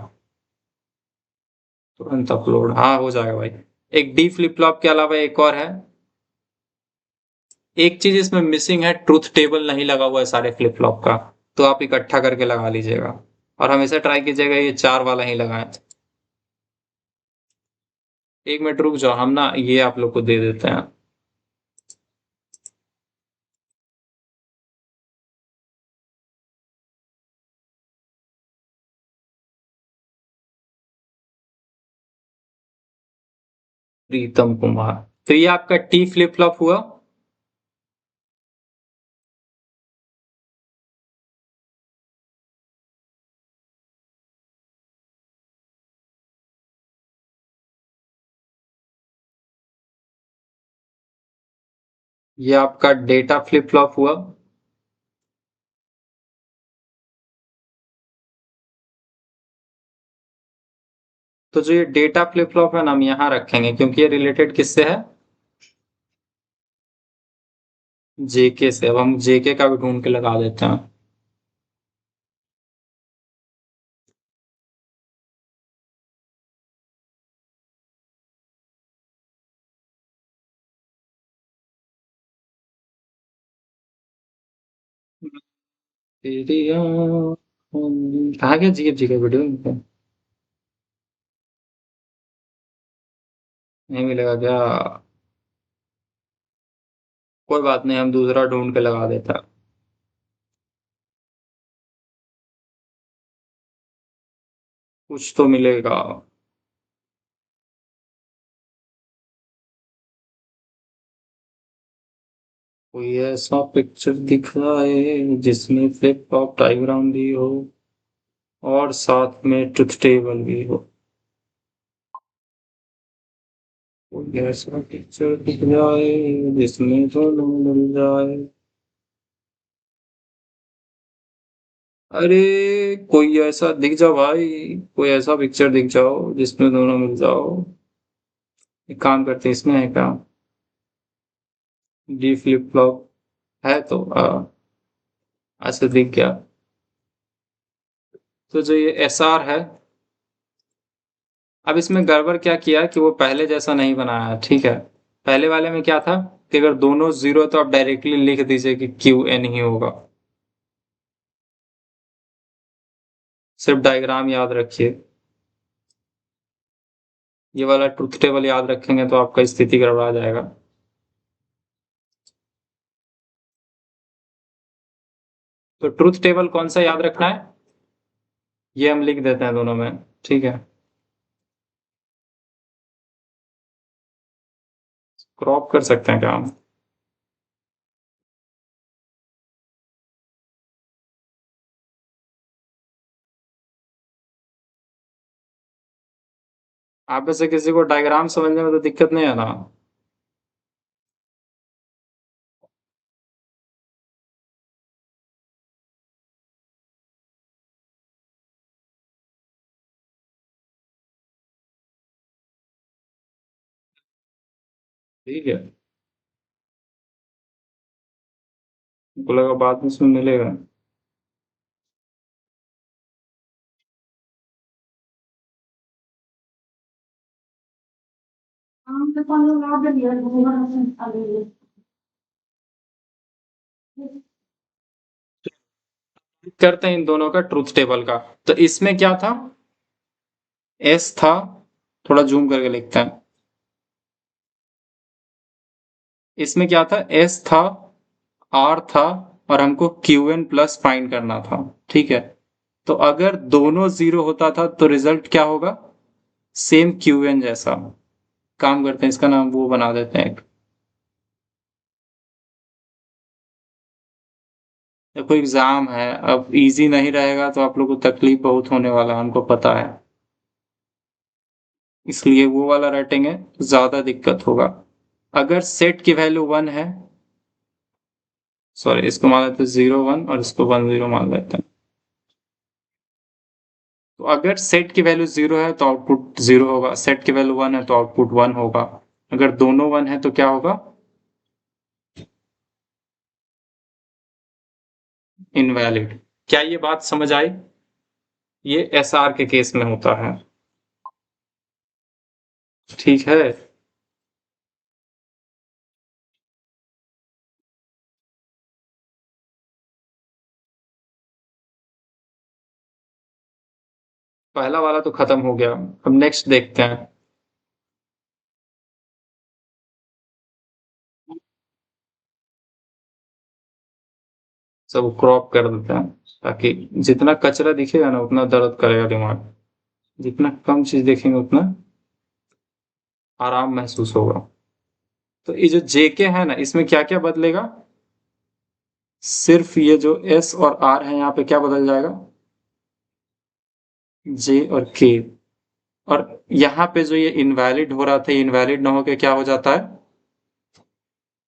तुरंत अपलोड, हाँ हो जाएगा भाई। एक डी फ्लिप फ्लॉप के अलावा एक और है। एक चीज इसमें मिसिंग है, ट्रूथ टेबल नहीं लगा हुआ है सारे फ्लिप फ्लॉप का, तो आप इकट्ठा करके लगा लीजिएगा, और हमेशा ट्राई कीजिएगा ये 4 वाला ही लगाएं। एक मिनट रुक जाओ, हम ना ये आप लोग को दे देते हैं। प्रीतम कुमार, तो ये आपका टी फ्लिप फ्लॉप हुआ। ये आपका डेटा फ्लिप फ्लॉप हुआ। तो जो ये डेटा फ्लिप फ्लॉप है ना, हम यहाँ रखेंगे क्योंकि ये रिलेटेड किससे है? जेके से। अब हम जेके का भी ढूंढ के लगा देते हैं। तेरी कहाँ गया जी का वीडियो? नहीं मिलेगा क्या? कोई बात नहीं, हम दूसरा ढूंढ के लगा देता है। कुछ तो मिलेगा। कोई ऐसा पिक्चर दिख रहा है जिसमें फ्लिप फ्लॉप डायग्राम भी हो और साथ में ट्रुथ टेबल भी हो। कोई ऐसा पिक्चर दिख जाए जिसमें दोनों मिल जाए। अरे कोई ऐसा दिख जाओ भाई, कोई ऐसा पिक्चर दिख जाओ जिसमें दोनों मिल जाओ। एक काम करते हैं, इसमें है क्या? डी फ्लिप फ्लॉप है तो ऐसे दिख गया। तो जो ये एस आर है, अब इसमें गड़बड़ क्या किया कि वो पहले जैसा नहीं बनाया, ठीक है। पहले वाले में क्या था कि अगर दोनों जीरो तो आप डायरेक्टली लिख दीजिए कि क्यू एन ही होगा। सिर्फ डायग्राम याद रखिए, ये वाला ट्रुथ टेबल याद रखेंगे तो आपका स्थिति गड़बड़ा जाएगा। तो ट्रुथ टेबल कौन सा याद रखना है, ये हम लिख देते हैं दोनों में, ठीक है। क्रॉप कर सकते हैं क्या हम? आप में से किसी को डायग्राम समझने में तो दिक्कत नहीं है ना? ठीक है, हमको लगा बाद में इसमें मिलेगा। करते हैं इन दोनों का ट्रुथ टेबल का। तो इसमें क्या था, एस था, थोड़ा जूम करके लिखते हैं। इसमें क्या था, एस था, आर था, और हमको क्यू एन प्लस फाइंड करना था, ठीक है। तो अगर दोनों जीरो होता था तो रिजल्ट क्या होगा, सेम क्यू एन जैसा। काम करते हैं, इसका नाम वो बना देते हैं एक। देखो एग्जाम है, अब इजी नहीं रहेगा तो आप लोग को तकलीफ बहुत होने वाला है, हमको पता है। इसलिए वो वाला रटेंगे तो ज्यादा दिक्कत होगा। अगर सेट की वैल्यू 1 है, सॉरी इसको मान लेते हैं 0 1 और इसको 1 0 मान लेते हैं। तो अगर सेट की वैल्यू 0 है तो आउटपुट 0 होगा, सेट की वैल्यू 1 है तो आउटपुट 1 होगा। अगर दोनों 1 है तो क्या होगा, इनवैलिड। क्या ये बात समझ आई? ये एस आर के केस में होता है, ठीक है। पहला वाला तो खत्म हो गया, अब नेक्स्ट देखते हैं। सब क्रॉप कर देते हैं ताकि जितना कचरा दिखेगा ना उतना दर्द करेगा दिमाग, जितना कम चीज देखेंगे उतना आराम महसूस होगा। तो ये जो जेके है ना, इसमें क्या क्या बदलेगा, सिर्फ ये जो एस और आर है यहाँ पे क्या बदल जाएगा, जे और के। और यहाँ पे जो ये इनवैलिड हो रहा था, इनवैलिड ना होके क्या हो जाता है,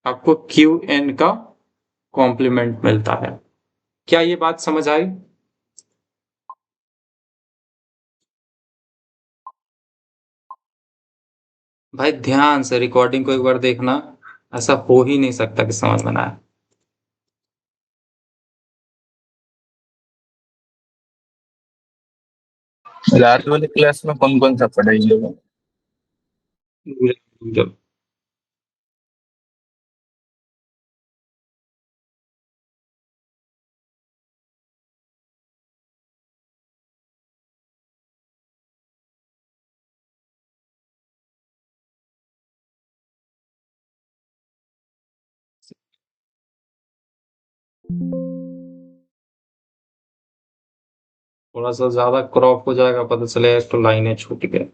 आपको क्यू एन का कॉम्प्लीमेंट मिलता है। क्या ये बात समझ आई? भाई ध्यान से रिकॉर्डिंग को एक बार देखना, ऐसा हो ही नहीं सकता कि समझ में ना आए। रात वाले क्लास में कौन कौन सा पढ़ाई होगा? थोड़ा सा ज्यादा क्रॉप हो जाएगा, पता चलेगा एक तो लाइनें छूट गए।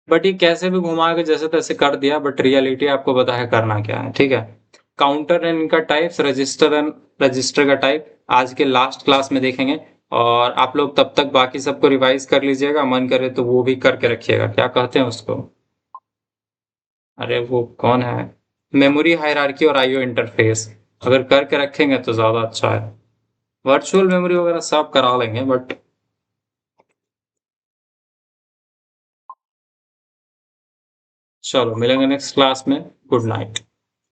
बट ये कैसे भी घुमा के जैसे तैसे कर दिया, बट रियलिटी आपको पता है करना क्या है, ठीक है। काउंटर एंड इनका टाइप्स, रजिस्टर एंड रजिस्टर का टाइप आज के लास्ट क्लास में देखेंगे। और आप लोग तब तक बाकी सबको रिवाइज कर लीजिएगा, मन करे तो वो भी करके रखिएगा, क्या कहते हैं उसको, अरे वो कौन है, मेमोरी हायरार्की और आईओ इंटरफेस, अगर करके रखेंगे तो ज़्यादा अच्छा है। वर्चुअल मेमोरी वगैरह सब करा लेंगे, बट चलो मिलेंगे नेक्स्ट क्लास में। Good night.